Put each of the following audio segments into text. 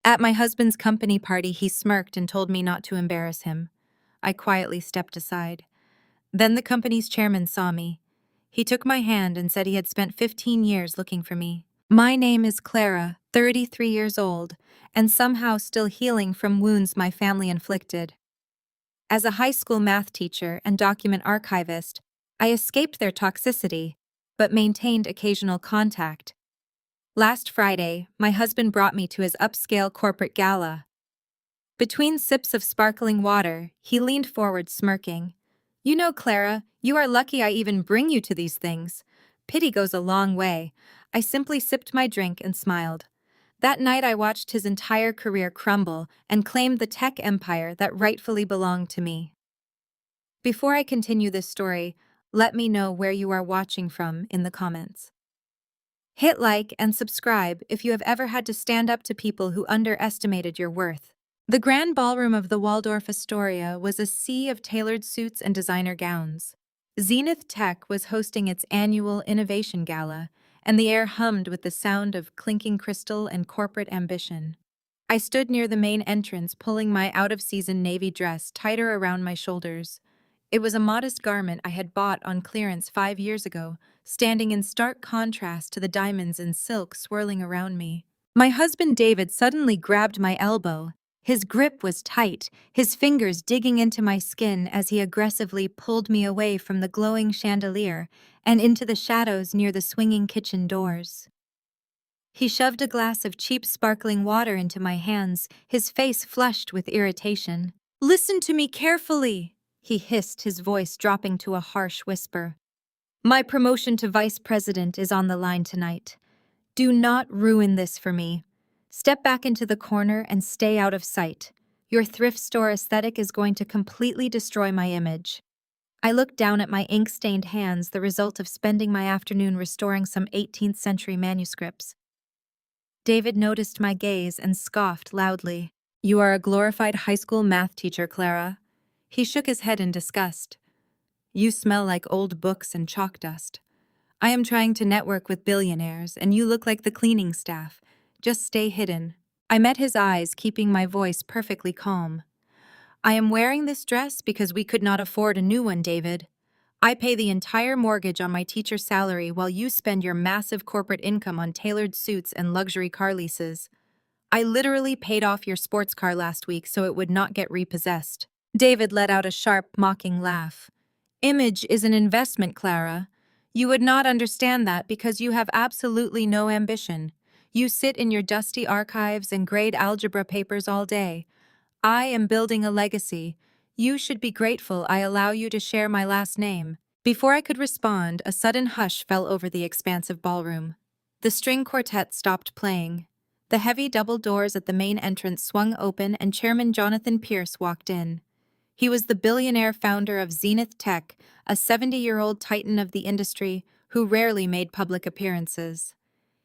At my husband's company party, he smirked and told me not to embarrass him. I quietly stepped aside. Then the company's chairman saw me. He took my hand and said he had spent 15 years looking for me. My name is Clara, 33 years old, and somehow still healing from wounds my family inflicted. As a high school math teacher and document archivist, I escaped their toxicity, but maintained occasional contact. Last Friday, my husband brought me to his upscale corporate gala. Between sips of sparkling water, he leaned forward smirking. "You know, Clara, you are lucky I even bring you to these things. Pity goes a long way." I simply sipped my drink and smiled. That night I watched his entire career crumble and claimed the tech empire that rightfully belonged to me. Before I continue this story, let me know where you are watching from in the comments. Hit like and subscribe if you have ever had to stand up to people who underestimated your worth. The grand ballroom of the Waldorf Astoria was a sea of tailored suits and designer gowns. Zenith Tech was hosting its annual Innovation Gala, and the air hummed with the sound of clinking crystal and corporate ambition. I stood near the main entrance, pulling my out-of-season navy dress tighter around my shoulders. It was a modest garment I had bought on clearance 5 years ago, standing in stark contrast to the diamonds and silk swirling around me. My husband David suddenly grabbed my elbow. His grip was tight, his fingers digging into my skin as he aggressively pulled me away from the glowing chandelier and into the shadows near the swinging kitchen doors. He shoved a glass of cheap sparkling water into my hands, his face flushed with irritation. "Listen to me carefully," he hissed, his voice dropping to a harsh whisper. "My promotion to vice president is on the line tonight. Do not ruin this for me. Step back into the corner and stay out of sight. Your thrift store aesthetic is going to completely destroy my image." I looked down at my ink-stained hands, the result of spending my afternoon restoring some 18th century manuscripts. David noticed my gaze and scoffed loudly. "You are a glorified high school math teacher, Clara." He shook his head in disgust. "You smell like old books and chalk dust. I am trying to network with billionaires, and you look like the cleaning staff. Just stay hidden." I met his eyes, keeping my voice perfectly calm. "I am wearing this dress because we could not afford a new one, David. I pay the entire mortgage on my teacher salary while you spend your massive corporate income on tailored suits and luxury car leases. I literally paid off your sports car last week so it would not get repossessed." David let out a sharp, mocking laugh. "Image is an investment, Clara. You would not understand that because you have absolutely no ambition. You sit in your dusty archives and grade algebra papers all day. I am building a legacy. You should be grateful I allow you to share my last name." Before I could respond, a sudden hush fell over the expansive ballroom. The string quartet stopped playing. The heavy double doors at the main entrance swung open and Chairman Jonathan Pierce walked in. He was the billionaire founder of Zenith Tech, a 70-year-old titan of the industry who rarely made public appearances.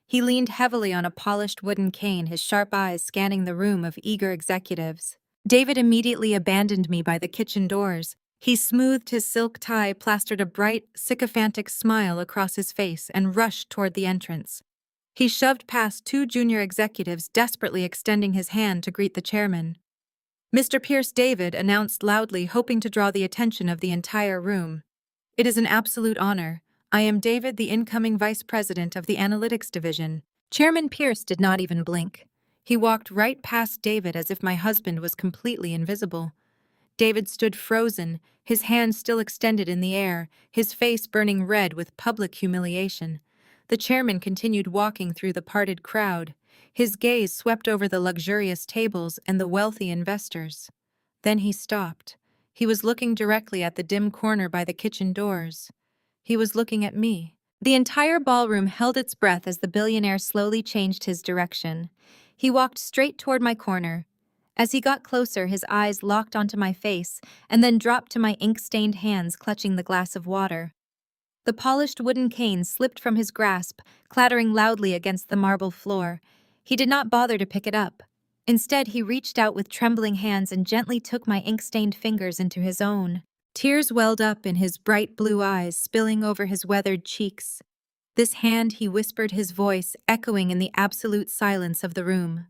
He leaned heavily on a polished wooden cane, his sharp eyes scanning the room of eager executives. David immediately abandoned me by the kitchen doors. He smoothed his silk tie, plastered a bright, sycophantic smile across his face, and rushed toward the entrance. He shoved past 2 junior executives, desperately extending his hand to greet the chairman. "Mr. Pierce," David announced loudly, hoping to draw the attention of the entire room. "It is an absolute honor. I am David, the incoming vice president of the analytics division." Chairman Pierce did not even blink. He walked right past David as if my husband was completely invisible. David stood frozen, his hands still extended in the air, his face burning red with public humiliation. The chairman continued walking through the parted crowd. His gaze swept over the luxurious tables and the wealthy investors. Then he stopped. He was looking directly at the dim corner by the kitchen doors. He was looking at me. The entire ballroom held its breath as the billionaire slowly changed his direction. He walked straight toward my corner. As he got closer, his eyes locked onto my face and then dropped to my ink-stained hands clutching the glass of water. The polished wooden cane slipped from his grasp, clattering loudly against the marble floor. He did not bother to pick it up. Instead, he reached out with trembling hands and gently took my ink-stained fingers into his own. Tears welled up in his bright blue eyes, spilling over his weathered cheeks. "This hand," he whispered, his voice echoing in the absolute silence of the room.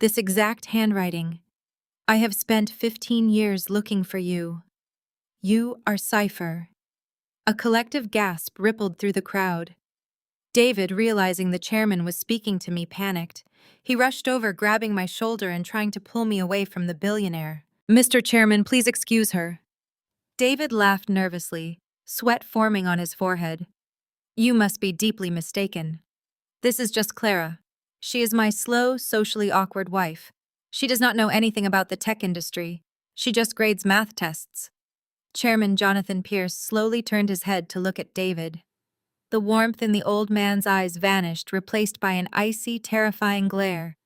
This exact handwriting. I have spent 15 years looking for you. You are Cypher. A collective gasp rippled through the crowd. David, realizing the chairman was speaking to me, panicked. He rushed over, grabbing my shoulder and trying to pull me away from the billionaire. "Mr. Chairman, please excuse her." David laughed nervously, sweat forming on his forehead. "You must be deeply mistaken. This is just Clara. She is my slow, socially awkward wife. She does not know anything about the tech industry. She just grades math tests." Chairman Jonathan Pierce slowly turned his head to look at David. The warmth in the old man's eyes vanished, replaced by an icy, terrifying glare.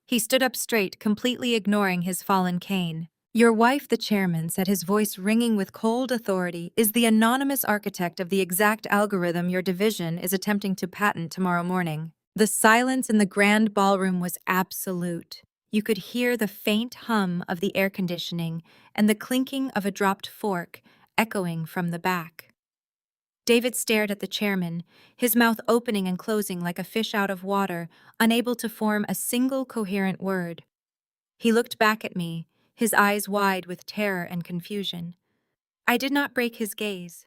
He stood up straight, completely ignoring his fallen cane. "Your wife," the chairman said, his voice ringing with cold authority, "is the anonymous architect of the exact algorithm your division is attempting to patent tomorrow morning." The silence in the grand ballroom was absolute. You could hear the faint hum of the air conditioning and the clinking of a dropped fork echoing from the back. David stared at the chairman, his mouth opening and closing like a fish out of water, unable to form a single coherent word. He looked back at me, his eyes wide with terror and confusion. I did not break his gaze.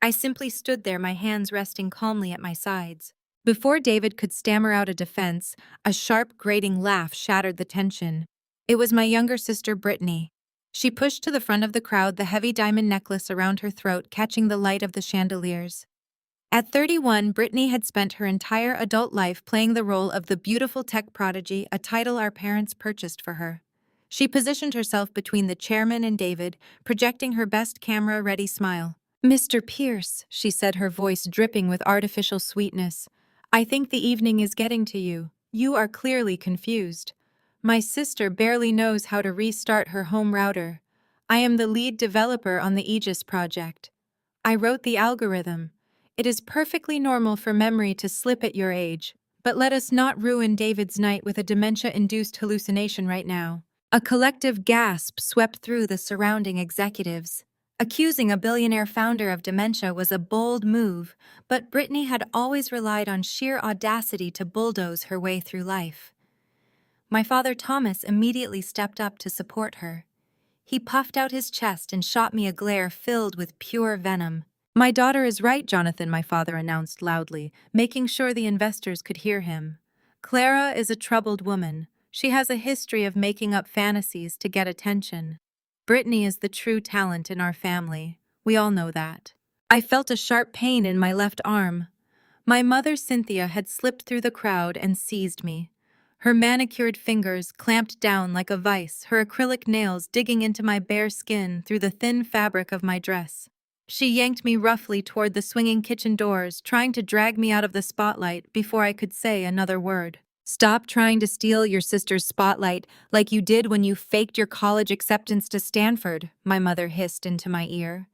I simply stood there, my hands resting calmly at my sides. Before David could stammer out a defense, a sharp, grating laugh shattered the tension. It was my younger sister, Brittany. She pushed to the front of the crowd, the heavy diamond necklace around her throat catching the light of the chandeliers. At 31, Brittany had spent her entire adult life playing the role of the beautiful tech prodigy, a title our parents purchased for her. She positioned herself between the chairman and David, projecting her best camera-ready smile. "Mr. Pierce," she said, her voice dripping with artificial sweetness, "I think the evening is getting to you. You are clearly confused. My sister barely knows how to restart her home router. I am the lead developer on the Aegis project. I wrote the algorithm. It is perfectly normal for memory to slip at your age, but let us not ruin David's night with a dementia-induced hallucination right now." A collective gasp swept through the surrounding executives. Accusing a billionaire founder of dementia was a bold move, but Brittany had always relied on sheer audacity to bulldoze her way through life. My father Thomas immediately stepped up to support her. He puffed out his chest and shot me a glare filled with pure venom. "My daughter is right, Jonathan," my father announced loudly, making sure the investors could hear him. "Clara is a troubled woman. She has a history of making up fantasies to get attention. Brittany is the true talent in our family. We all know that." I felt a sharp pain in my left arm. My mother, Cynthia, had slipped through the crowd and seized me. Her manicured fingers clamped down like a vice, her acrylic nails digging into my bare skin through the thin fabric of my dress. She yanked me roughly toward the swinging kitchen doors, trying to drag me out of the spotlight before I could say another word. "Stop trying to steal your sister's spotlight like you did when you faked your college acceptance to Stanford," my mother hissed into my ear.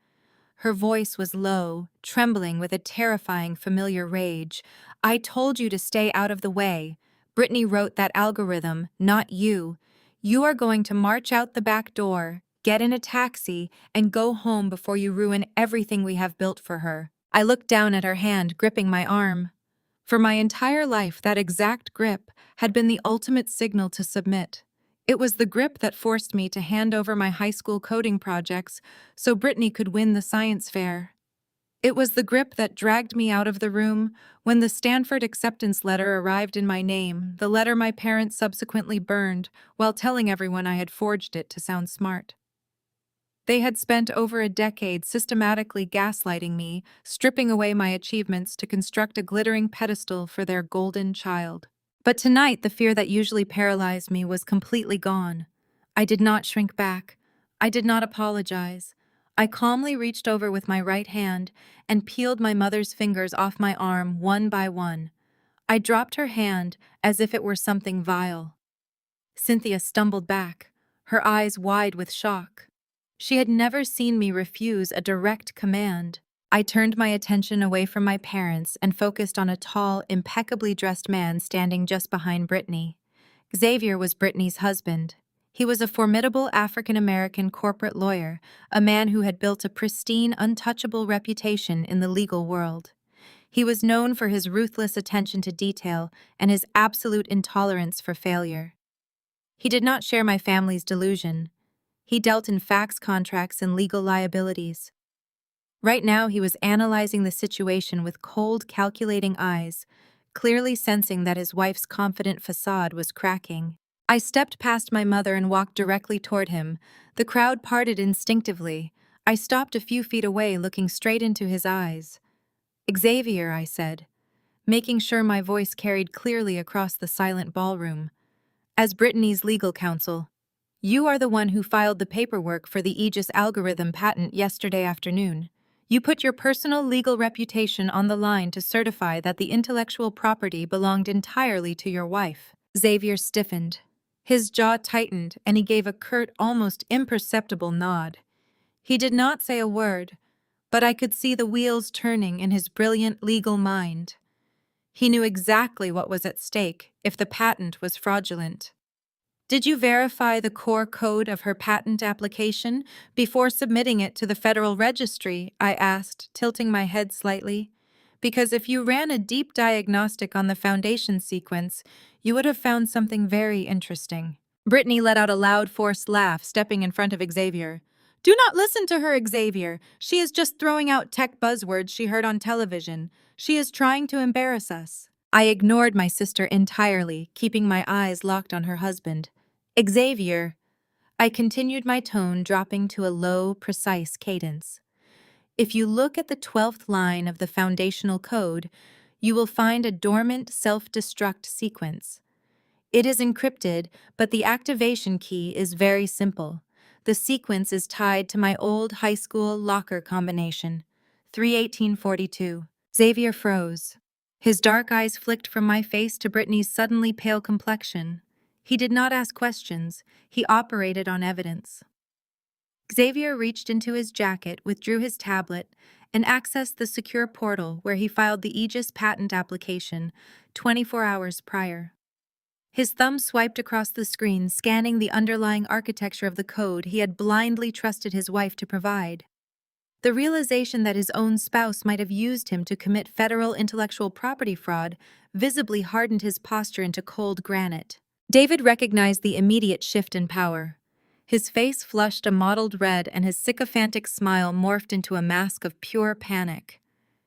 Her voice was low, trembling with a terrifying familiar rage. "I told you to stay out of the way. Brittany wrote that algorithm, not you. You are going to march out the back door, get in a taxi, and go home before you ruin everything we have built for her." I looked down at her hand, gripping my arm. For my entire life, that exact grip had been the ultimate signal to submit. It was the grip that forced me to hand over my high school coding projects so Brittany could win the science fair. It was the grip that dragged me out of the room when the Stanford acceptance letter arrived in my name, the letter my parents subsequently burned while telling everyone I had forged it to sound smart. They had spent over a decade systematically gaslighting me, stripping away my achievements to construct a glittering pedestal for their golden child. But tonight, the fear that usually paralyzed me was completely gone. I did not shrink back. I did not apologize. I calmly reached over with my right hand and peeled my mother's fingers off my arm one by one. I dropped her hand as if it were something vile. Cynthia stumbled back, her eyes wide with shock. She had never seen me refuse a direct command. I turned my attention away from my parents and focused on a tall, impeccably dressed man standing just behind Brittany. Xavier was Brittany's husband. He was a formidable African-American corporate lawyer, a man who had built a pristine, untouchable reputation in the legal world. He was known for his ruthless attention to detail and his absolute intolerance for failure. He did not share my family's delusion. He dealt in fax contracts and legal liabilities. Right now, he was analyzing the situation with cold, calculating eyes, clearly sensing that his wife's confident facade was cracking. I stepped past my mother and walked directly toward him. The crowd parted instinctively. I stopped a few feet away, looking straight into his eyes. "Xavier," I said, making sure my voice carried clearly across the silent ballroom. "As Brittany's legal counsel, you are the one who filed the paperwork for the Aegis algorithm patent yesterday afternoon. You put your personal legal reputation on the line to certify that the intellectual property belonged entirely to your wife." Xavier stiffened. His jaw tightened, and he gave a curt, almost imperceptible nod. He did not say a word, but I could see the wheels turning in his brilliant legal mind. He knew exactly what was at stake if the patent was fraudulent. "Did you verify the core code of her patent application before submitting it to the Federal Registry?" I asked, tilting my head slightly. "Because if you ran a deep diagnostic on the foundation sequence, you would have found something very interesting." Brittany let out a loud, forced laugh, stepping in front of Xavier. "Do not listen to her, Xavier. She is just throwing out tech buzzwords she heard on television. She is trying to embarrass us." I ignored my sister entirely, keeping my eyes locked on her husband. "Xavier," I continued, my tone dropping to a low, precise cadence. "If you look at the 12th line of the foundational code, you will find a dormant self-destruct sequence. It is encrypted, but the activation key is very simple. The sequence is tied to my old high school locker combination, 31842. Xavier froze. His dark eyes flicked from my face to Brittany's suddenly pale complexion. He did not ask questions. He operated on evidence. Xavier reached into his jacket, withdrew his tablet, and accessed the secure portal where he filed the Aegis patent application 24 hours prior. His thumb swiped across the screen, scanning the underlying architecture of the code he had blindly trusted his wife to provide. The realization that his own spouse might have used him to commit federal intellectual property fraud visibly hardened his posture into cold granite. David recognized the immediate shift in power. His face flushed a mottled red, and his sycophantic smile morphed into a mask of pure panic.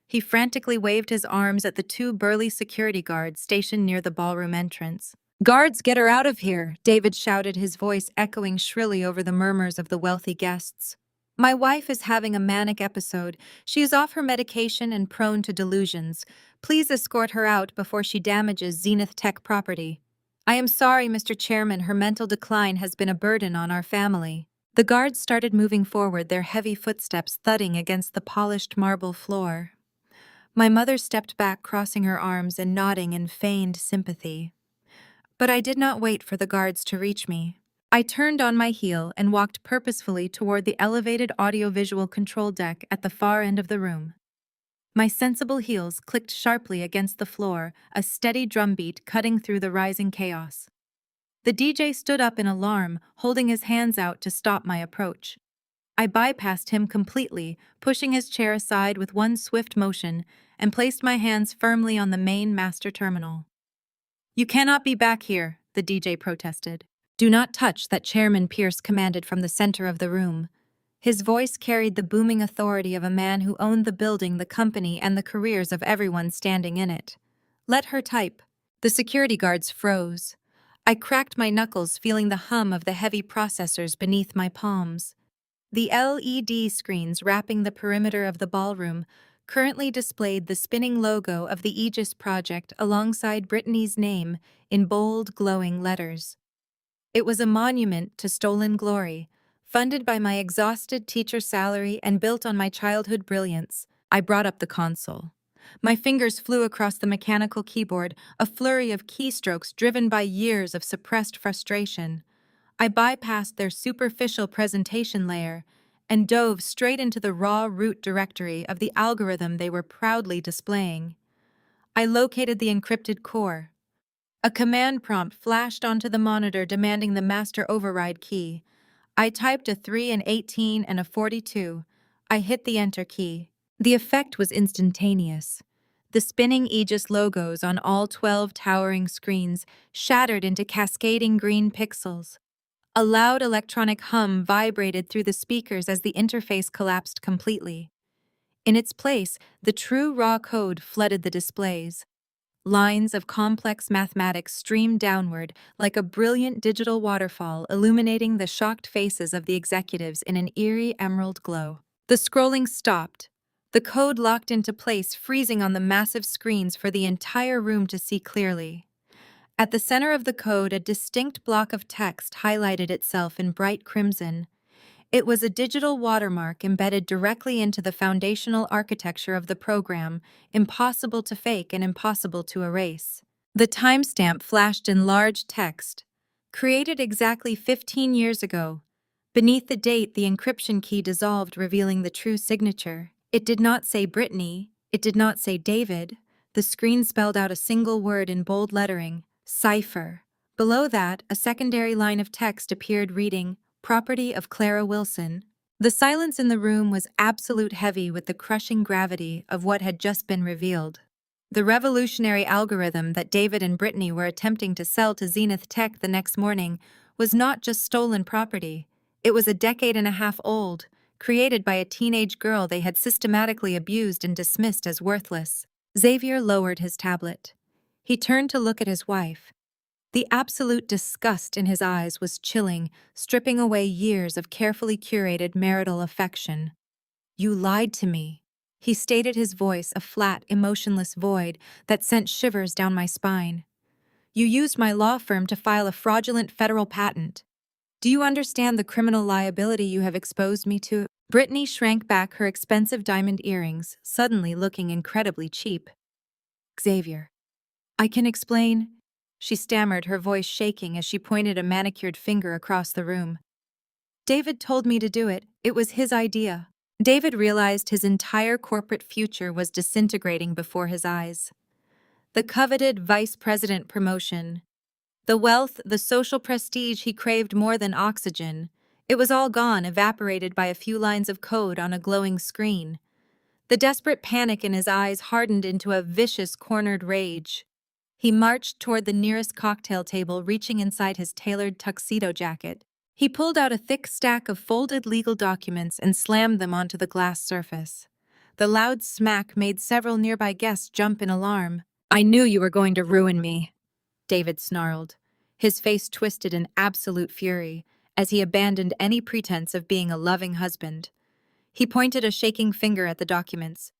He frantically waved his arms at the two burly security guards stationed near the ballroom entrance. "Guards, get her out of here!" David shouted, his voice echoing shrilly over the murmurs of the wealthy guests. "My wife is having a manic episode. She is off her medication and prone to delusions. Please escort her out before she damages Zenith Tech property." "I am sorry, Mr. Chairman, her mental decline has been a burden on our family." The guards started moving forward, their heavy footsteps thudding against the polished marble floor. My mother stepped back, crossing her arms and nodding in feigned sympathy. But I did not wait for the guards to reach me. I turned on my heel and walked purposefully toward the elevated audiovisual control deck at the far end of the room. My sensible heels clicked sharply against the floor, a steady drumbeat cutting through the rising chaos. The DJ stood up in alarm, holding his hands out to stop my approach. I bypassed him completely, pushing his chair aside with one swift motion, and placed my hands firmly on the main master terminal. "You cannot be back here," the DJ protested. "Do not touch that," Chairman Pierce commanded from the center of the room. His voice carried the booming authority of a man who owned the building, the company, and the careers of everyone standing in it. "Let her type." The security guards froze. I cracked my knuckles, feeling the hum of the heavy processors beneath my palms. The LED screens wrapping the perimeter of the ballroom currently displayed the spinning logo of the Aegis project alongside Brittany's name in bold, glowing letters. It was a monument to stolen glory, funded by my exhausted teacher salary and built on my childhood brilliance. I brought up the console. My fingers flew across the mechanical keyboard, a flurry of keystrokes driven by years of suppressed frustration. I bypassed their superficial presentation layer and dove straight into the raw root directory of the algorithm they were proudly displaying. I located the encrypted core. A command prompt flashed onto the monitor demanding the master override key. I typed a 3, an 18, and a 42. I hit the enter key. The effect was instantaneous. The spinning Aegis logos on all 12 towering screens shattered into cascading green pixels. A loud electronic hum vibrated through the speakers as the interface collapsed completely. In its place, the true raw code flooded the displays. Lines of complex mathematics streamed downward like a brilliant digital waterfall, illuminating the shocked faces of the executives in an eerie emerald glow. The scrolling stopped. The code locked into place, freezing on the massive screens for the entire room to see clearly. At the center of the code, a distinct block of text highlighted itself in bright crimson. It was a digital watermark embedded directly into the foundational architecture of the program, impossible to fake and impossible to erase. The timestamp flashed in large text. Created exactly 15 years ago. Beneath the date, the encryption key dissolved, revealing the true signature. It did not say Brittany. It did not say David. The screen spelled out a single word in bold lettering, cipher. Below that, a secondary line of text appeared reading, Property of Clara Wilson. The silence in the room was absolute, heavy with the crushing gravity of what had just been revealed. The revolutionary algorithm that David and Brittany were attempting to sell to Zenith Tech the next morning was not just stolen property. It was a decade and a half old, created by a teenage girl they had systematically abused and dismissed as worthless. Xavier lowered his tablet. He turned to look at his wife. The absolute disgust in his eyes was chilling, stripping away years of carefully curated marital affection. "You lied to me," he stated, his voice a flat, emotionless void that sent shivers down my spine. "You used my law firm to file a fraudulent federal patent. Do you understand the criminal liability you have exposed me to?" Brittany shrank back, her expensive diamond earrings suddenly looking incredibly cheap. "Xavier, I can explain," she stammered, her voice shaking as she pointed a manicured finger across the room. "David told me to do it. It was his idea." David realized his entire corporate future was disintegrating before his eyes. The coveted vice president promotion, the wealth, the social prestige he craved more than oxygen, it was all gone, evaporated by a few lines of code on a glowing screen. The desperate panic in his eyes hardened into a vicious, cornered rage. He marched toward the nearest cocktail table, reaching inside his tailored tuxedo jacket. He pulled out a thick stack of folded legal documents and slammed them onto the glass surface. The loud smack made several nearby guests jump in alarm. "I knew you were going to ruin me," David snarled, his face twisted in absolute fury as he abandoned any pretense of being a loving husband. He pointed a shaking finger at the documents.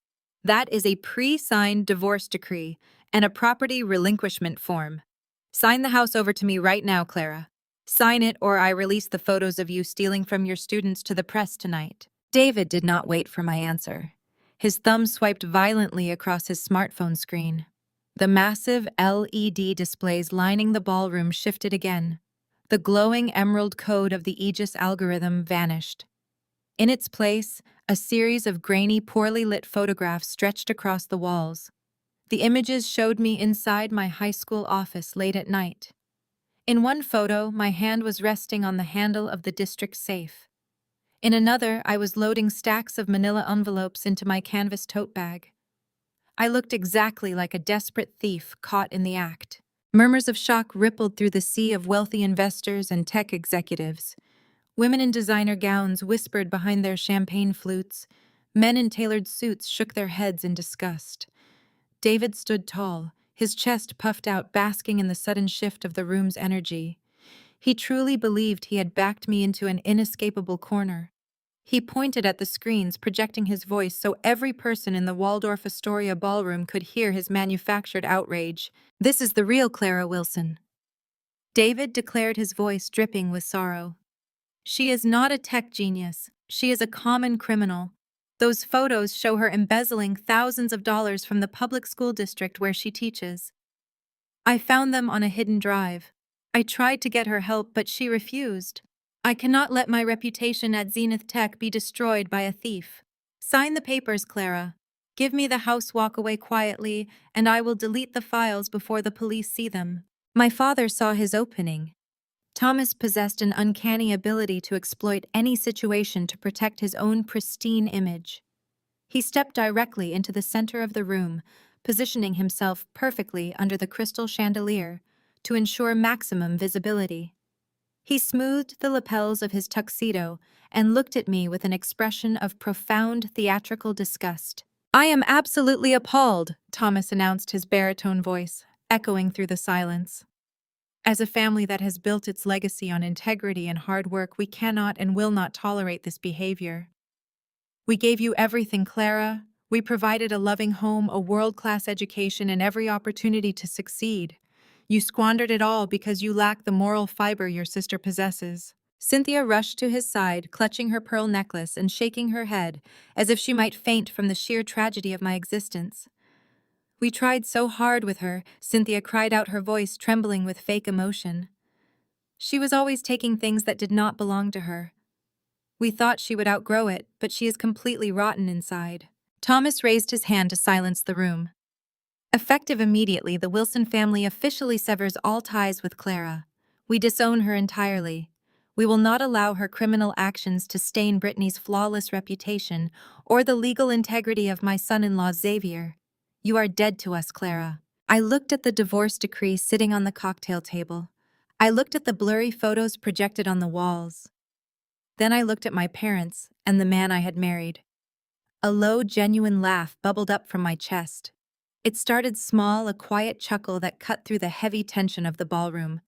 "That is a pre-signed divorce decree and a property relinquishment form. Sign the house over to me right now, Clara. Sign it, or I release the photos of you stealing from your students to the press tonight." David did not wait for my answer. His thumb swiped violently across his smartphone screen. The massive LED displays lining the ballroom shifted again. The glowing emerald code of the Aegis algorithm vanished. In its place, a series of grainy, poorly lit photographs stretched across the walls. The images showed me inside my high school office late at night. In one photo, my hand was resting on the handle of the district safe. In another, I was loading stacks of manila envelopes into my canvas tote bag. I looked exactly like a desperate thief caught in the act. Murmurs of shock rippled through the sea of wealthy investors and tech executives. Women in designer gowns whispered behind their champagne flutes. Men in tailored suits shook their heads in disgust. David stood tall, his chest puffed out, basking in the sudden shift of the room's energy. He truly believed he had backed me into an inescapable corner. He pointed at the screens, projecting his voice so every person in the Waldorf Astoria ballroom could hear his manufactured outrage. "This is the real Clara Wilson," David declared, his voice dripping with sorrow. "She is not a tech genius. She is a common criminal. Those photos show her embezzling thousands of dollars from the public school district where she teaches. I found them on a hidden drive. I tried to get her help, but she refused. I cannot let my reputation at Zenith Tech be destroyed by a thief. Sign the papers, Clara. Give me the house, walk away quietly, and I will delete the files before the police see them." My father saw his opening. Thomas possessed an uncanny ability to exploit any situation to protect his own pristine image. He stepped directly into the center of the room, positioning himself perfectly under the crystal chandelier to ensure maximum visibility. He smoothed the lapels of his tuxedo and looked at me with an expression of profound theatrical disgust. "I am absolutely appalled," Thomas announced, his baritone voice echoing through the silence. "As a family that has built its legacy on integrity and hard work, we cannot and will not tolerate this behavior. We gave you everything, Clara. We provided a loving home, a world-class education, and every opportunity to succeed. You squandered it all because you lack the moral fiber your sister possesses." Cynthia rushed to his side, clutching her pearl necklace and shaking her head, as if she might faint from the sheer tragedy of my existence. "We tried so hard with her," Cynthia cried out, her voice trembling with fake emotion. "She was always taking things that did not belong to her. We thought she would outgrow it, but she is completely rotten inside." Thomas raised his hand to silence the room. Effective immediately, the Wilson family officially severs all ties with Clara. We disown her entirely. We will not allow her criminal actions to stain Brittany's flawless reputation or the legal integrity of my son-in-law Xavier. You are dead to us, Clara. I looked at the divorce decree sitting on the cocktail table. I looked at the blurry photos projected on the walls. Then I looked at my parents and the man I had married. A low, genuine laugh bubbled up from my chest. It started small, a quiet chuckle that cut through the heavy tension of the ballroom.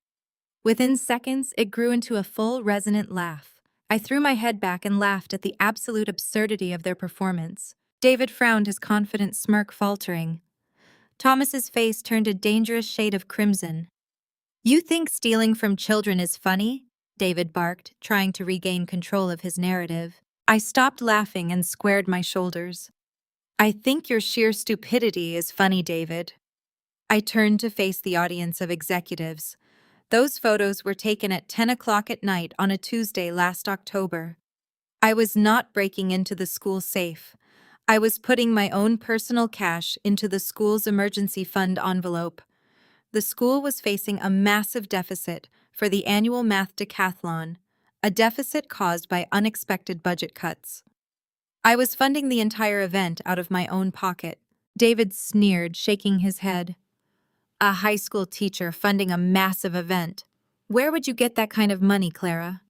Within seconds, it grew into a full, resonant laugh. I threw my head back and laughed at the absolute absurdity of their performance. David frowned, his confident smirk faltering. Thomas's face turned a dangerous shade of crimson. "You think stealing from children is funny?" David barked, trying to regain control of his narrative. I stopped laughing and squared my shoulders. "I think your sheer stupidity is funny, David." I turned to face the audience of executives. Those photos were taken at 10 o'clock at night on a Tuesday last October. I was not breaking into the school safe. I was putting my own personal cash into the school's emergency fund envelope. The school was facing a massive deficit for the annual math decathlon, a deficit caused by unexpected budget cuts. I was funding the entire event out of my own pocket. David sneered, shaking his head. "A high school teacher funding a massive event. Where would you get that kind of money, Clara?"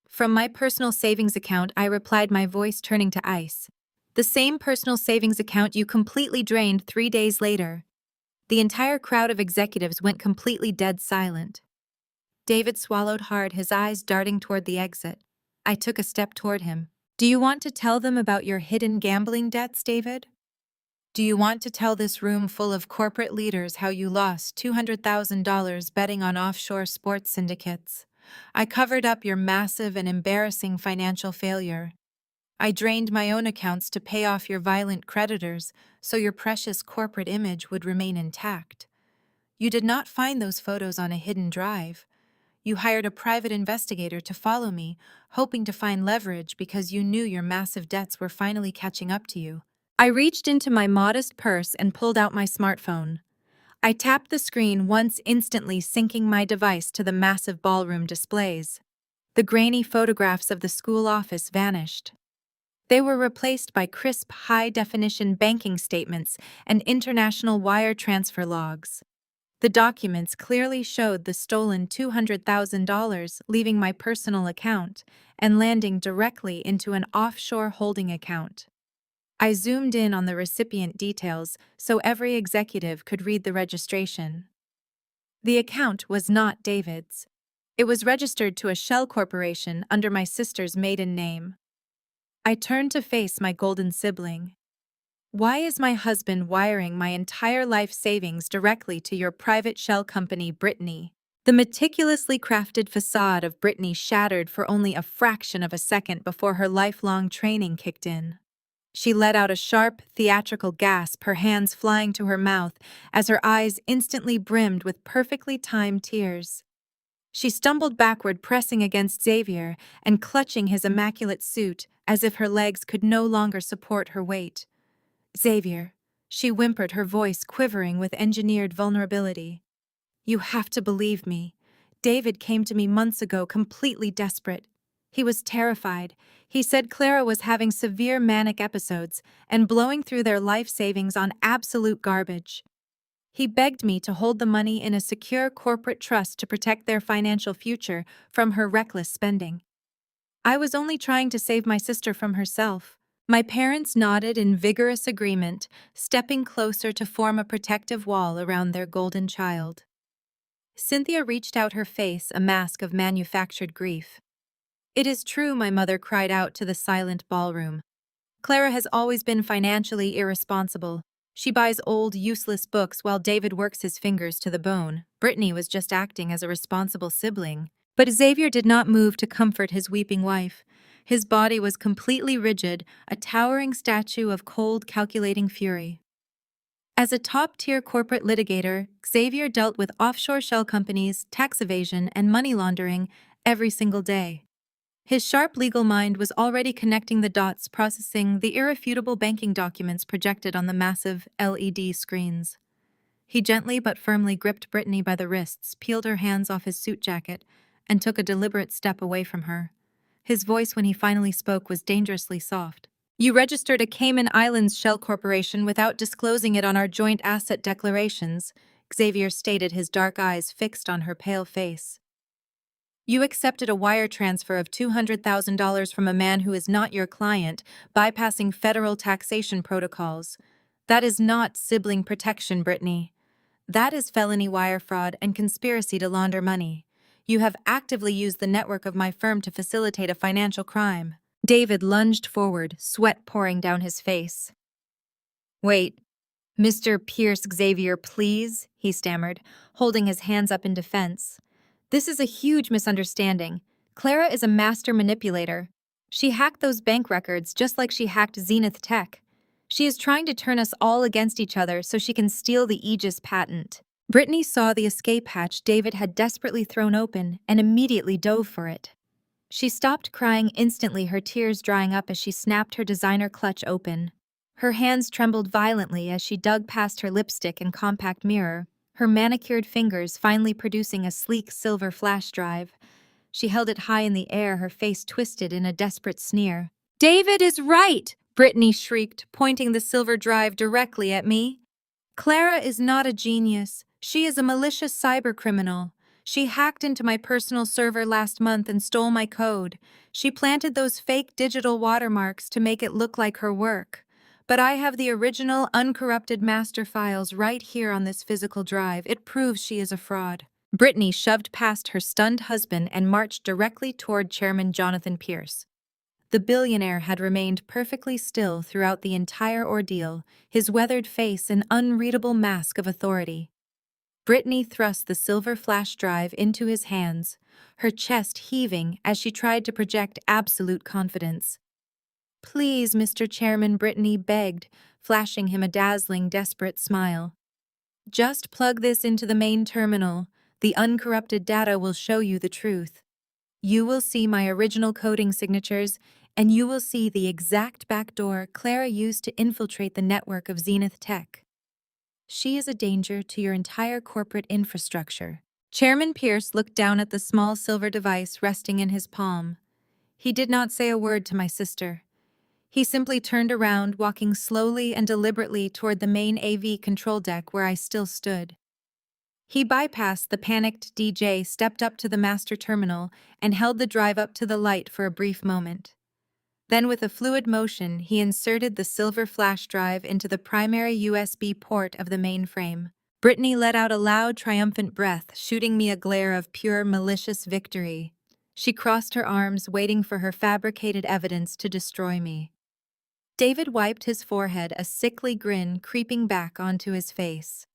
"From my personal savings account," I replied, my voice turning to ice. "The same personal savings account you completely drained 3 days later." The entire crowd of executives went completely dead silent. David swallowed hard, his eyes darting toward the exit. I took a step toward him. "Do you want to tell them about your hidden gambling debts, David? Do you want to tell this room full of corporate leaders how you lost $200,000 betting on offshore sports syndicates? I covered up your massive and embarrassing financial failure. I drained my own accounts to pay off your violent creditors so your precious corporate image would remain intact. You did not find those photos on a hidden drive. You hired a private investigator to follow me, hoping to find leverage because you knew your massive debts were finally catching up to you." I reached into my modest purse and pulled out my smartphone. I tapped the screen once, instantly syncing my device to the massive ballroom displays. The grainy photographs of the school office vanished. They were replaced by crisp, high-definition banking statements and international wire transfer logs. The documents clearly showed the stolen $200,000 leaving my personal account and landing directly into an offshore holding account. I zoomed in on the recipient details so every executive could read the registration. The account was not David's. It was registered to a shell corporation under my sister's maiden name. I turned to face my golden sibling. "Why is my husband wiring my entire life savings directly to your private shell company, Brittany?" The meticulously crafted facade of Brittany shattered for only a fraction of a second before her lifelong training kicked in. She let out a sharp, theatrical gasp, her hands flying to her mouth as her eyes instantly brimmed with perfectly timed tears. She stumbled backward, pressing against Xavier and clutching his immaculate suit as if her legs could no longer support her weight. "Xavier," she whimpered, her voice quivering with engineered vulnerability. "You have to believe me. David came to me months ago, completely desperate. He was terrified. He said Clara was having severe manic episodes and blowing through their life savings on absolute garbage. He begged me to hold the money in a secure corporate trust to protect their financial future from her reckless spending. I was only trying to save my sister from herself. My parents nodded in vigorous agreement, stepping closer to form a protective wall around their golden child. Cynthia reached out her face, a mask of manufactured grief. "It is true," my mother cried out to the silent ballroom. "Clara has always been financially irresponsible. She buys old, useless books while David works his fingers to the bone. Brittany was just acting as a responsible sibling." But Xavier did not move to comfort his weeping wife. His body was completely rigid, a towering statue of cold, calculating fury. As a top-tier corporate litigator, Xavier dealt with offshore shell companies, tax evasion, and money laundering every single day. His sharp legal mind was already connecting the dots, processing the irrefutable banking documents projected on the massive LED screens. He gently but firmly gripped Brittany by the wrists, peeled her hands off his suit jacket, and took a deliberate step away from her. His voice when he finally spoke was dangerously soft. "You registered a Cayman Islands shell corporation without disclosing it on our joint asset declarations," Xavier stated, his dark eyes fixed on her pale face. "You accepted a wire transfer of $200,000 from a man who is not your client, bypassing federal taxation protocols. That is not sibling protection, Brittany. That is felony wire fraud and conspiracy to launder money. You have actively used the network of my firm to facilitate a financial crime." David lunged forward, sweat pouring down his face. "Wait, Mr. Pierce Xavier, please," he stammered, holding his hands up in defense. "This is a huge misunderstanding. Clara is a master manipulator. She hacked those bank records just like she hacked Zenith Tech. She is trying to turn us all against each other so she can steal the Aegis patent." Brittany saw the escape hatch David had desperately thrown open and immediately dove for it. She stopped crying instantly, her tears drying up as she snapped her designer clutch open. Her hands trembled violently as she dug past her lipstick and compact mirror, her manicured fingers finally producing a sleek silver flash drive. She held it high in the air, her face twisted in a desperate sneer. "David is right!" Brittany shrieked, pointing the silver drive directly at me. "Clara is not a genius. She is a malicious cybercriminal. She hacked into my personal server last month and stole my code. She planted those fake digital watermarks to make it look like her work. But I have the original, uncorrupted master files right here on this physical drive. It proves she is a fraud." Brittany shoved past her stunned husband and marched directly toward Chairman Jonathan Pierce. The billionaire had remained perfectly still throughout the entire ordeal, his weathered face an unreadable mask of authority. Brittany thrust the silver flash drive into his hands, her chest heaving as she tried to project absolute confidence. "Please, Mr. Chairman," Brittany begged, flashing him a dazzling, desperate smile. "Just plug this into the main terminal. The uncorrupted data will show you the truth. You will see my original coding signatures, and you will see the exact backdoor Clara used to infiltrate the network of Zenith Tech. She is a danger to your entire corporate infrastructure." Chairman Pierce looked down at the small silver device resting in his palm. He did not say a word to my sister. He simply turned around, walking slowly and deliberately toward the main AV control deck where I still stood. He bypassed the panicked DJ, stepped up to the master terminal, and held the drive up to the light for a brief moment. Then with a fluid motion, he inserted the silver flash drive into the primary USB port of the mainframe. Brittany let out a loud, triumphant breath, shooting me a glare of pure, malicious victory. She crossed her arms, waiting for her fabricated evidence to destroy me. David wiped his forehead, a sickly grin creeping back onto his face.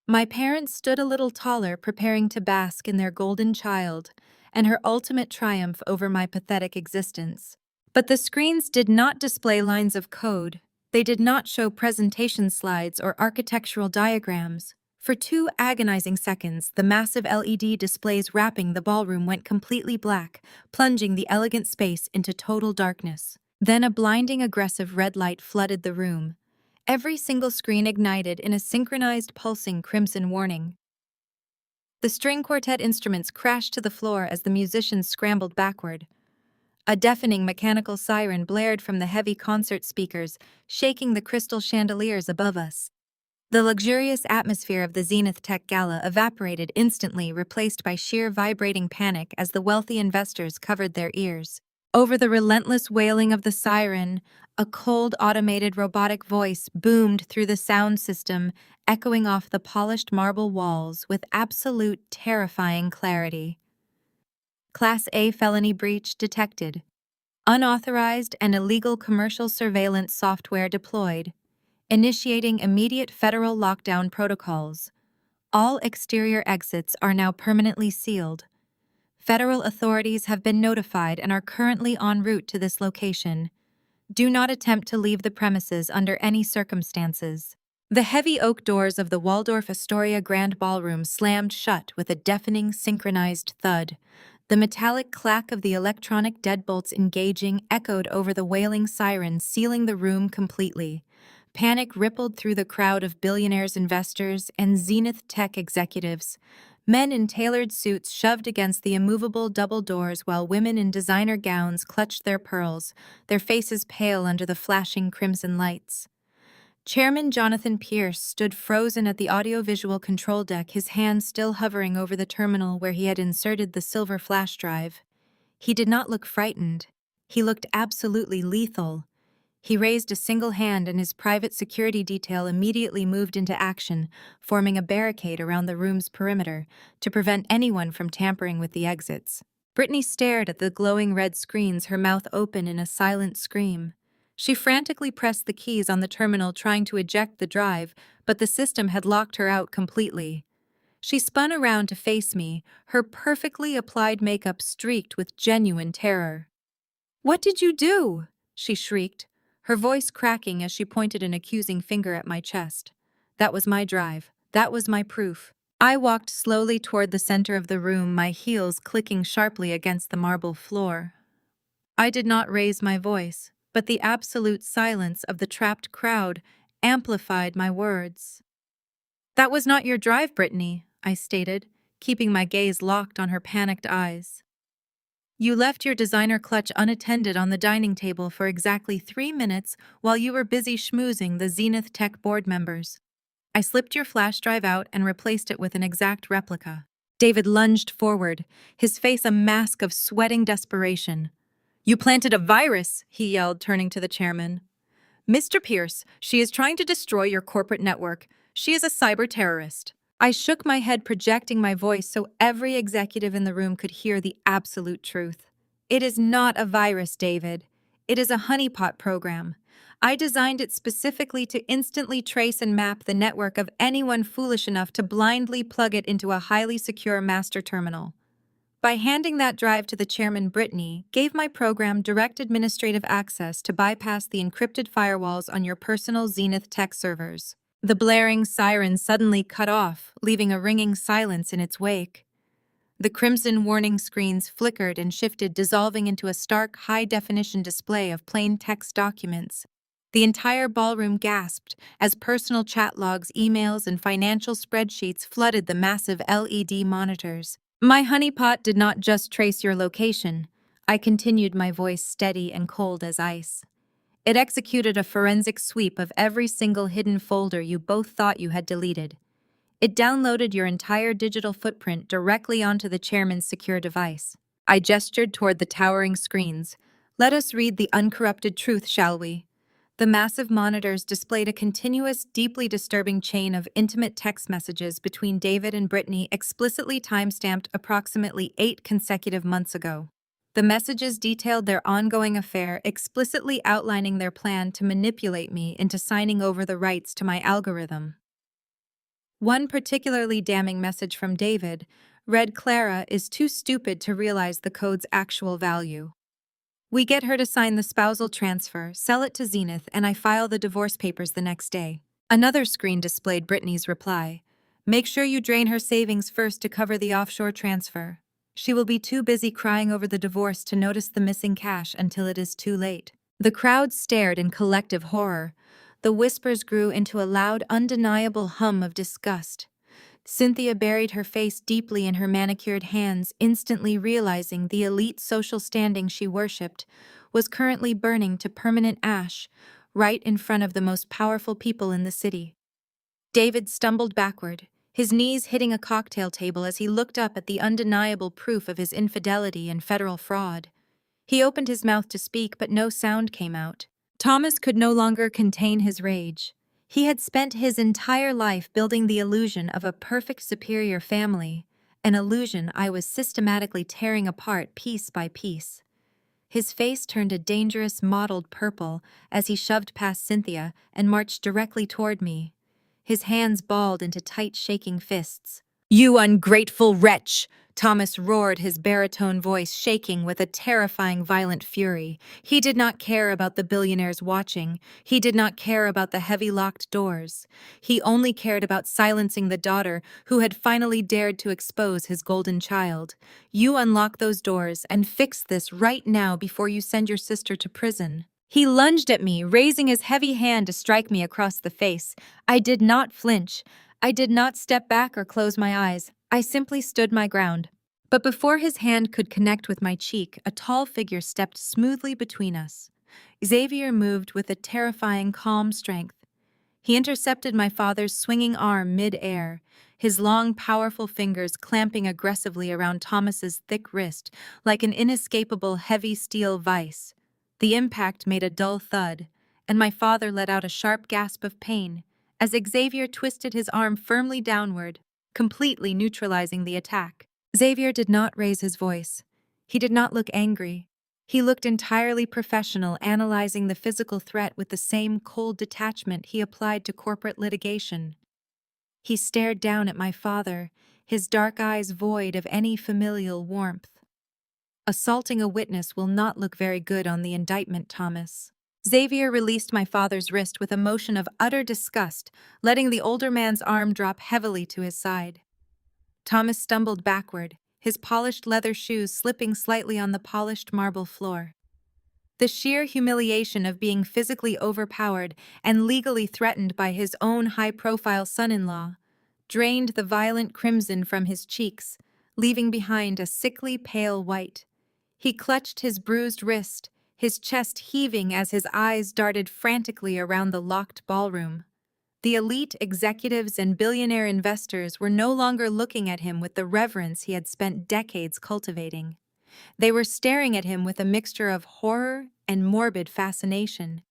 My parents stood a little taller, preparing to bask in their golden child and her ultimate triumph over my pathetic existence. But the screens did not display lines of code. They did not show presentation slides or architectural diagrams. For 2 agonizing seconds, the massive LED displays wrapping the ballroom went completely black, plunging the elegant space into total darkness. Then a blinding, aggressive red light flooded the room. Every single screen ignited in a synchronized, pulsing crimson warning. The string quartet instruments crashed to the floor as the musicians scrambled backward. A deafening mechanical siren blared from the heavy concert speakers, shaking the crystal chandeliers above us. The luxurious atmosphere of the Zenith Tech Gala evaporated instantly, replaced by sheer vibrating panic as the wealthy investors covered their ears. Over the relentless wailing of the siren, a cold automated robotic voice boomed through the sound system, echoing off the polished marble walls with absolute terrifying clarity. Class A felony breach detected. Unauthorized and illegal commercial surveillance software deployed. Initiating immediate federal lockdown protocols. All exterior exits are now permanently sealed. Federal authorities have been notified and are currently en route to this location. Do not attempt to leave the premises under any circumstances. The heavy oak doors of the Waldorf Astoria Grand Ballroom slammed shut with a deafening, synchronized thud. The metallic clack of the electronic deadbolts engaging echoed over the wailing siren, sealing the room completely. Panic rippled through the crowd of billionaires, investors, and Zenith Tech executives. Men in tailored suits shoved against the immovable double doors while women in designer gowns clutched their pearls, their faces pale under the flashing crimson lights. Chairman Jonathan Pierce stood frozen at the audiovisual control deck, his hand still hovering over the terminal where he had inserted the silver flash drive. He did not look frightened. He looked absolutely lethal. He raised a single hand and his private security detail immediately moved into action, forming a barricade around the room's perimeter to prevent anyone from tampering with the exits. Brittany stared at the glowing red screens, her mouth open in a silent scream. She frantically pressed the keys on the terminal, trying to eject the drive, but the system had locked her out completely. She spun around to face me, her perfectly applied makeup streaked with genuine terror. "What did you do?" she shrieked, her voice cracking as she pointed an accusing finger at my chest. That was my drive. That was my proof. I walked slowly toward the center of the room, my heels clicking sharply against the marble floor. I did not raise my voice, but the absolute silence of the trapped crowd amplified my words. "That was not your drive, Brittany," I stated, keeping my gaze locked on her panicked eyes. "You left your designer clutch unattended on the dining table for exactly 3 minutes while you were busy schmoozing the Zenith Tech board members. I slipped your flash drive out and replaced it with an exact replica." David lunged forward, his face a mask of sweating desperation. "You planted a virus," he yelled, turning to the chairman. "Mr. Pierce, she is trying to destroy your corporate network. She is a cyber terrorist." I shook my head, projecting my voice so every executive in the room could hear the absolute truth. "It is not a virus, David. It is a honeypot program. I designed it specifically to instantly trace and map the network of anyone foolish enough to blindly plug it into a highly secure master terminal. By handing that drive to the chairman, Brittany gave my program direct administrative access to bypass the encrypted firewalls on your personal Zenith Tech servers." The blaring siren suddenly cut off, leaving a ringing silence in its wake. The crimson warning screens flickered and shifted, dissolving into a stark, high-definition display of plain text documents. The entire ballroom gasped as personal chat logs, emails, and financial spreadsheets flooded the massive LED monitors. "My honeypot did not just trace your location," I continued, my voice steady and cold as ice. "It executed a forensic sweep of every single hidden folder you both thought you had deleted. It downloaded your entire digital footprint directly onto the chairman's secure device." I gestured toward the towering screens. "Let us read the uncorrupted truth, shall we?" The massive monitors displayed a continuous, deeply disturbing chain of intimate text messages between David and Brittany, explicitly timestamped approximately 8 consecutive months ago. The messages detailed their ongoing affair, explicitly outlining their plan to manipulate me into signing over the rights to my algorithm. One particularly damning message from David read, "Clara is too stupid to realize the code's actual value. We get her to sign the spousal transfer, sell it to Zenith, and I file the divorce papers the next day." Another screen displayed Brittany's reply. "Make sure you drain her savings first to cover the offshore transfer. She will be too busy crying over the divorce to notice the missing cash until it is too late." The crowd stared in collective horror. The whispers grew into a loud, undeniable hum of disgust. Cynthia buried her face deeply in her manicured hands, instantly realizing the elite social standing she worshipped was currently burning to permanent ash right in front of the most powerful people in the city. David stumbled backward, his knees hitting a cocktail table as he looked up at the undeniable proof of his infidelity and federal fraud. He opened his mouth to speak, but no sound came out. Thomas could no longer contain his rage. He had spent his entire life building the illusion of a perfect superior family, an illusion I was systematically tearing apart piece by piece. His face turned a dangerous mottled purple as he shoved past Cynthia and marched directly toward me. His hands balled into tight, shaking fists. "You ungrateful wretch!" Thomas roared, his baritone voice shaking with a terrifying, violent fury. He did not care about the billionaires watching. He did not care about the heavy locked doors. He only cared about silencing the daughter who had finally dared to expose his golden child. "You unlock those doors and fix this right now before you send your sister to prison." He lunged at me, raising his heavy hand to strike me across the face. I did not flinch. I did not step back or close my eyes. I simply stood my ground. But before his hand could connect with my cheek, a tall figure stepped smoothly between us. Xavier moved with a terrifying, calm strength. He intercepted my father's swinging arm mid-air, his long, powerful fingers clamping aggressively around Thomas's thick wrist like an inescapable heavy steel vice. The impact made a dull thud, and my father let out a sharp gasp of pain as Xavier twisted his arm firmly downward, completely neutralizing the attack. Xavier did not raise his voice. He did not look angry. He looked entirely professional, analyzing the physical threat with the same cold detachment he applied to corporate litigation. He stared down at my father, his dark eyes void of any familial warmth. "Assaulting a witness will not look very good on the indictment, Thomas." Xavier released my father's wrist with a motion of utter disgust, letting the older man's arm drop heavily to his side. Thomas stumbled backward, his polished leather shoes slipping slightly on the polished marble floor. The sheer humiliation of being physically overpowered and legally threatened by his own high-profile son-in-law drained the violent crimson from his cheeks, leaving behind a sickly pale white. He clutched his bruised wrist, his chest heaving as his eyes darted frantically around the locked ballroom. The elite executives and billionaire investors were no longer looking at him with the reverence he had spent decades cultivating. They were staring at him with a mixture of horror and morbid fascination.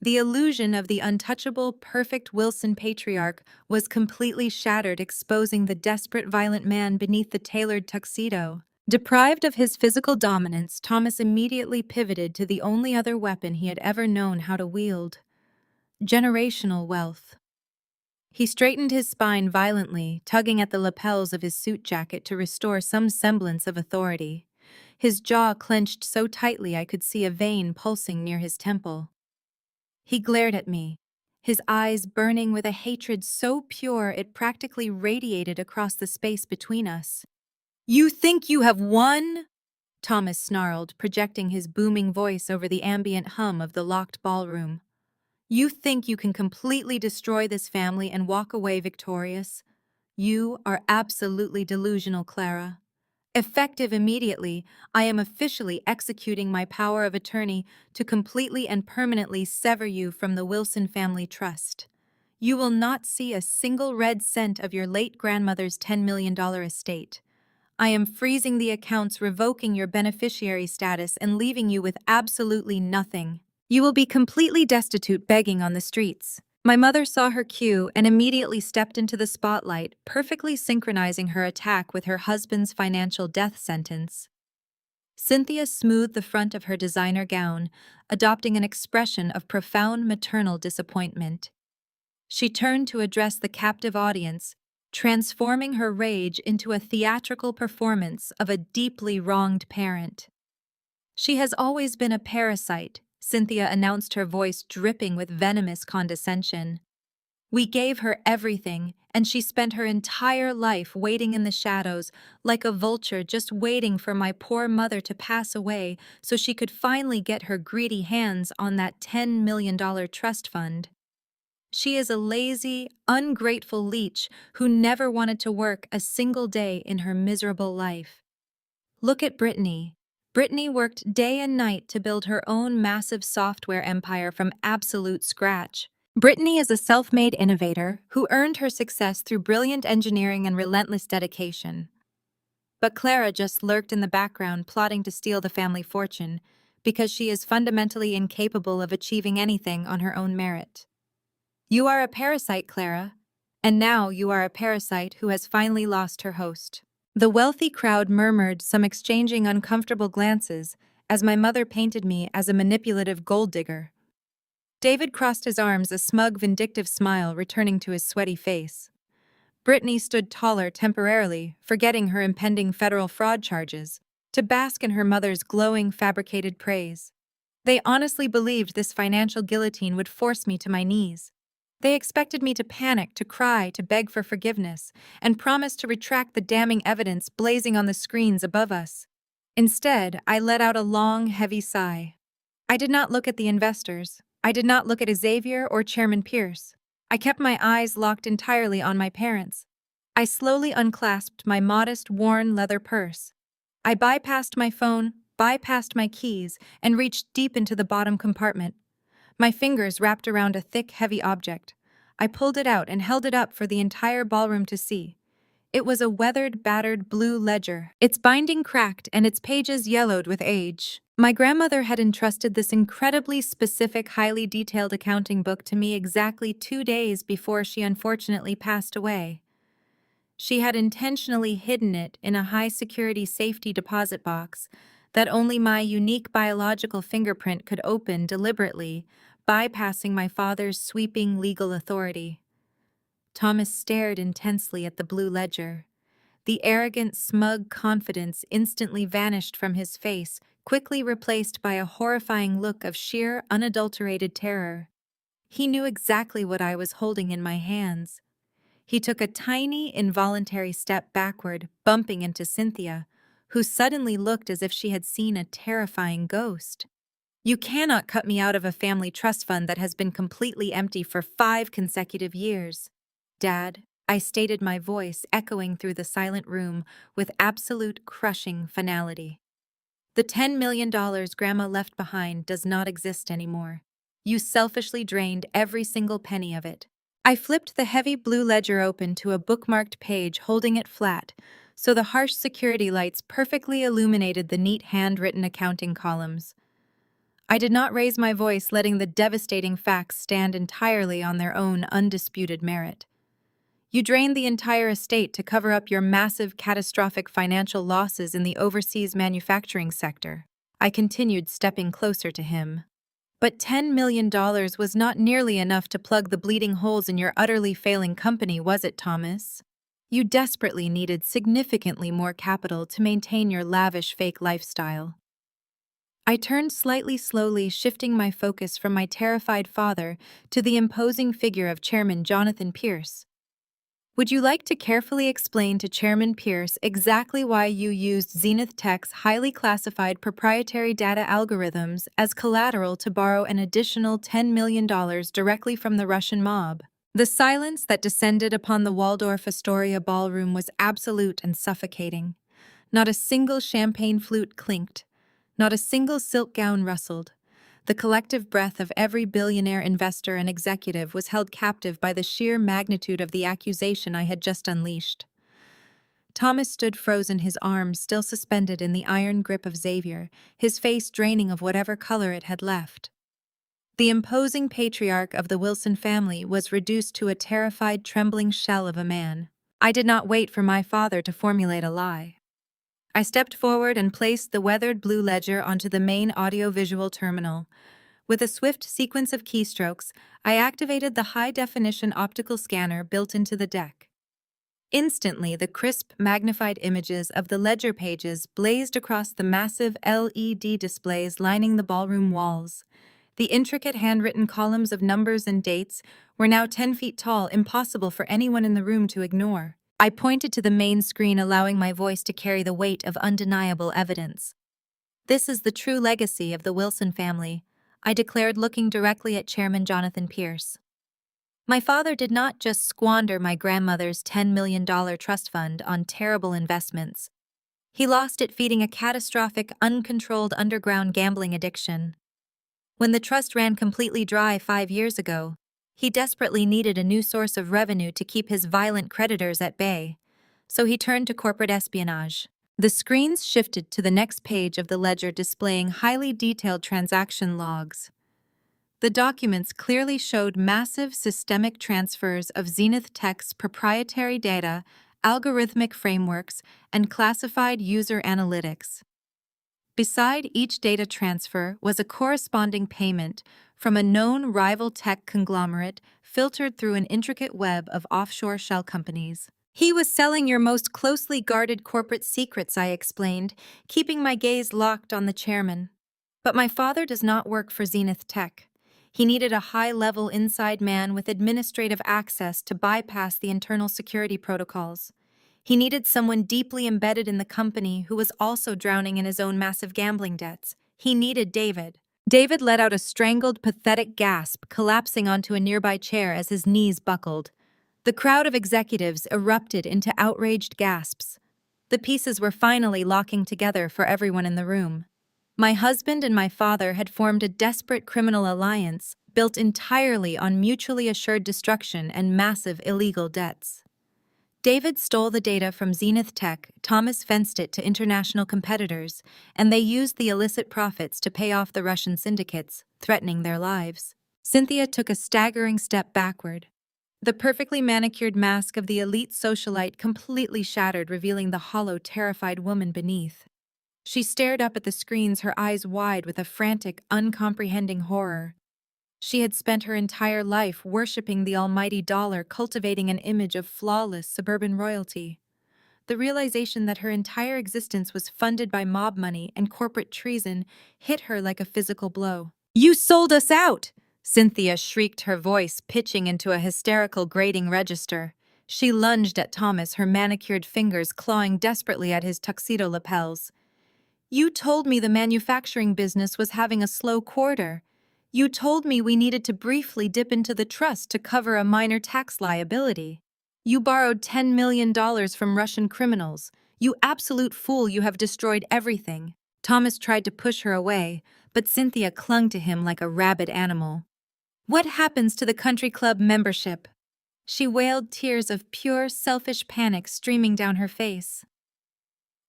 The illusion of the untouchable, perfect Wilson patriarch was completely shattered, exposing the desperate, violent man beneath the tailored tuxedo. Deprived of his physical dominance, Thomas immediately pivoted to the only other weapon he had ever known how to wield: generational wealth. He straightened his spine violently, tugging at the lapels of his suit jacket to restore some semblance of authority. His jaw clenched so tightly I could see a vein pulsing near his temple. He glared at me, his eyes burning with a hatred so pure it practically radiated across the space between us. "You think you have won?" Thomas snarled, projecting his booming voice over the ambient hum of the locked ballroom. "You think you can completely destroy this family and walk away victorious? You are absolutely delusional, Clara. Effective immediately, I am officially executing my power of attorney to completely and permanently sever you from the Wilson family trust. You will not see a single red cent of your late grandmother's $10 million estate. I am freezing the accounts, revoking your beneficiary status, and leaving you with absolutely nothing. You will be completely destitute, begging on the streets." My mother saw her cue and immediately stepped into the spotlight, perfectly synchronizing her attack with her husband's financial death sentence. Cynthia smoothed the front of her designer gown, adopting an expression of profound maternal disappointment. She turned to address the captive audience, transforming her rage into a theatrical performance of a deeply wronged parent. "She has always been a parasite," Cynthia announced, her voice dripping with venomous condescension. "We gave her everything, and she spent her entire life waiting in the shadows, like a vulture just waiting for my poor mother to pass away so she could finally get her greedy hands on that $10 million trust fund. She is a lazy, ungrateful leech who never wanted to work a single day in her miserable life. Look at Brittany. Brittany worked day and night to build her own massive software empire from absolute scratch. Brittany is a self-made innovator who earned her success through brilliant engineering and relentless dedication. But Clara just lurked in the background plotting to steal the family fortune because she is fundamentally incapable of achieving anything on her own merit. You are a parasite, Clara, and now you are a parasite who has finally lost her host. The wealthy crowd murmured, some exchanging uncomfortable glances as my mother painted me as a manipulative gold digger. David crossed his arms, a smug, vindictive smile returning to his sweaty face. Brittany stood taller temporarily, forgetting her impending federal fraud charges, to bask in her mother's glowing, fabricated praise. They honestly believed this financial guillotine would force me to my knees. They expected me to panic, to cry, to beg for forgiveness, and promise to retract the damning evidence blazing on the screens above us. Instead, I let out a long, heavy sigh. I did not look at the investors. I did not look at Xavier or Chairman Pierce. I kept my eyes locked entirely on my parents. I slowly unclasped my modest, worn leather purse. I bypassed my phone, bypassed my keys, and reached deep into the bottom compartment. My fingers wrapped around a thick, heavy object. I pulled it out and held it up for the entire ballroom to see. It was a weathered, battered blue ledger, its binding cracked and its pages yellowed with age. My grandmother had entrusted this incredibly specific, highly detailed accounting book to me exactly 2 days before she unfortunately passed away. She had intentionally hidden it in a high-security safety deposit box that only my unique biological fingerprint could open deliberately, bypassing my father's sweeping legal authority. Thomas stared intensely at the blue ledger. The arrogant, smug confidence instantly vanished from his face, quickly replaced by a horrifying look of sheer, unadulterated terror. He knew exactly what I was holding in my hands. He took a tiny, involuntary step backward, bumping into Cynthia, who suddenly looked as if she had seen a terrifying ghost. You cannot cut me out of a family trust fund that has been completely empty for 5 consecutive years. Dad, I stated, my voice echoing through the silent room with absolute crushing finality. The $10 million Grandma left behind does not exist anymore. You selfishly drained every single penny of it. I flipped the heavy blue ledger open to a bookmarked page, holding it flat, so the harsh security lights perfectly illuminated the neat handwritten accounting columns. I did not raise my voice, letting the devastating facts stand entirely on their own undisputed merit. You drained the entire estate to cover up your massive, catastrophic financial losses in the overseas manufacturing sector. I continued, stepping closer to him. But $10 million was not nearly enough to plug the bleeding holes in your utterly failing company, was it, Thomas? You desperately needed significantly more capital to maintain your lavish fake lifestyle. I turned slightly slowly, shifting my focus from my terrified father to the imposing figure of Chairman Jonathan Pierce. Would you like to carefully explain to Chairman Pierce exactly why you used Zenith Tech's highly classified proprietary data algorithms as collateral to borrow an additional $10 million directly from the Russian mob? The silence that descended upon the Waldorf Astoria ballroom was absolute and suffocating. Not a single champagne flute clinked. Not a single silk gown rustled. The collective breath of every billionaire investor and executive was held captive by the sheer magnitude of the accusation I had just unleashed. Thomas stood frozen, his arms still suspended in the iron grip of Xavier, his face draining of whatever color it had left. The imposing patriarch of the Wilson family was reduced to a terrified, trembling shell of a man. I did not wait for my father to formulate a lie. I stepped forward and placed the weathered blue ledger onto the main audio-visual terminal. With a swift sequence of keystrokes, I activated the high-definition optical scanner built into the deck. Instantly, the crisp, magnified images of the ledger pages blazed across the massive LED displays lining the ballroom walls. The intricate handwritten columns of numbers and dates were now 10 feet tall, impossible for anyone in the room to ignore. I pointed to the main screen, allowing my voice to carry the weight of undeniable evidence. This is the true legacy of the Wilson family, I declared, looking directly at Chairman Jonathan Pierce. My father did not just squander my grandmother's $10 million trust fund on terrible investments. He lost it feeding a catastrophic, uncontrolled underground gambling addiction. When the trust ran completely dry 5 years ago, he desperately needed a new source of revenue to keep his violent creditors at bay, so he turned to corporate espionage. The screens shifted to the next page of the ledger displaying highly detailed transaction logs. The documents clearly showed massive systemic transfers of Zenith Tech's proprietary data, algorithmic frameworks, and classified user analytics. Beside each data transfer was a corresponding payment from a known rival tech conglomerate filtered through an intricate web of offshore shell companies. He was selling your most closely guarded corporate secrets, I explained, keeping my gaze locked on the chairman. But my father does not work for Zenith Tech. He needed a high-level inside man with administrative access to bypass the internal security protocols. He needed someone deeply embedded in the company who was also drowning in his own massive gambling debts. He needed David. David let out a strangled, pathetic gasp, collapsing onto a nearby chair as his knees buckled. The crowd of executives erupted into outraged gasps. The pieces were finally locking together for everyone in the room. My husband and my father had formed a desperate criminal alliance built entirely on mutually assured destruction and massive illegal debts. David stole the data from Zenith Tech, Thomas fenced it to international competitors, and they used the illicit profits to pay off the Russian syndicates, threatening their lives. Cynthia took a staggering step backward. The perfectly manicured mask of the elite socialite completely shattered, revealing the hollow, terrified woman beneath. She stared up at the screens, her eyes wide with a frantic, uncomprehending horror. She had spent her entire life worshipping the almighty dollar, cultivating an image of flawless suburban royalty. The realization that her entire existence was funded by mob money and corporate treason hit her like a physical blow. "You sold us out!" Cynthia shrieked, her voice pitching into a hysterical grating register. She lunged at Thomas, her manicured fingers clawing desperately at his tuxedo lapels. "You told me the manufacturing business was having a slow quarter. You told me we needed to briefly dip into the trust to cover a minor tax liability. You borrowed $10 million from Russian criminals. You absolute fool, you have destroyed everything." Thomas tried to push her away, but Cynthia clung to him like a rabid animal. "What happens to the country club membership?" She wailed, tears of pure, selfish panic streaming down her face.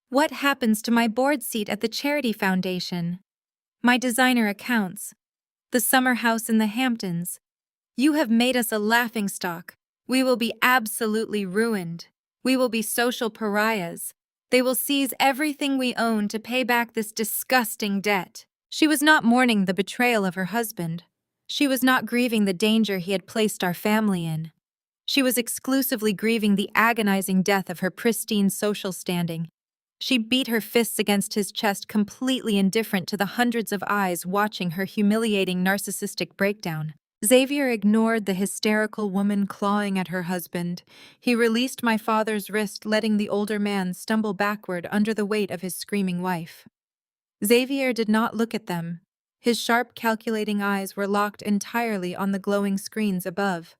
"What happens to my board seat at the charity foundation? My designer accounts? The summer house in the Hamptons? You have made us a laughingstock. We will be absolutely ruined. We will be social pariahs. They will seize everything we own to pay back this disgusting debt." She was not mourning the betrayal of her husband. She was not grieving the danger he had placed our family in. She was exclusively grieving the agonizing death of her pristine social standing. She beat her fists against his chest, completely indifferent to the hundreds of eyes watching her humiliating narcissistic breakdown. Xavier ignored the hysterical woman clawing at her husband. He released my father's wrist, letting the older man stumble backward under the weight of his screaming wife. Xavier did not look at them. His sharp, calculating eyes were locked entirely on the glowing screens above.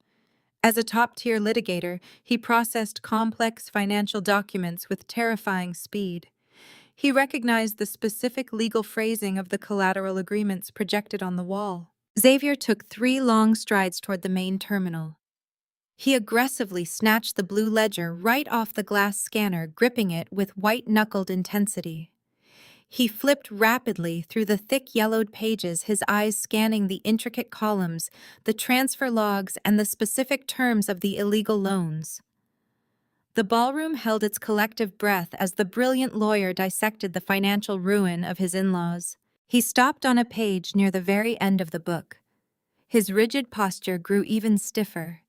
As a top-tier litigator, he processed complex financial documents with terrifying speed. He recognized the specific legal phrasing of the collateral agreements projected on the wall. Xavier took 3 long strides toward the main terminal. He aggressively snatched the blue ledger right off the glass scanner, gripping it with white-knuckled intensity. He flipped rapidly through the thick yellowed pages, his eyes scanning the intricate columns, the transfer logs, and the specific terms of the illegal loans. The ballroom held its collective breath as the brilliant lawyer dissected the financial ruin of his in-laws. He stopped on a page near the very end of the book. His rigid posture grew even stiffer.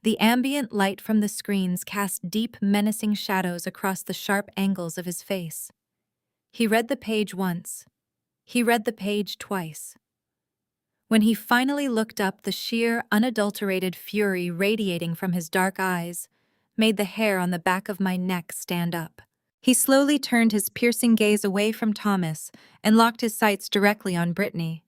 The ambient light from the screens cast deep, menacing shadows across the sharp angles of his face. He read the page once. He read the page twice. When he finally looked up, the sheer, unadulterated fury radiating from his dark eyes made the hair on the back of my neck stand up. He slowly turned his piercing gaze away from Thomas and locked his sights directly on Brittany.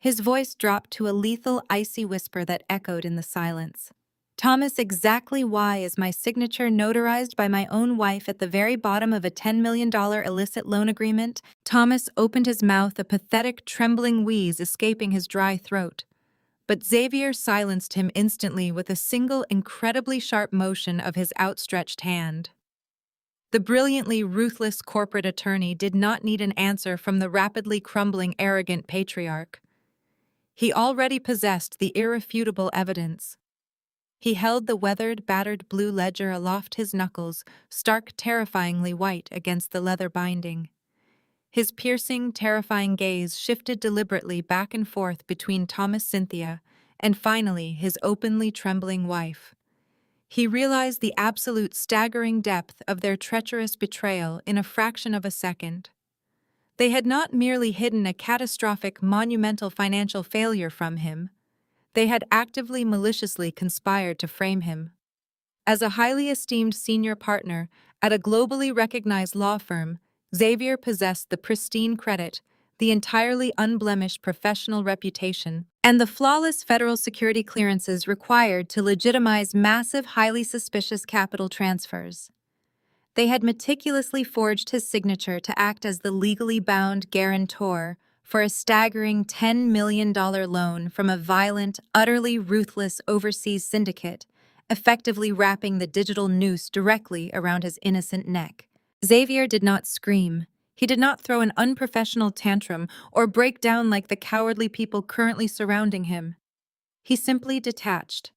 His voice dropped to a lethal, icy whisper that echoed in the silence. Thomas, exactly why is my signature notarized by my own wife at the very bottom of a $10 million illicit loan agreement? Thomas opened his mouth, a pathetic, trembling wheeze escaping his dry throat. But Xavier silenced him instantly with a single, incredibly sharp motion of his outstretched hand. The brilliantly ruthless corporate attorney did not need an answer from the rapidly crumbling, arrogant patriarch. He already possessed the irrefutable evidence. He held the weathered, battered blue ledger aloft, his knuckles stark, terrifyingly white against the leather binding. His piercing, terrifying gaze shifted deliberately back and forth between Thomas Cynthia and finally his openly trembling wife. He realized the absolute staggering depth of their treacherous betrayal in a fraction of a second. They had not merely hidden a catastrophic, monumental financial failure from him. They had actively, maliciously conspired to frame him. As a highly esteemed senior partner at a globally recognized law firm, Xavier possessed the pristine credit, the entirely unblemished professional reputation, and the flawless federal security clearances required to legitimize massive, highly suspicious capital transfers. They had meticulously forged his signature to act as the legally bound guarantor for a staggering $10 million loan from a violent, utterly ruthless overseas syndicate, effectively wrapping the digital noose directly around his innocent neck. Xavier did not scream. He did not throw an unprofessional tantrum or break down like the cowardly people currently surrounding him. He simply detached.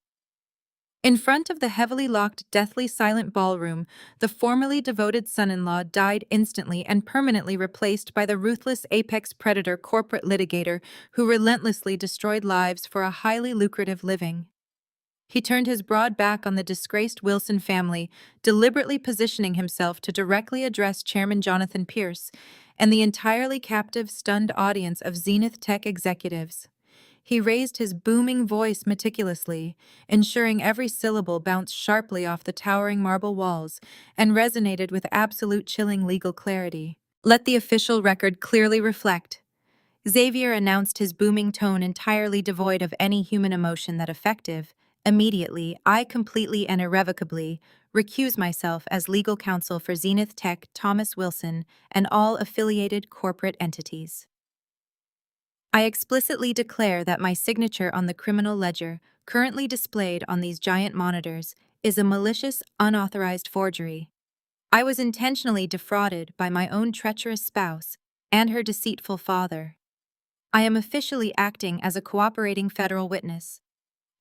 In front of the heavily locked, deathly silent ballroom, the formerly devoted son-in-law died instantly and permanently replaced by the ruthless apex predator corporate litigator who relentlessly destroyed lives for a highly lucrative living. He turned his broad back on the disgraced Wilson family, deliberately positioning himself to directly address Chairman Jonathan Pierce and the entirely captive, stunned audience of Zenith Tech executives. He raised his booming voice meticulously, ensuring every syllable bounced sharply off the towering marble walls and resonated with absolute chilling legal clarity. Let the official record clearly reflect. Xavier announced, his booming tone entirely devoid of any human emotion, that effective, immediately, I completely and irrevocably recuse myself as legal counsel for Zenith Tech, Thomas Wilson, and all affiliated corporate entities. I explicitly declare that my signature on the criminal ledger, currently displayed on these giant monitors, is a malicious, unauthorized forgery. I was intentionally defrauded by my own treacherous spouse and her deceitful father. I am officially acting as a cooperating federal witness.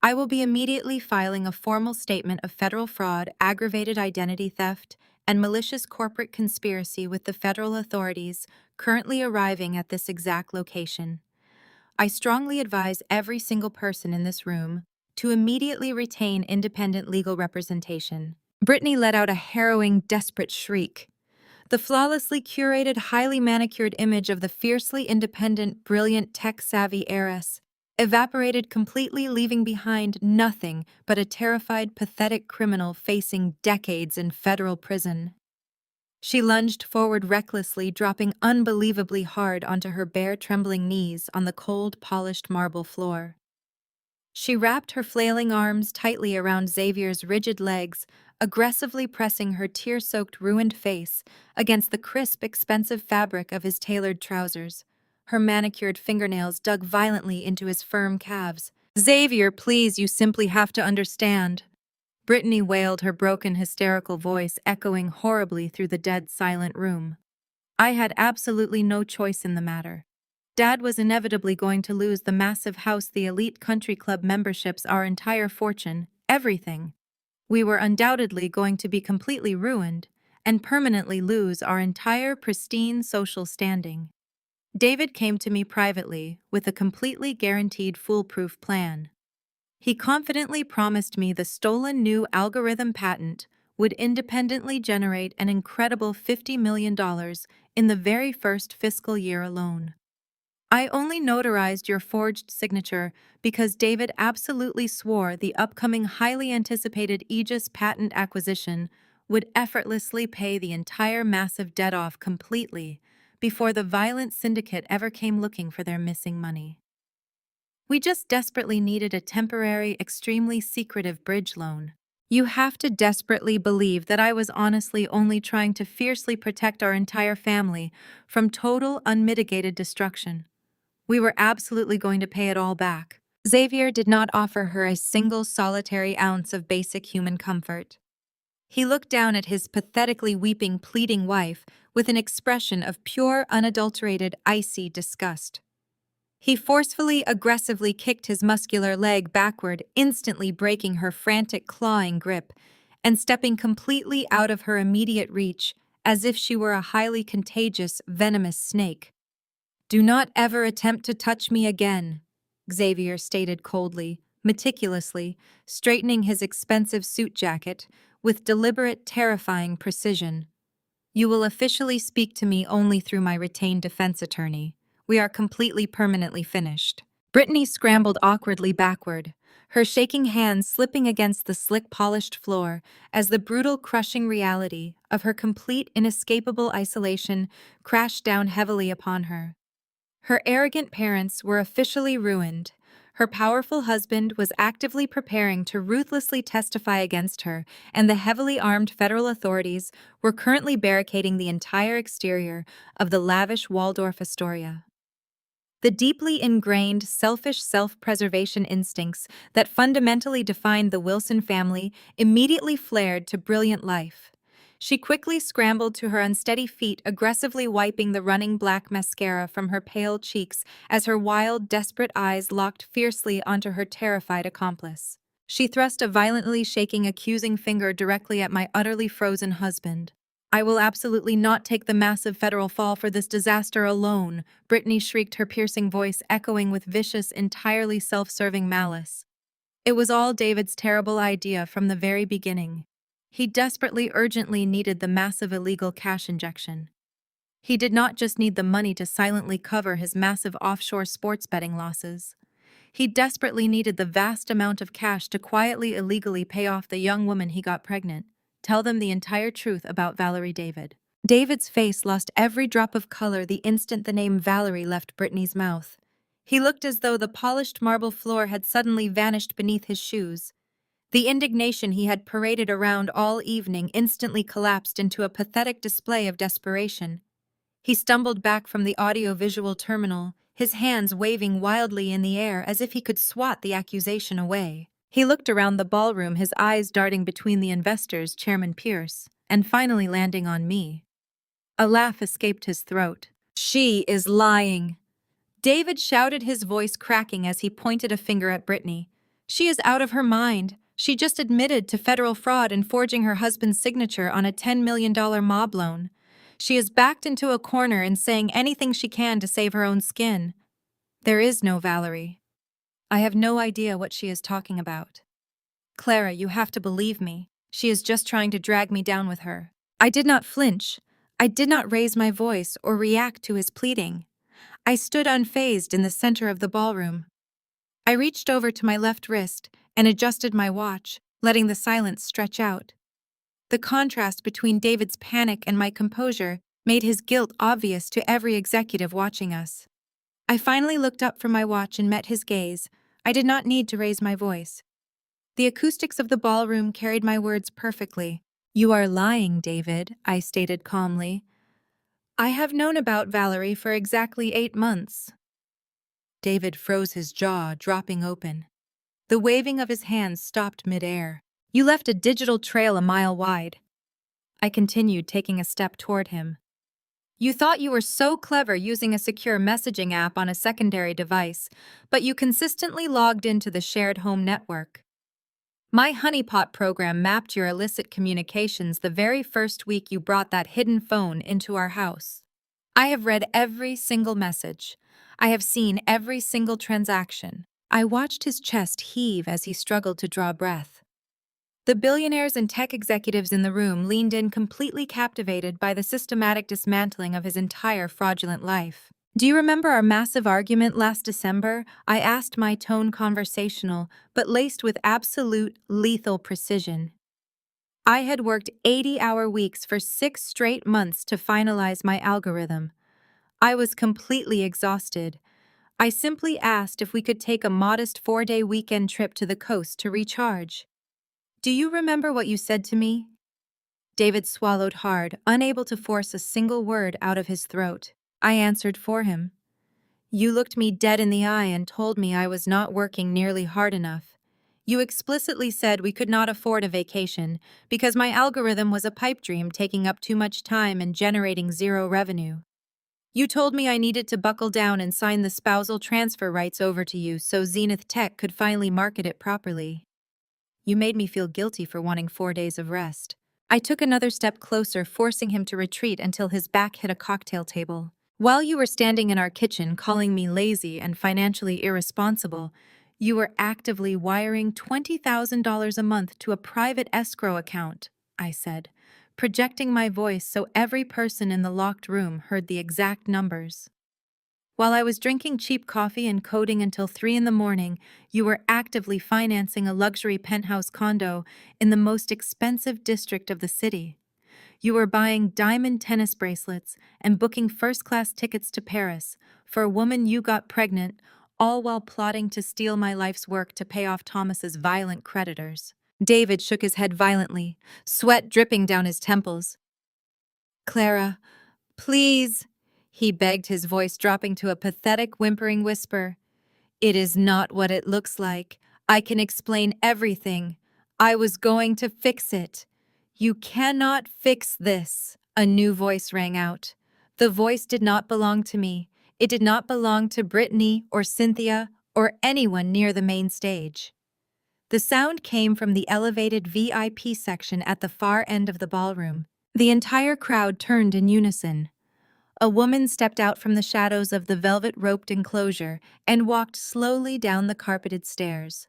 I will be immediately filing a formal statement of federal fraud, aggravated identity theft, and malicious corporate conspiracy with the federal authorities currently arriving at this exact location. I strongly advise every single person in this room to immediately retain independent legal representation. Brittany let out a harrowing, desperate shriek. The flawlessly curated, highly manicured image of the fiercely independent, brilliant, tech-savvy heiress evaporated completely, leaving behind nothing but a terrified, pathetic criminal facing decades in federal prison. She lunged forward recklessly, dropping unbelievably hard onto her bare, trembling knees on the cold, polished marble floor. She wrapped her flailing arms tightly around Xavier's rigid legs, aggressively pressing her tear-soaked, ruined face against the crisp, expensive fabric of his tailored trousers. Her manicured fingernails dug violently into his firm calves. "Xavier, please, you simply have to understand." Brittany wailed, her broken, hysterical voice echoing horribly through the dead, silent room. I had absolutely no choice in the matter. Dad was inevitably going to lose the massive house, the elite country club memberships, our entire fortune, everything. We were undoubtedly going to be completely ruined and permanently lose our entire pristine social standing. David came to me privately with a completely guaranteed foolproof plan. He confidently promised me the stolen new algorithm patent would independently generate an incredible $50 million in the very first fiscal year alone. I only notarized your forged signature because David absolutely swore the upcoming highly anticipated Aegis patent acquisition would effortlessly pay the entire massive debt off completely before the violent syndicate ever came looking for their missing money. We just desperately needed a temporary, extremely secretive bridge loan. You have to desperately believe that I was honestly only trying to fiercely protect our entire family from total, unmitigated destruction. We were absolutely going to pay it all back. Xavier did not offer her a single solitary ounce of basic human comfort. He looked down at his pathetically weeping, pleading wife with an expression of pure, unadulterated, icy disgust. He forcefully, aggressively kicked his muscular leg backward, instantly breaking her frantic, clawing grip and stepping completely out of her immediate reach, as if she were a highly contagious, venomous snake. "Do not ever attempt to touch me again," Xavier stated coldly, meticulously, straightening his expensive suit jacket with deliberate, terrifying precision. "You will officially speak to me only through my retained defense attorney. We are completely permanently finished." Brittany scrambled awkwardly backward, her shaking hands slipping against the slick polished floor as the brutal, crushing reality of her complete, inescapable isolation crashed down heavily upon her. Her arrogant parents were officially ruined. Her powerful husband was actively preparing to ruthlessly testify against her, and the heavily armed federal authorities were currently barricading the entire exterior of the lavish Waldorf Astoria. The deeply ingrained, selfish self-preservation instincts that fundamentally defined the Wilson family immediately flared to brilliant life. She quickly scrambled to her unsteady feet, aggressively wiping the running black mascara from her pale cheeks as her wild, desperate eyes locked fiercely onto her terrified accomplice. She thrust a violently shaking, accusing finger directly at my utterly frozen husband. "I will absolutely not take the massive federal fall for this disaster alone," Brittany shrieked, her piercing voice echoing with vicious, entirely self-serving malice. "It was all David's terrible idea from the very beginning. He desperately, urgently needed the massive illegal cash injection. He did not just need the money to silently cover his massive offshore sports betting losses. He desperately needed the vast amount of cash to quietly, illegally pay off the young woman he got pregnant. Tell them the entire truth about Valerie David." David's face lost every drop of color the instant the name Valerie left Brittany's mouth. He looked as though the polished marble floor had suddenly vanished beneath his shoes. The indignation he had paraded around all evening instantly collapsed into a pathetic display of desperation. He stumbled back from the audio-visual terminal, his hands waving wildly in the air as if he could swat the accusation away. He looked around the ballroom, his eyes darting between the investors, Chairman Pierce, and finally landing on me. A laugh escaped his throat. "She is lying," David shouted, his voice cracking as he pointed a finger at Brittany. "She is out of her mind. She just admitted to federal fraud and forging her husband's signature on a $10 million mob loan. She is backed into a corner and saying anything she can to save her own skin. There is no Valerie. I have no idea what she is talking about. Clara, you have to believe me. She is just trying to drag me down with her." I did not flinch. I did not raise my voice or react to his pleading. I stood unfazed in the center of the ballroom. I reached over to my left wrist and adjusted my watch, letting the silence stretch out. The contrast between David's panic and my composure made his guilt obvious to every executive watching us. I finally looked up from my watch and met his gaze. I did not need to raise my voice. The acoustics of the ballroom carried my words perfectly. "You are lying, David," I stated calmly. "I have known about Valerie for exactly 8 months. David froze, his jaw dropping open. The waving of his hands stopped mid-air. "You left a digital trail a mile wide." I continued, taking a step toward him. "You thought you were so clever using a secure messaging app on a secondary device, but you consistently logged into the shared home network. My honeypot program mapped your illicit communications the very first week you brought that hidden phone into our house. I have read every single message. I have seen every single transaction." I watched his chest heave as he struggled to draw breath. The billionaires and tech executives in the room leaned in, completely captivated by the systematic dismantling of his entire fraudulent life. "Do you remember our massive argument last December?" I asked, my tone conversational, but laced with absolute, lethal precision. I had worked 80-hour weeks for 6 straight months to finalize my algorithm. I was completely exhausted. I simply asked if we could take a modest 4-day weekend trip to the coast to recharge. Do you remember what you said to me? David swallowed hard, unable to force a single word out of his throat. I answered for him. You looked me dead in the eye and told me I was not working nearly hard enough. You explicitly said we could not afford a vacation because my algorithm was a pipe dream taking up too much time and generating zero revenue. You told me I needed to buckle down and sign the spousal transfer rights over to you so Zenith Tech could finally market it properly. You made me feel guilty for wanting 4 days of rest. I took another step closer, forcing him to retreat until his back hit a cocktail table. While you were standing in our kitchen calling me lazy and financially irresponsible, you were actively wiring $20,000 a month to a private escrow account, I said, projecting my voice so every person in the locked room heard the exact numbers. While I was drinking cheap coffee and coding until 3 in the morning, you were actively financing a luxury penthouse condo in the most expensive district of the city. You were buying diamond tennis bracelets and booking first-class tickets to Paris for a woman you got pregnant, all while plotting to steal my life's work to pay off Thomas's violent creditors. David shook his head violently, sweat dripping down his temples. Clara, please, he begged, his voice dropping to a pathetic, whimpering whisper. It is not what it looks like. I can explain everything. I was going to fix it. You cannot fix this. A new voice rang out. The voice did not belong to me. It did not belong to Brittany or Cynthia or anyone near the main stage. The sound came from the elevated VIP section at the far end of the ballroom. The entire crowd turned in unison. A woman stepped out from the shadows of the velvet-roped enclosure and walked slowly down the carpeted stairs.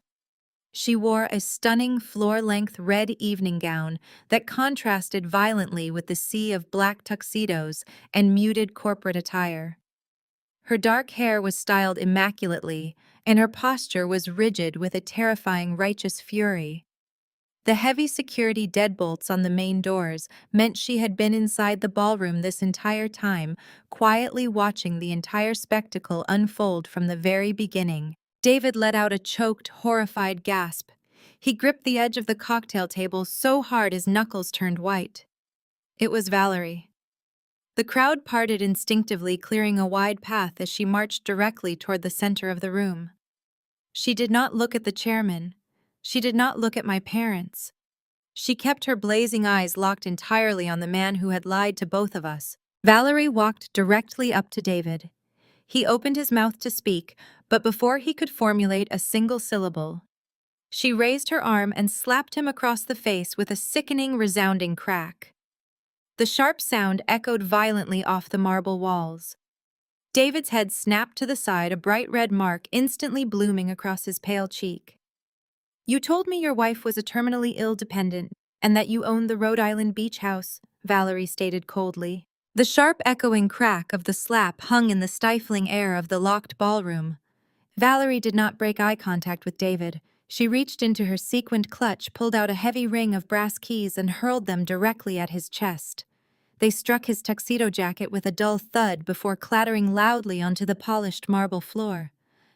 She wore a stunning floor-length red evening gown that contrasted violently with the sea of black tuxedos and muted corporate attire. Her dark hair was styled immaculately, and her posture was rigid with a terrifying righteous fury. The heavy security deadbolts on the main doors meant she had been inside the ballroom this entire time, quietly watching the entire spectacle unfold from the very beginning. David let out a choked, horrified gasp. He gripped the edge of the cocktail table so hard his knuckles turned white. It was Valerie. The crowd parted instinctively, clearing a wide path as she marched directly toward the center of the room. She did not look at the chairman. She did not look at my parents. She kept her blazing eyes locked entirely on the man who had lied to both of us. Valerie walked directly up to David. He opened his mouth to speak, but before he could formulate a single syllable, she raised her arm and slapped him across the face with a sickening, resounding crack. The sharp sound echoed violently off the marble walls. David's head snapped to the side, a bright red mark instantly blooming across his pale cheek. You told me your wife was a terminally ill dependent and that you owned the Rhode Island beach house, Valerie stated coldly. The sharp echoing crack of the slap hung in the stifling air of the locked ballroom. Valerie did not break eye contact with David. She reached into her sequined clutch, pulled out a heavy ring of brass keys and hurled them directly at his chest. They struck his tuxedo jacket with a dull thud before clattering loudly onto the polished marble floor.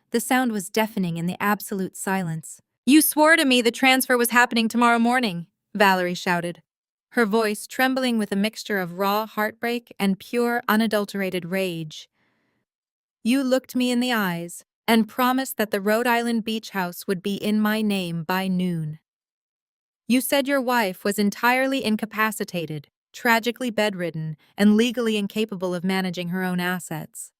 The sound was deafening in the absolute silence. You swore to me the transfer was happening tomorrow morning, Valerie shouted, her voice trembling with a mixture of raw heartbreak and pure, unadulterated rage. You looked me in the eyes and promised that the Rhode Island beach house would be in my name by noon. You said your wife was entirely incapacitated, tragically bedridden, and legally incapable of managing her own assets.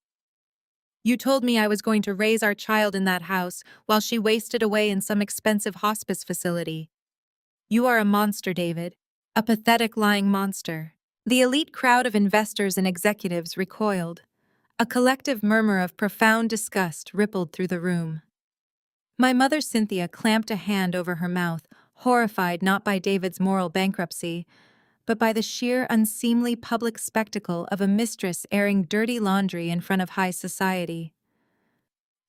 You told me I was going to raise our child in that house while she wasted away in some expensive hospice facility. You are a monster, David. A pathetic lying monster. The elite crowd of investors and executives recoiled. A collective murmur of profound disgust rippled through the room. My mother, Cynthia, clamped a hand over her mouth, horrified not by David's moral bankruptcy, but by the sheer unseemly public spectacle of a mistress airing dirty laundry in front of high society.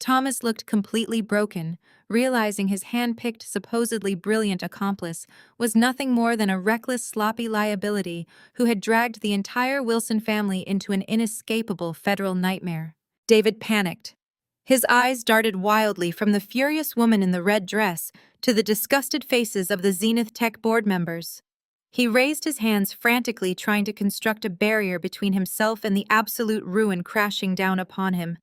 Thomas looked completely broken, realizing his hand-picked, supposedly brilliant accomplice was nothing more than a reckless, sloppy liability who had dragged the entire Wilson family into an inescapable federal nightmare. David panicked. His eyes darted wildly from the furious woman in the red dress to the disgusted faces of the Zenith Tech board members. He raised his hands frantically, trying to construct a barrier between himself and the absolute ruin crashing down upon him.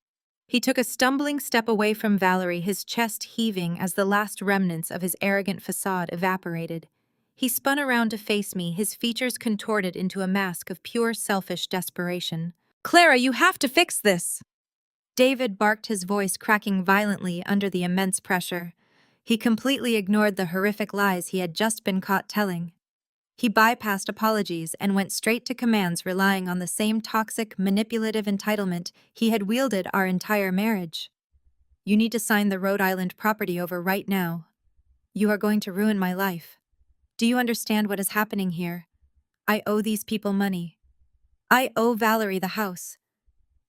He took a stumbling step away from Valerie, his chest heaving as the last remnants of his arrogant facade evaporated. He spun around to face me, his features contorted into a mask of pure selfish desperation. "Clara, you have to fix this!" David barked, his voice cracking violently under the immense pressure. He completely ignored the horrific lies he had just been caught telling. He bypassed apologies and went straight to commands, relying on the same toxic, manipulative entitlement he had wielded our entire marriage. "You need to sign the Rhode Island property over right now. You are going to ruin my life. Do you understand what is happening here? I owe these people money. I owe Valerie the house.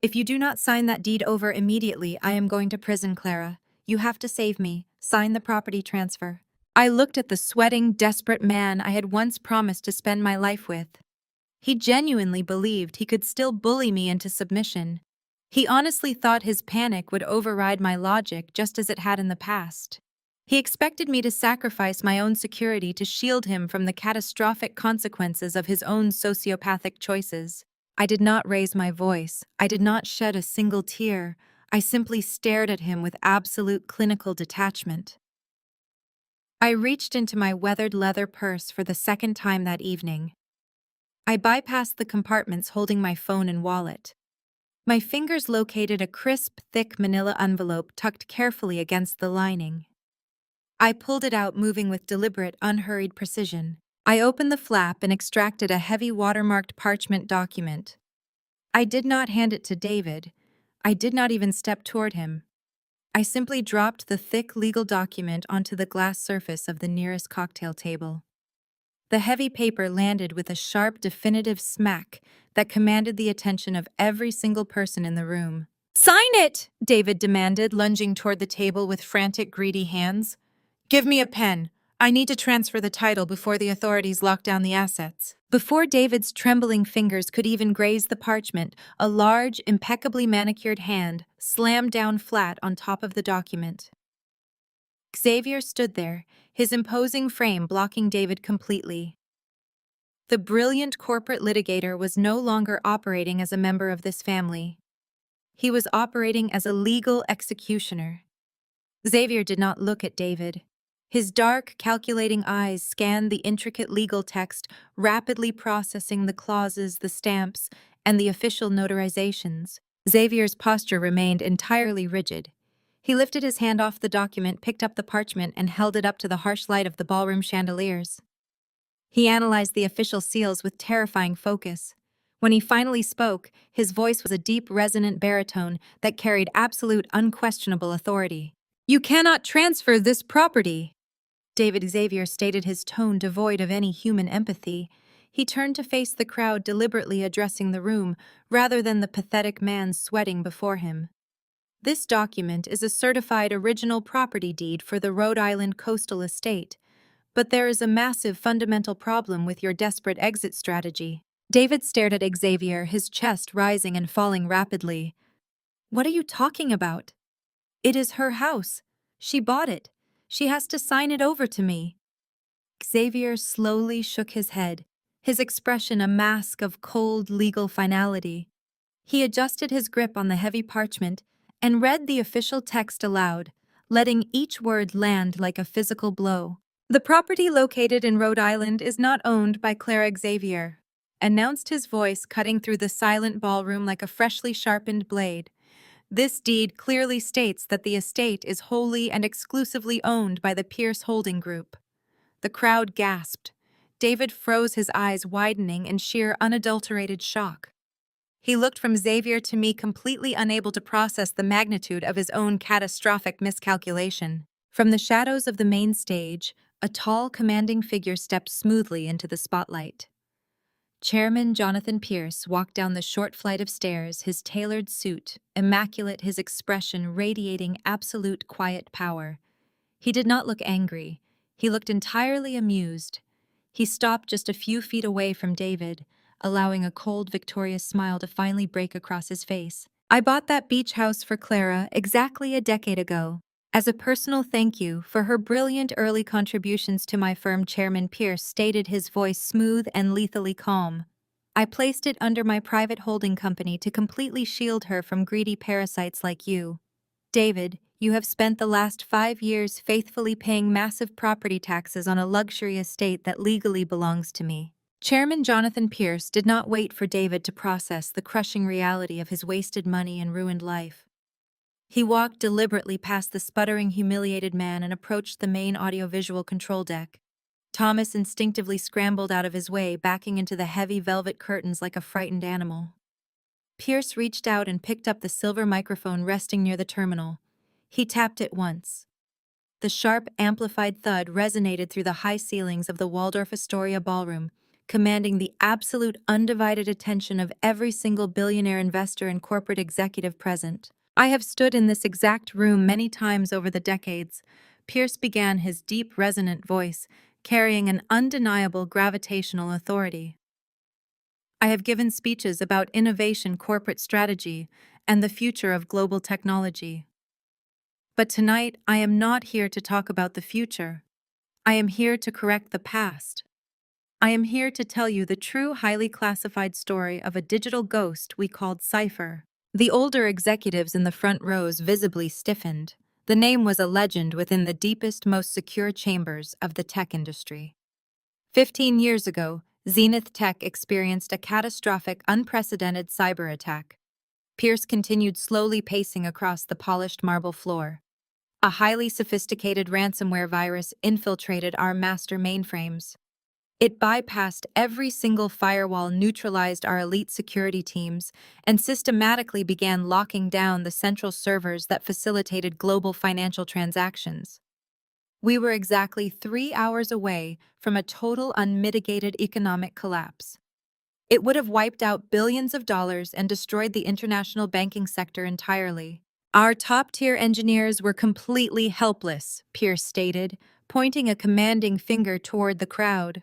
If you do not sign that deed over immediately, I am going to prison, Clara. You have to save me. Sign the property transfer." I looked at the sweating, desperate man I had once promised to spend my life with. He genuinely believed he could still bully me into submission. He honestly thought his panic would override my logic just as it had in the past. He expected me to sacrifice my own security to shield him from the catastrophic consequences of his own sociopathic choices. I did not raise my voice. I did not shed a single tear. I simply stared at him with absolute clinical detachment. I reached into my weathered leather purse for the second time that evening. I bypassed the compartments holding my phone and wallet. My fingers located a crisp, thick manila envelope tucked carefully against the lining. I pulled it out, moving with deliberate, unhurried precision. I opened the flap and extracted a heavy watermarked parchment document. I did not hand it to David. I did not even step toward him. I simply dropped the thick legal document onto the glass surface of the nearest cocktail table. The heavy paper landed with a sharp, definitive smack that commanded the attention of every single person in the room. "Sign it!" David demanded, lunging toward the table with frantic, greedy hands. "Give me a pen. I need to transfer the title before the authorities lock down the assets." Before David's trembling fingers could even graze the parchment, a large, impeccably manicured hand slammed down flat on top of the document. Xavier stood there, his imposing frame blocking David completely. The brilliant corporate litigator was no longer operating as a member of this family. He was operating as a legal executioner. Xavier did not look at David. His dark, calculating eyes scanned the intricate legal text, rapidly processing the clauses, the stamps, and the official notarizations. Xavier's posture remained entirely rigid. He lifted his hand off the document, picked up the parchment, and held it up to the harsh light of the ballroom chandeliers. He analyzed the official seals with terrifying focus. When he finally spoke, his voice was a deep, resonant baritone that carried absolute, unquestionable authority. "You cannot transfer this property." David Xavier stated, his tone devoid of any human empathy. He turned to face the crowd, deliberately addressing the room, rather than the pathetic man sweating before him. "This document is a certified original property deed for the Rhode Island coastal estate, but there is a massive fundamental problem with your desperate exit strategy." David stared at Xavier, his chest rising and falling rapidly. "What are you talking about? It is her house. She bought it. She has to sign it over to me." Xavier slowly shook his head, his expression a mask of cold legal finality. He adjusted his grip on the heavy parchment and read the official text aloud, letting each word land like a physical blow. "The property located in Rhode Island is not owned by Clara Xavier," announced his voice, cutting through the silent ballroom like a freshly sharpened blade. "This deed clearly states that the estate is wholly and exclusively owned by the Pierce Holding Group." The crowd gasped. David froze, his eyes widening in sheer, unadulterated shock. He looked from Xavier to me, completely unable to process the magnitude of his own catastrophic miscalculation. From the shadows of the main stage, a tall, commanding figure stepped smoothly into the spotlight. Chairman Jonathan Pierce walked down the short flight of stairs, his tailored suit, immaculate, his expression radiating absolute quiet power. He did not look angry. He looked entirely amused. He stopped just a few feet away from David, allowing a cold, victorious smile to finally break across his face. I bought that beach house for Clara exactly a decade ago. As a personal thank you for her brilliant early contributions to my firm, Chairman Pierce stated, his voice smooth and lethally calm. I placed it under my private holding company to completely shield her from greedy parasites like you. David, you have spent the last 5 years faithfully paying massive property taxes on a luxury estate that legally belongs to me. Chairman Jonathan Pierce did not wait for David to process the crushing reality of his wasted money and ruined life. He walked deliberately past the sputtering, humiliated man and approached the main audiovisual control deck. Thomas instinctively scrambled out of his way, backing into the heavy velvet curtains like a frightened animal. Pierce reached out and picked up the silver microphone resting near the terminal. He tapped it once. The sharp, amplified thud resonated through the high ceilings of the Waldorf Astoria ballroom, commanding the absolute undivided attention of every single billionaire investor and corporate executive present. I have stood in this exact room many times over the decades. Pierce began, his deep, resonant voice carrying an undeniable gravitational authority. I have given speeches about innovation, corporate strategy, and the future of global technology. But tonight, I am not here to talk about the future. I am here to correct the past. I am here to tell you the true, highly classified story of a digital ghost we called Cypher. The older executives in the front rows visibly stiffened. The name was a legend within the deepest, most secure chambers of the tech industry. 15 years ago, Zenith Tech experienced a catastrophic, unprecedented cyber attack. Pierce continued slowly pacing across the polished marble floor. A highly sophisticated ransomware virus infiltrated our master mainframes. It bypassed every single firewall, neutralized our elite security teams, and systematically began locking down the central servers that facilitated global financial transactions. We were exactly 3 hours away from a total unmitigated economic collapse. It would have wiped out billions of dollars and destroyed the international banking sector entirely. Our top-tier engineers were completely helpless, Pierce stated, pointing a commanding finger toward the crowd.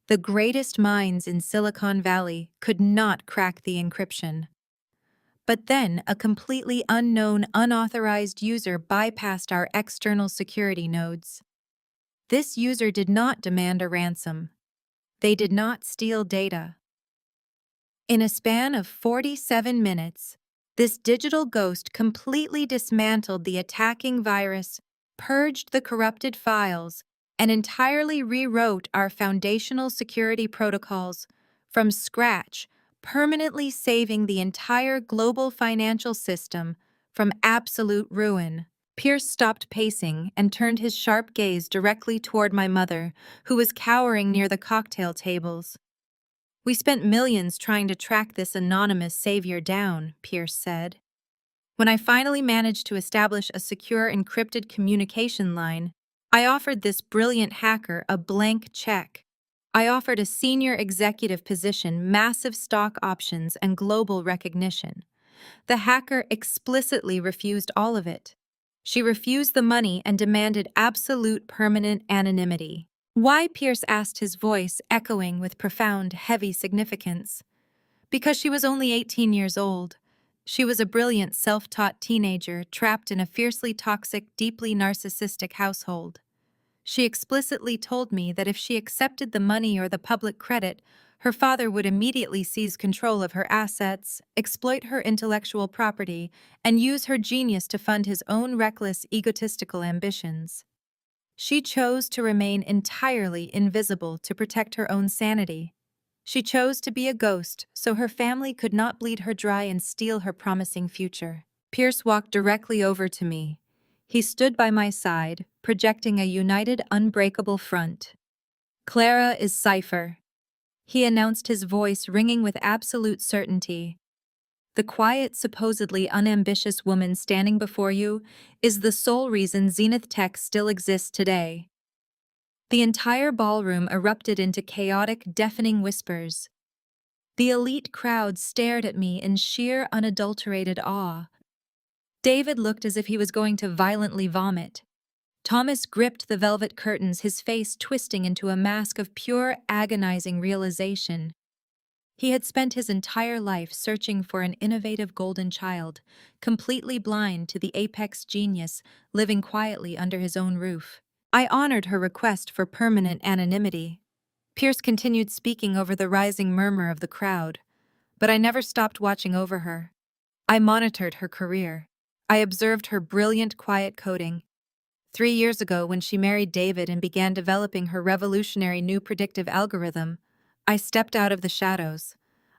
The greatest minds in Silicon Valley could not crack the encryption. But then a completely unknown, unauthorized user bypassed our external security nodes. This user did not demand a ransom. They did not steal data. In a span of 47 minutes, this digital ghost completely dismantled the attacking virus, purged the corrupted files, and entirely rewrote our foundational security protocols from scratch, permanently saving the entire global financial system from absolute ruin. Pierce stopped pacing and turned his sharp gaze directly toward my mother, who was cowering near the cocktail tables. "We spent millions trying to track this anonymous savior down," Pierce said. "When I finally managed to establish a secure encrypted communication line, I offered this brilliant hacker a blank check. I offered a senior executive position, massive stock options, and global recognition. The hacker explicitly refused all of it. She refused the money and demanded absolute permanent anonymity." Why? Pierce asked, his voice echoing with profound, heavy significance. Because she was only 18 years old. She was a brilliant, self-taught teenager trapped in a fiercely toxic, deeply narcissistic household. She explicitly told me that if she accepted the money or the public credit, her father would immediately seize control of her assets, exploit her intellectual property, and use her genius to fund his own reckless, egotistical ambitions. She chose to remain entirely invisible to protect her own sanity. She chose to be a ghost so her family could not bleed her dry and steal her promising future. Pierce walked directly over to me. He stood by my side, projecting a united, unbreakable front. "Clara is Cypher," he announced, his voice ringing with absolute certainty. "The quiet, supposedly unambitious woman standing before you is the sole reason Zenith Tech still exists today." The entire ballroom erupted into chaotic, deafening whispers. The elite crowd stared at me in sheer, unadulterated awe. David looked as if he was going to violently vomit. Thomas gripped the velvet curtains, his face twisting into a mask of pure, agonizing realization. He had spent his entire life searching for an innovative golden child, completely blind to the apex genius living quietly under his own roof. I honored her request for permanent anonymity. Pierce continued speaking over the rising murmur of the crowd, but I never stopped watching over her. I monitored her career. I observed her brilliant, quiet coding. 3 years ago, when she married David and began developing her revolutionary new predictive algorithm, I stepped out of the shadows.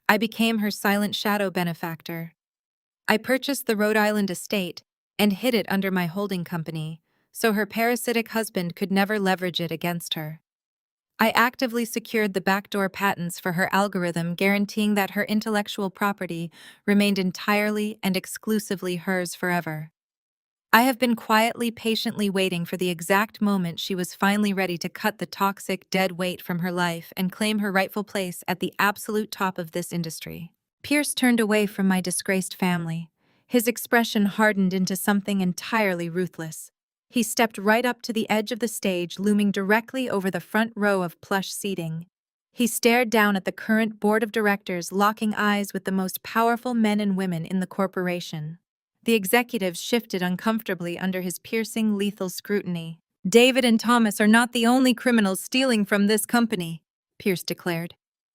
I became her silent shadow benefactor. I purchased the Rhode Island estate and hid it under my holding company, so her parasitic husband could never leverage it against her. I actively secured the backdoor patents for her algorithm, guaranteeing that her intellectual property remained entirely and exclusively hers forever. I have been quietly, patiently waiting for the exact moment she was finally ready to cut the toxic, dead weight from her life and claim her rightful place at the absolute top of this industry. Pierce turned away from my disgraced family. His expression hardened into something entirely ruthless. He stepped right up to the edge of the stage, looming directly over the front row of plush seating. He stared down at the current board of directors, locking eyes with the most powerful men and women in the corporation. The executives shifted uncomfortably under his piercing, lethal scrutiny. "David and Thomas are not the only criminals stealing from this company," Pierce declared,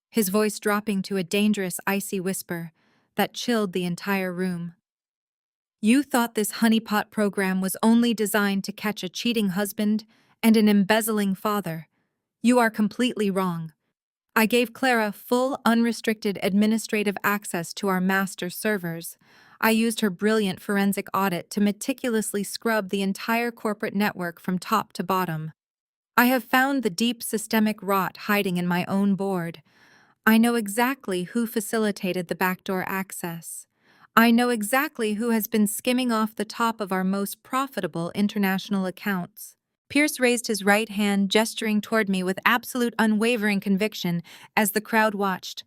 his voice dropping to a dangerous, icy whisper that chilled the entire room. "You thought this honeypot program was only designed to catch a cheating husband and an embezzling father. You are completely wrong. I gave Clara full, unrestricted administrative access to our master servers. I used her brilliant forensic audit to meticulously scrub the entire corporate network from top to bottom. I have found the deep systemic rot hiding in my own board. I know exactly who facilitated the backdoor access. I know exactly who has been skimming off the top of our most profitable international accounts." Pierce raised his right hand, gesturing toward me with absolute unwavering conviction as the crowd watched.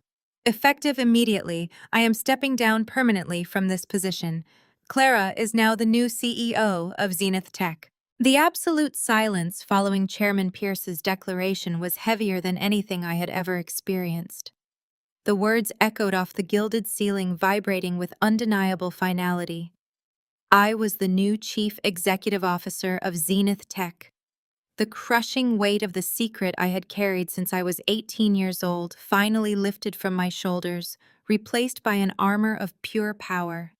"Effective immediately, I am stepping down permanently from this position. Clara is now the new CEO of Zenith Tech." The absolute silence following Chairman Pierce's declaration was heavier than anything I had ever experienced. The words echoed off the gilded ceiling, vibrating with undeniable finality. I was the new Chief Executive Officer of Zenith Tech. The crushing weight of the secret I had carried since I was 18 years old finally lifted from my shoulders, replaced by an armor of pure power.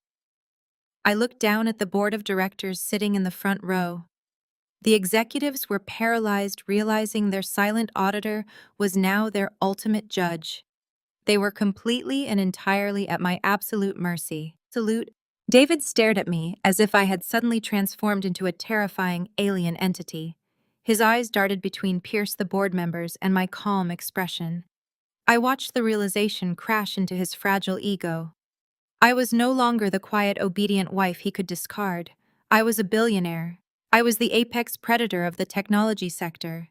I looked down at the board of directors sitting in the front row. The executives were paralyzed, realizing their silent auditor was now their ultimate judge. They were completely and entirely at my absolute mercy. David stared at me as if I had suddenly transformed into a terrifying alien entity. His eyes darted between Pierce, the board members, and my calm expression. I watched the realization crash into his fragile ego. I was no longer the quiet, obedient wife he could discard. I was a billionaire. I was the apex predator of the technology sector.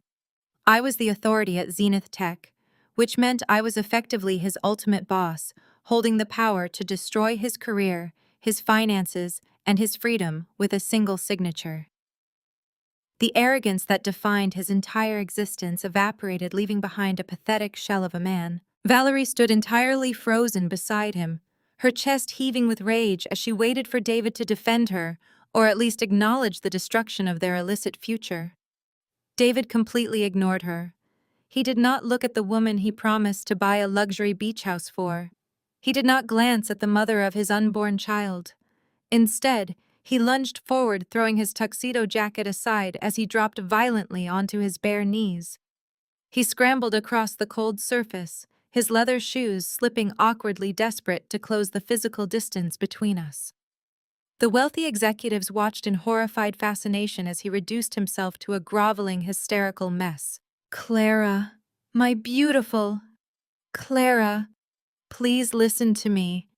I was the authority at Zenith Tech, which meant I was effectively his ultimate boss, holding the power to destroy his career, his finances, and his freedom with a single signature. The arrogance that defined his entire existence evaporated, leaving behind a pathetic shell of a man. Valerie stood entirely frozen beside him, her chest heaving with rage as she waited for David to defend her, or at least acknowledge the destruction of their illicit future. David completely ignored her. He did not look at the woman he promised to buy a luxury beach house for. He did not glance at the mother of his unborn child. Instead, he lunged forward, throwing his tuxedo jacket aside as he dropped violently onto his bare knees. He scrambled across the cold surface, his leather shoes slipping awkwardly, desperate to close the physical distance between us. The wealthy executives watched in horrified fascination as he reduced himself to a groveling, hysterical mess. "Clara, my beautiful Clara, please listen to me."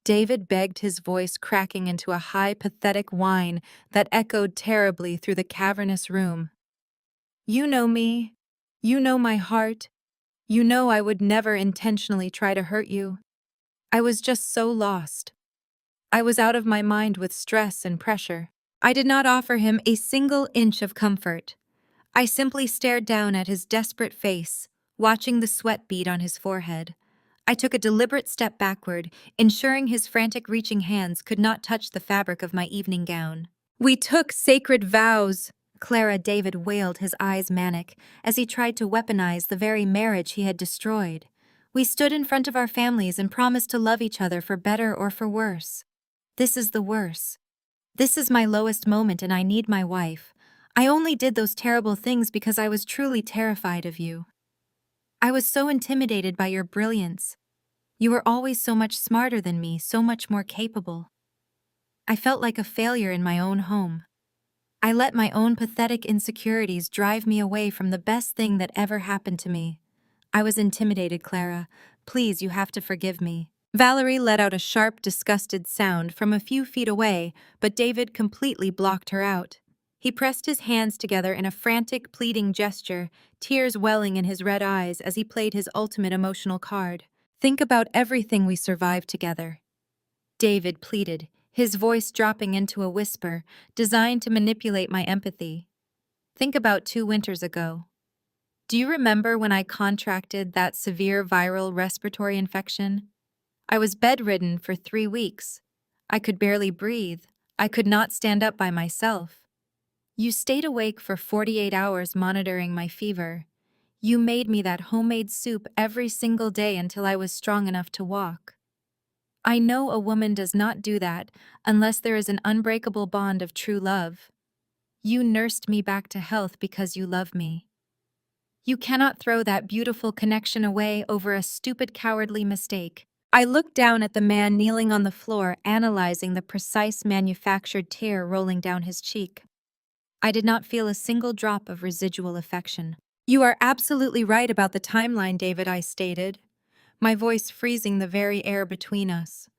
David begged, his voice cracking into a high, pathetic whine that echoed terribly through the cavernous room. "You know me. You know my heart. You know I would never intentionally try to hurt you. I was just so lost. I was out of my mind with stress and pressure. I did not offer him a single inch of comfort. I simply stared down at his desperate face, watching the sweat bead on his forehead. I took a deliberate step backward, ensuring his frantic reaching hands could not touch the fabric of my evening gown. "We took sacred vows," Clara. David wailed, his eyes manic, as he tried to weaponize the very marriage he had destroyed. "We stood in front of our families and promised to love each other for better or for worse. This is the worst. This is my lowest moment and I need my wife. I only did those terrible things because I was truly terrified of you. I was so intimidated by your brilliance. You were always so much smarter than me, so much more capable. I felt like a failure in my own home. I let my own pathetic insecurities drive me away from the best thing that ever happened to me. I was intimidated, Clara. Please, you have to forgive me." Valerie let out a sharp, disgusted sound from a few feet away, but David completely blocked her out. He pressed his hands together in a frantic, pleading gesture, tears welling in his red eyes as he played his ultimate emotional card. "Think about everything we survived together," David pleaded, his voice dropping into a whisper, designed to manipulate my empathy. "Think about 2 winters ago. Do you remember when I contracted that severe viral respiratory infection? I was bedridden for 3 weeks. I could barely breathe. I could not stand up by myself. You stayed awake for 48 hours monitoring my fever. You made me that homemade soup every single day until I was strong enough to walk. I know a woman does not do that unless there is an unbreakable bond of true love. You nursed me back to health because you love me. You cannot throw that beautiful connection away over a stupid, cowardly mistake." I looked down at the man kneeling on the floor, analyzing the precise manufactured tear rolling down his cheek. I did not feel a single drop of residual affection. "You are absolutely right about the timeline, David," I stated, my voice freezing the very air between us.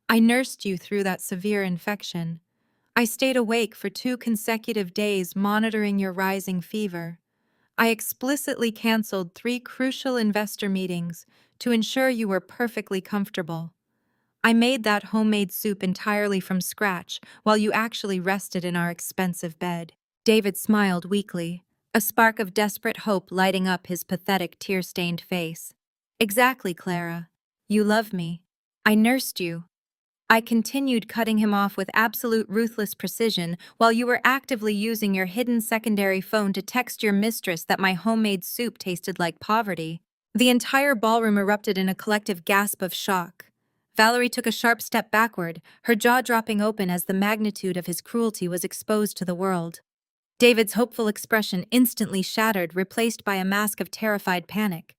"I nursed you through that severe infection. I stayed awake for 2 consecutive days monitoring your rising fever. I explicitly canceled 3 crucial investor meetings to ensure you were perfectly comfortable. I made that homemade soup entirely from scratch while you actually rested in our expensive bed." David smiled weakly, a spark of desperate hope lighting up his pathetic, tear-stained face. "Exactly, Clara. You love me. I nursed you." I continued, cutting him off with absolute ruthless precision while you were actively using your hidden secondary phone to text your mistress that my homemade soup tasted like poverty. The entire ballroom erupted in a collective gasp of shock. Valerie took a sharp step backward, her jaw dropping open as the magnitude of his cruelty was exposed to the world. David's hopeful expression instantly shattered, replaced by a mask of terrified panic.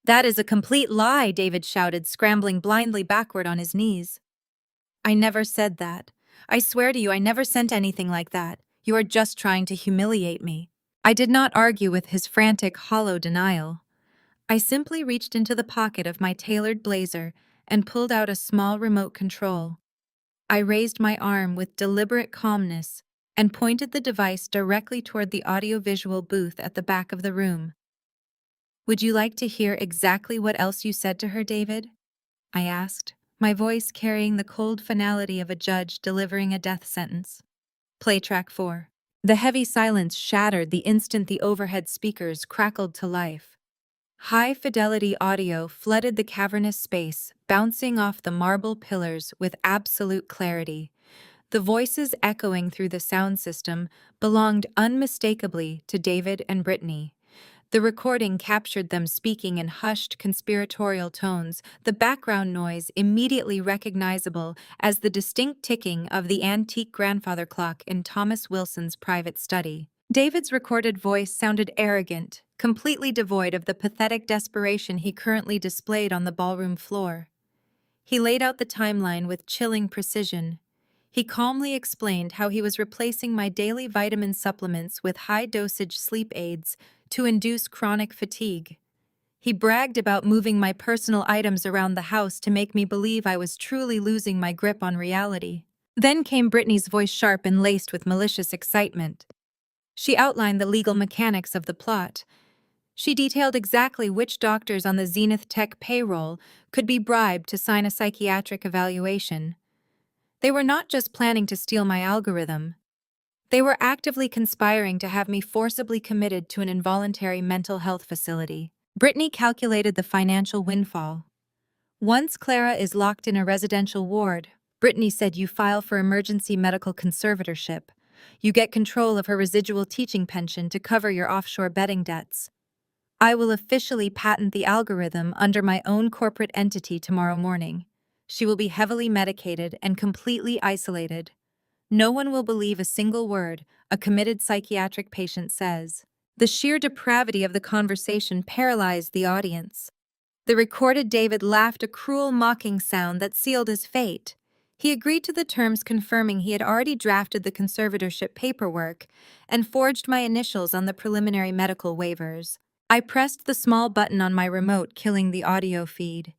"That is a complete lie," David shouted, scrambling blindly backward on his knees. "I never said that. I swear to you, I never sent anything like that. You are just trying to humiliate me." I did not argue with his frantic, hollow denial. I simply reached into the pocket of my tailored blazer and pulled out a small remote control. I raised my arm with deliberate calmness and pointed the device directly toward the audiovisual booth at the back of the room. "Would you like to hear exactly what else you said to her, David?" I asked, my voice carrying the cold finality of a judge delivering a death sentence. Play track 4. The heavy silence shattered the instant the overhead speakers crackled to life. High-fidelity audio flooded the cavernous space, bouncing off the marble pillars with absolute clarity. The voices echoing through the sound system belonged unmistakably to David and Brittany. The recording captured them speaking in hushed, conspiratorial tones, the background noise immediately recognizable as the distinct ticking of the antique grandfather clock in Thomas Wilson's private study. David's recorded voice sounded arrogant, completely devoid of the pathetic desperation he currently displayed on the ballroom floor. He laid out the timeline with chilling precision. He calmly explained how he was replacing my daily vitamin supplements with high-dosage sleep aids to induce chronic fatigue. He bragged about moving my personal items around the house to make me believe I was truly losing my grip on reality. Then came Brittany's voice, sharp and laced with malicious excitement. She outlined the legal mechanics of the plot. She detailed exactly which doctors on the Zenith Tech payroll could be bribed to sign a psychiatric evaluation. They were not just planning to steal my algorithm. They were actively conspiring to have me forcibly committed to an involuntary mental health facility. Brittany calculated the financial windfall. Once Clara is locked in a residential ward, Brittany said you file for emergency medical conservatorship. You get control of her residual teaching pension to cover your offshore betting debts. I will officially patent the algorithm under my own corporate entity tomorrow morning. She will be heavily medicated and completely isolated. No one will believe a single word a committed psychiatric patient says. The sheer depravity of the conversation paralyzed the audience. The recorded David laughed a cruel, mocking sound that sealed his fate. He agreed to the terms, confirming he had already drafted the conservatorship paperwork and forged my initials on the preliminary medical waivers. I pressed the small button on my remote, killing the audio feed.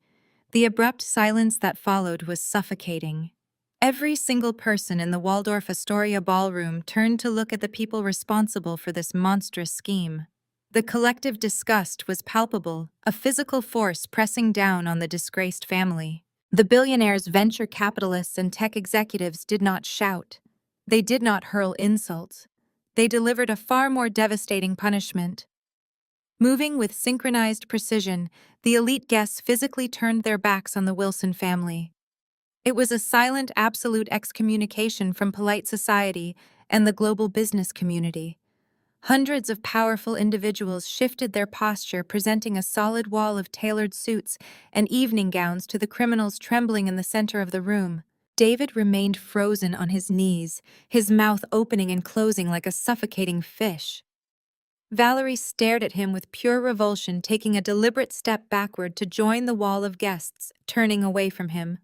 The abrupt silence that followed was suffocating. Every single person in the Waldorf Astoria ballroom turned to look at the people responsible for this monstrous scheme. The collective disgust was palpable, a physical force pressing down on the disgraced family. The billionaires, venture capitalists, and tech executives did not shout. They did not hurl insults. They delivered a far more devastating punishment. Moving with synchronized precision, the elite guests physically turned their backs on the Wilson family. It was a silent, absolute excommunication from polite society and the global business community. Hundreds of powerful individuals shifted their posture, presenting a solid wall of tailored suits and evening gowns to the criminals trembling in the center of the room. David remained frozen on his knees, his mouth opening and closing like a suffocating fish. Valerie stared at him with pure revulsion, taking a deliberate step backward to join the wall of guests, turning away from him.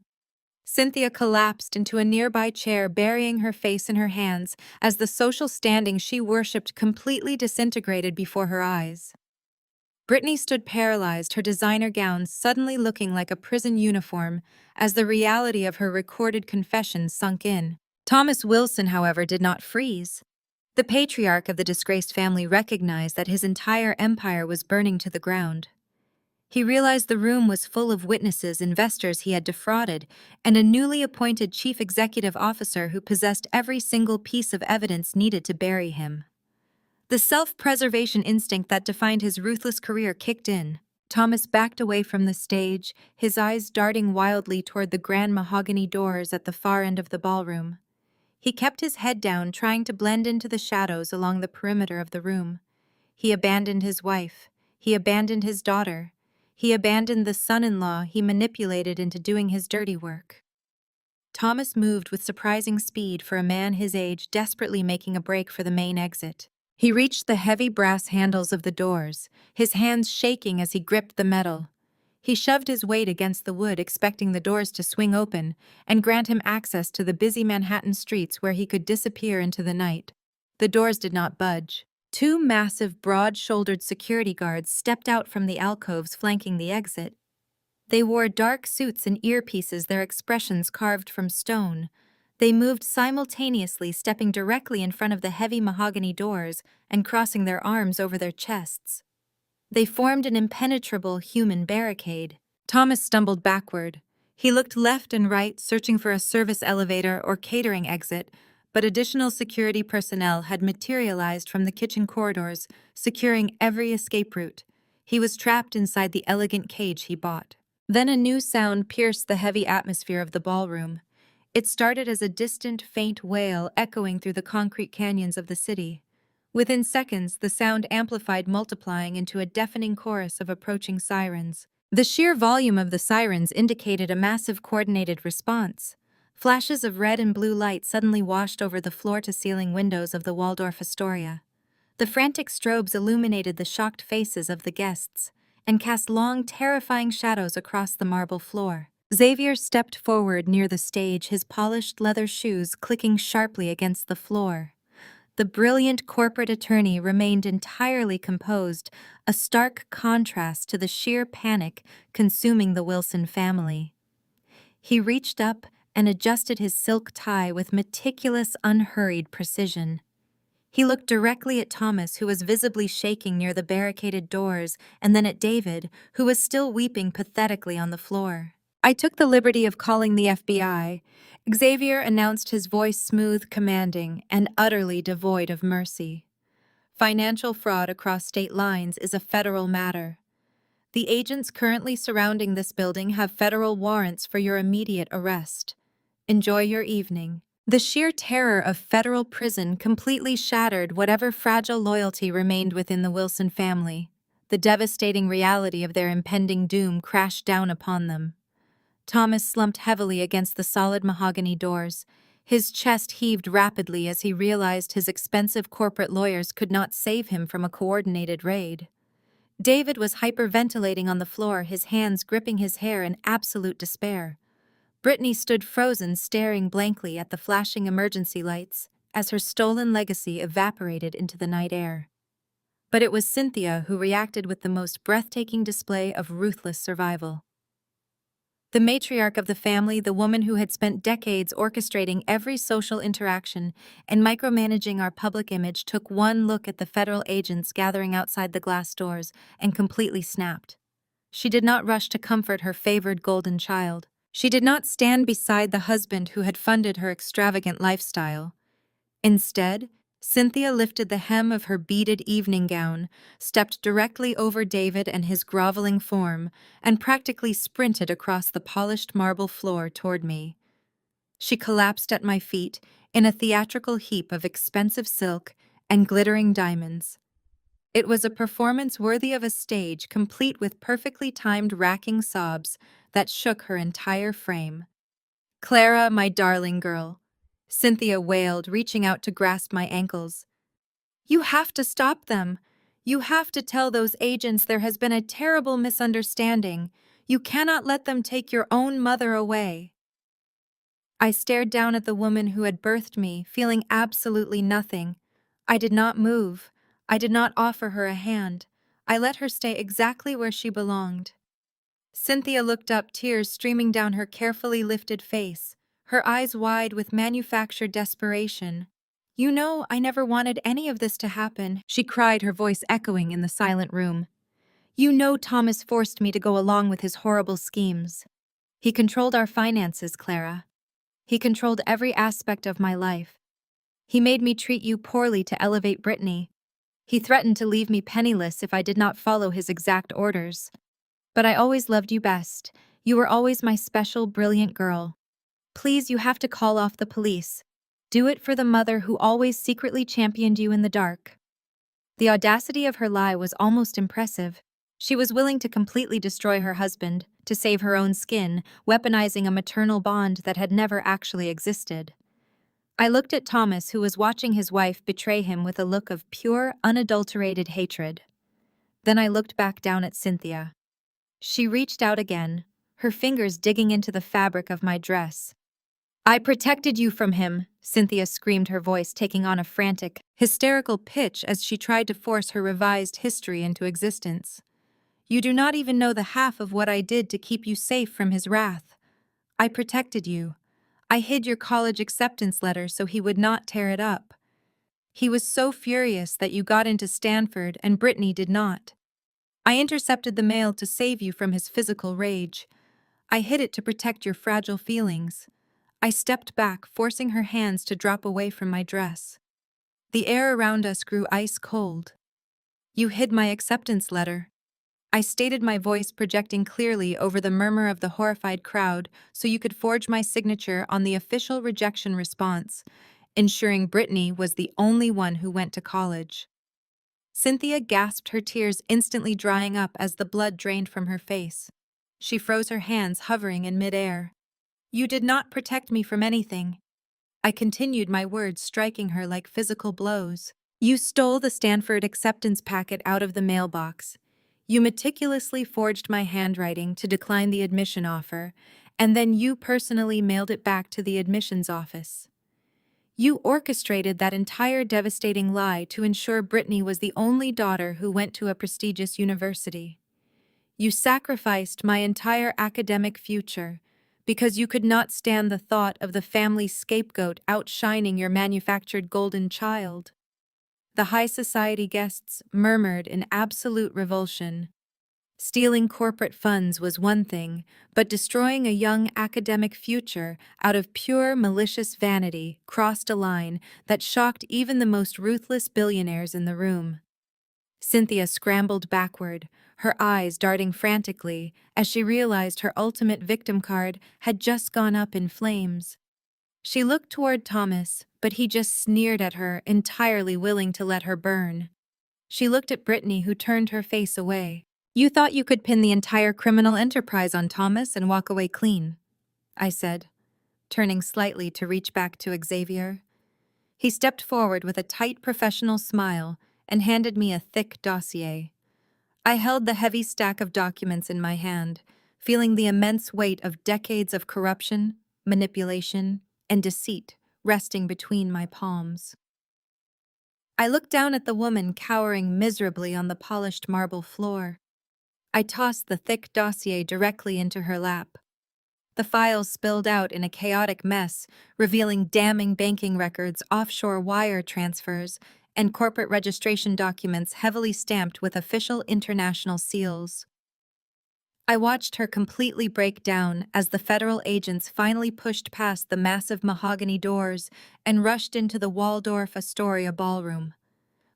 Cynthia collapsed into a nearby chair, burying her face in her hands as the social standing she worshipped completely disintegrated before her eyes. Brittany stood paralyzed, her designer gown suddenly looking like a prison uniform as the reality of her recorded confession sunk in. Thomas Wilson, however, did not freeze. The patriarch of the disgraced family recognized that his entire empire was burning to the ground. He realized the room was full of witnesses, investors he had defrauded, and a newly appointed chief executive officer who possessed every single piece of evidence needed to bury him. The self-preservation instinct that defined his ruthless career kicked in. Thomas backed away from the stage, his eyes darting wildly toward the grand mahogany doors at the far end of the ballroom. He kept his head down, trying to blend into the shadows along the perimeter of the room. He abandoned his wife. He abandoned his daughter. He abandoned the son-in-law he manipulated into doing his dirty work. Thomas moved with surprising speed for a man his age, desperately making a break for the main exit. He reached the heavy brass handles of the doors, his hands shaking as he gripped the metal. He shoved his weight against the wood, expecting the doors to swing open and grant him access to the busy Manhattan streets where he could disappear into the night. The doors did not budge. Two massive, broad-shouldered security guards stepped out from the alcoves flanking the exit. They wore dark suits and earpieces, their expressions carved from stone. They moved simultaneously, stepping directly in front of the heavy mahogany doors and crossing their arms over their chests. They formed an impenetrable human barricade. Thomas stumbled backward. He looked left and right, searching for a service elevator or catering exit, but additional security personnel had materialized from the kitchen corridors, securing every escape route. He was trapped inside the elegant cage he bought. Then a new sound pierced the heavy atmosphere of the ballroom. It started as a distant, faint wail echoing through the concrete canyons of the city. Within seconds, the sound amplified, multiplying into a deafening chorus of approaching sirens. The sheer volume of the sirens indicated a massive coordinated response. Flashes of red and blue light suddenly washed over the floor-to-ceiling windows of the Waldorf Astoria. The frantic strobes illuminated the shocked faces of the guests and cast long, terrifying shadows across the marble floor. Xavier stepped forward near the stage, his polished leather shoes clicking sharply against the floor. The brilliant corporate attorney remained entirely composed, a stark contrast to the sheer panic consuming the Wilson family. He reached up and adjusted his silk tie with meticulous, unhurried precision. He looked directly at Thomas, who was visibly shaking near the barricaded doors, and then at David, who was still weeping pathetically on the floor. "I took the liberty of calling the FBI," Xavier announced, his voice smooth, commanding, and utterly devoid of mercy. "Financial fraud across state lines is a federal matter. The agents currently surrounding this building have federal warrants for your immediate arrest. Enjoy your evening." The sheer terror of federal prison completely shattered whatever fragile loyalty remained within the Wilson family. The devastating reality of their impending doom crashed down upon them. Thomas slumped heavily against the solid mahogany doors. His chest heaved rapidly as he realized his expensive corporate lawyers could not save him from a coordinated raid. David was hyperventilating on the floor, his hands gripping his hair in absolute despair. Brittany stood frozen, staring blankly at the flashing emergency lights as her stolen legacy evaporated into the night air. But it was Cynthia who reacted with the most breathtaking display of ruthless survival. The matriarch of the family, the woman who had spent decades orchestrating every social interaction and micromanaging our public image, took one look at the federal agents gathering outside the glass doors and completely snapped. She did not rush to comfort her favored golden child. She did not stand beside the husband who had funded her extravagant lifestyle. Instead, Cynthia lifted the hem of her beaded evening gown, stepped directly over David and his groveling form, and practically sprinted across the polished marble floor toward me. She collapsed at my feet in a theatrical heap of expensive silk and glittering diamonds. It was a performance worthy of a stage, complete with perfectly timed racking sobs that shook her entire frame. "Clara, my darling girl," Cynthia wailed, reaching out to grasp my ankles. "You have to stop them. You have to tell those agents there has been a terrible misunderstanding. You cannot let them take your own mother away." I stared down at the woman who had birthed me, feeling absolutely nothing. I did not move. I did not offer her a hand. I let her stay exactly where she belonged. Cynthia looked up, tears streaming down her carefully lifted face, her eyes wide with manufactured desperation. "You know, I never wanted any of this to happen," she cried, her voice echoing in the silent room. "You know Thomas forced me to go along with his horrible schemes. He controlled our finances, Clara. He controlled every aspect of my life. He made me treat you poorly to elevate Brittany. He threatened to leave me penniless if I did not follow his exact orders. But I always loved you best. You were always my special, brilliant girl. Please, you have to call off the police. Do it for the mother who always secretly championed you in the dark." The audacity of her lie was almost impressive. She was willing to completely destroy her husband, to save her own skin, weaponizing a maternal bond that had never actually existed. I looked at Thomas, who was watching his wife betray him with a look of pure, unadulterated hatred. Then I looked back down at Cynthia. She reached out again, her fingers digging into the fabric of my dress. "I protected you from him," Cynthia screamed, her voice taking on a frantic, hysterical pitch as she tried to force her revised history into existence. "You do not even know the half of what I did to keep you safe from his wrath. I protected you. I hid your college acceptance letter so he would not tear it up. He was so furious that you got into Stanford and Brittany did not. I intercepted the mail to save you from his physical rage. I hid it to protect your fragile feelings." I stepped back, forcing her hands to drop away from my dress. The air around us grew ice cold. "You hid my acceptance letter." I stated, my voice projecting clearly over the murmur of the horrified crowd, "so you could forge my signature on the official rejection response, ensuring Brittany was the only one who went to college." Cynthia gasped, her tears instantly drying up as the blood drained from her face. She froze, her hands hovering in midair. "You did not protect me from anything." I continued, my words striking her like physical blows. "You stole the Stanford acceptance packet out of the mailbox. You meticulously forged my handwriting to decline the admission offer, and then you personally mailed it back to the admissions office. You orchestrated that entire devastating lie to ensure Brittany was the only daughter who went to a prestigious university. You sacrificed my entire academic future because you could not stand the thought of the family scapegoat outshining your manufactured golden child." The high society guests murmured in absolute revulsion. Stealing corporate funds was one thing, but destroying a young academic future out of pure malicious vanity crossed a line that shocked even the most ruthless billionaires in the room. Cynthia scrambled backward, her eyes darting frantically as she realized her ultimate victim card had just gone up in flames. She looked toward Thomas, but he just sneered at her, entirely willing to let her burn. She looked at Brittany, who turned her face away. "You thought you could pin the entire criminal enterprise on Thomas and walk away clean," I said, turning slightly to reach back to Xavier. He stepped forward with a tight professional smile and handed me a thick dossier. I held the heavy stack of documents in my hand, feeling the immense weight of decades of corruption, manipulation, and deceit resting between my palms. I looked down at the woman cowering miserably on the polished marble floor. I tossed the thick dossier directly into her lap. The files spilled out in a chaotic mess, revealing damning banking records, offshore wire transfers, and corporate registration documents heavily stamped with official international seals. I watched her completely break down as the federal agents finally pushed past the massive mahogany doors and rushed into the Waldorf Astoria ballroom.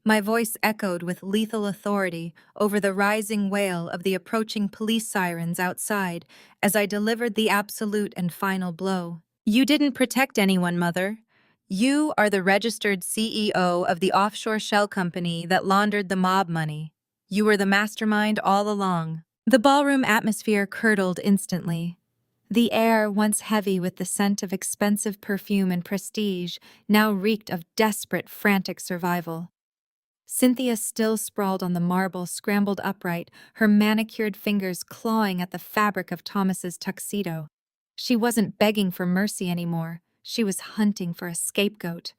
My voice echoed with lethal authority over the rising wail of the approaching police sirens outside as I delivered the absolute and final blow. "You didn't protect anyone, Mother. You are the registered CEO of the offshore shell company that laundered the mob money. You were the mastermind all along." The ballroom atmosphere curdled instantly. The air, once heavy with the scent of expensive perfume and prestige, now reeked of desperate, frantic survival. Cynthia, still sprawled on the marble, scrambled upright, her manicured fingers clawing at the fabric of Thomas's tuxedo. She wasn't begging for mercy anymore. She was hunting for a scapegoat.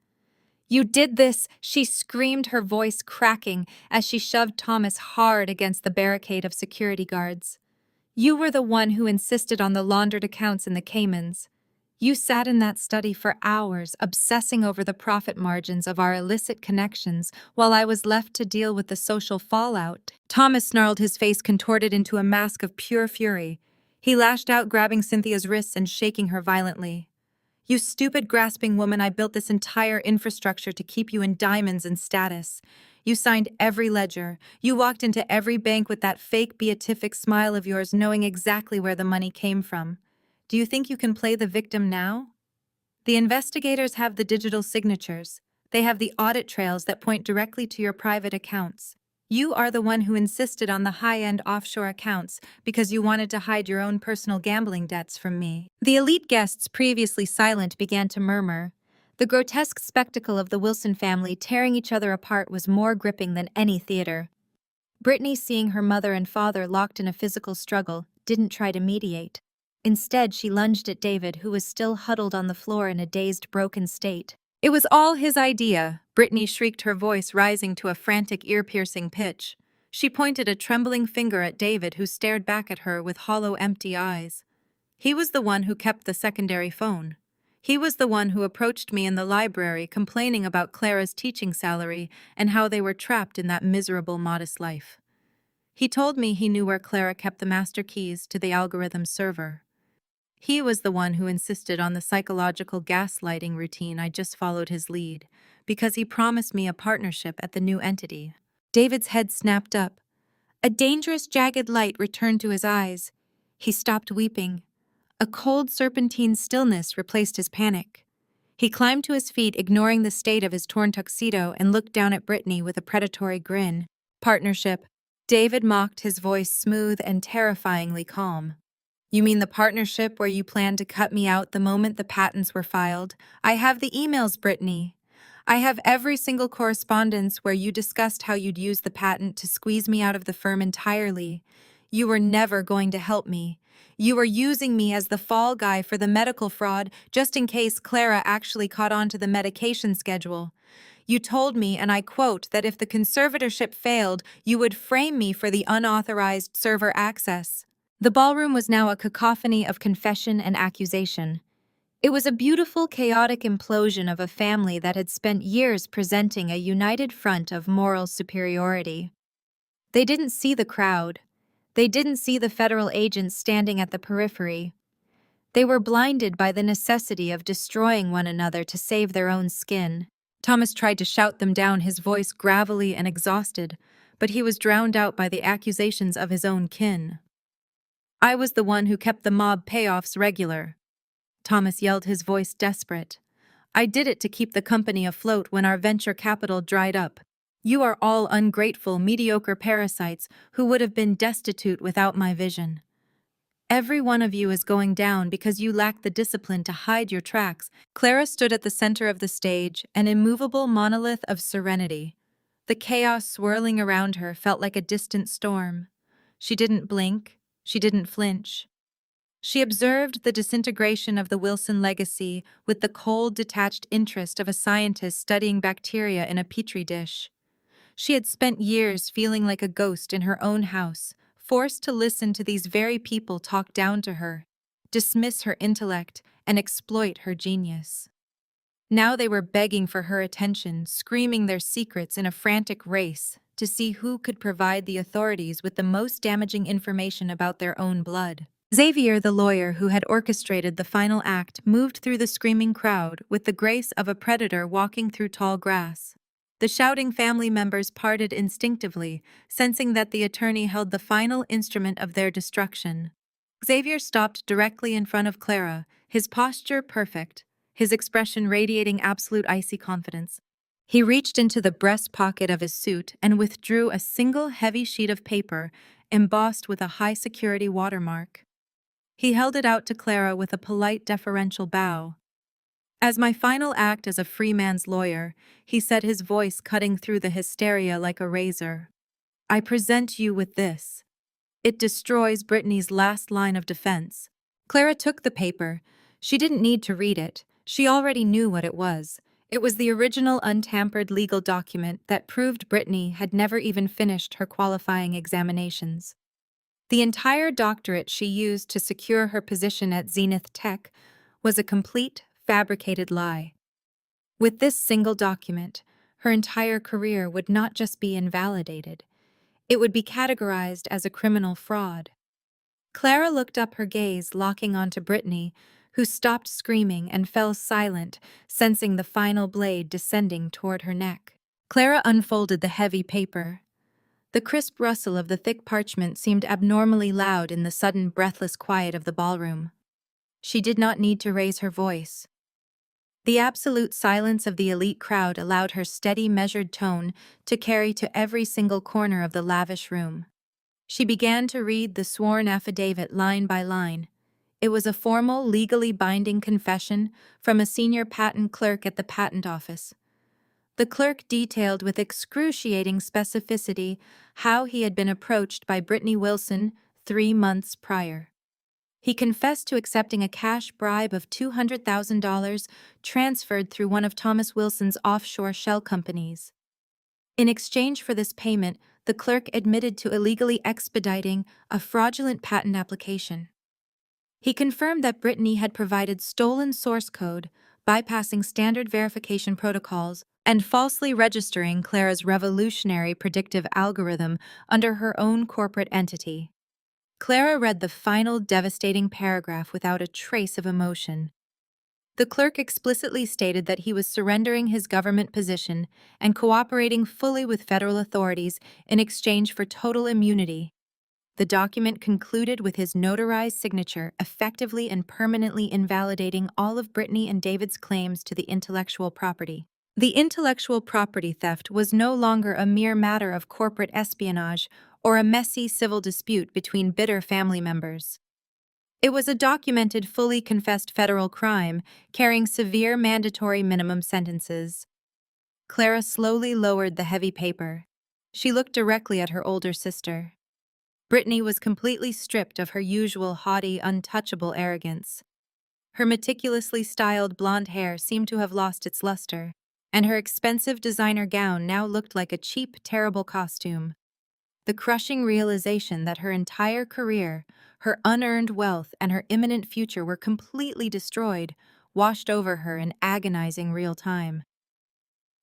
"You did this!" she screamed, her voice cracking as she shoved Thomas hard against the barricade of security guards. "You were the one who insisted on the laundered accounts in the Caymans. You sat in that study for hours, obsessing over the profit margins of our illicit connections, while I was left to deal with the social fallout." Thomas snarled, his face contorted into a mask of pure fury. He lashed out, grabbing Cynthia's wrists and shaking her violently. "You stupid, grasping woman, I built this entire infrastructure to keep you in diamonds and status. You signed every ledger. You walked into every bank with that fake beatific smile of yours, knowing exactly where the money came from. Do you think you can play the victim now? The investigators have the digital signatures. They have the audit trails that point directly to your private accounts. You are the one who insisted on the high-end offshore accounts because you wanted to hide your own personal gambling debts from me." The elite guests, previously silent, began to murmur. The grotesque spectacle of the Wilson family tearing each other apart was more gripping than any theater. Brittany, seeing her mother and father locked in a physical struggle, didn't try to mediate. Instead, she lunged at David, who was still huddled on the floor in a dazed, broken state. "It was all his idea," Brittany shrieked, her voice rising to a frantic, ear-piercing pitch. She pointed a trembling finger at David, who stared back at her with hollow, empty eyes. "He was the one who kept the secondary phone. He was the one who approached me in the library complaining about Clara's teaching salary and how they were trapped in that miserable, modest life. He told me he knew where Clara kept the master keys to the algorithm server. He was the one who insisted on the psychological gaslighting routine. I just followed his lead, because he promised me a partnership at the new entity." David's head snapped up. A dangerous, jagged light returned to his eyes. He stopped weeping. A cold, serpentine stillness replaced his panic. He climbed to his feet, ignoring the state of his torn tuxedo, and looked down at Brittany with a predatory grin. "Partnership," David mocked, his voice smooth and terrifyingly calm. "You mean the partnership where you planned to cut me out the moment the patents were filed? I have the emails, Brittany. I have every single correspondence where you discussed how you'd use the patent to squeeze me out of the firm entirely. You were never going to help me. You were using me as the fall guy for the medical fraud just in case Clara actually caught on to the medication schedule. You told me, and I quote, that if the conservatorship failed, you would frame me for the unauthorized server access." The ballroom was now a cacophony of confession and accusation. It was a beautiful, chaotic implosion of a family that had spent years presenting a united front of moral superiority. They didn't see the crowd. They didn't see the federal agents standing at the periphery. They were blinded by the necessity of destroying one another to save their own skin. Thomas tried to shout them down, his voice gravelly and exhausted, but he was drowned out by the accusations of his own kin. I was the one who kept the mob payoffs regular. Thomas yelled, his voice desperate. I did it to keep the company afloat when our venture capital dried up. You are all ungrateful, mediocre parasites who would have been destitute without my vision. Every one of you is going down because you lack the discipline to hide your tracks. Clara stood at the center of the stage, an immovable monolith of serenity. The chaos swirling around her felt like a distant storm. She didn't blink. She didn't flinch. She observed the disintegration of the Wilson legacy with the cold, detached interest of a scientist studying bacteria in a petri dish. She had spent years feeling like a ghost in her own house, forced to listen to these very people talk down to her, dismiss her intellect, and exploit her genius. Now they were begging for her attention, screaming their secrets in a frantic race to see who could provide the authorities with the most damaging information about their own blood. Xavier, the lawyer who had orchestrated the final act, moved through the screaming crowd with the grace of a predator walking through tall grass. The shouting family members parted instinctively, sensing that the attorney held the final instrument of their destruction. Xavier stopped directly in front of Clara, his posture perfect, his expression radiating absolute icy confidence. He reached into the breast pocket of his suit and withdrew a single heavy sheet of paper embossed with a high-security watermark. He held it out to Clara with a polite, deferential bow. As my final act as a free man's lawyer, he said, his voice cutting through the hysteria like a razor, I present you with this. It destroys Brittany's last line of defense. Clara took the paper. She didn't need to read it. She already knew what it was. It was the original untampered legal document that proved Brittany had never even finished her qualifying examinations. The entire doctorate she used to secure her position at Zenith Tech was a complete, fabricated lie. With this single document, her entire career would not just be invalidated, it would be categorized as a criminal fraud. Clara looked up, her gaze locking onto Brittany, who stopped screaming and fell silent, sensing the final blade descending toward her neck. Clara unfolded the heavy paper. The crisp rustle of the thick parchment seemed abnormally loud in the sudden, breathless quiet of the ballroom. She did not need to raise her voice. The absolute silence of the elite crowd allowed her steady, measured tone to carry to every single corner of the lavish room. She began to read the sworn affidavit line by line. It was a formal, legally binding confession from a senior patent clerk at the patent office. The clerk detailed with excruciating specificity how he had been approached by Brittany Wilson 3 months prior. He confessed to accepting a cash bribe of $200,000 transferred through one of Thomas Wilson's offshore shell companies. In exchange for this payment, the clerk admitted to illegally expediting a fraudulent patent application. He confirmed that Brittany had provided stolen source code, bypassing standard verification protocols, and falsely registering Clara's revolutionary predictive algorithm under her own corporate entity. Clara read the final devastating paragraph without a trace of emotion. The clerk explicitly stated that he was surrendering his government position and cooperating fully with federal authorities in exchange for total immunity. The document concluded with his notarized signature, effectively and permanently invalidating all of Brittany and David's claims to the intellectual property. The intellectual property theft was no longer a mere matter of corporate espionage or a messy civil dispute between bitter family members. It was a documented, fully confessed federal crime, carrying severe mandatory minimum sentences. Clara slowly lowered the heavy paper. She looked directly at her older sister. Brittany was completely stripped of her usual haughty, untouchable arrogance. Her meticulously styled blonde hair seemed to have lost its luster, and her expensive designer gown now looked like a cheap, terrible costume. The crushing realization that her entire career, her unearned wealth, and her imminent future were completely destroyed washed over her in agonizing real time.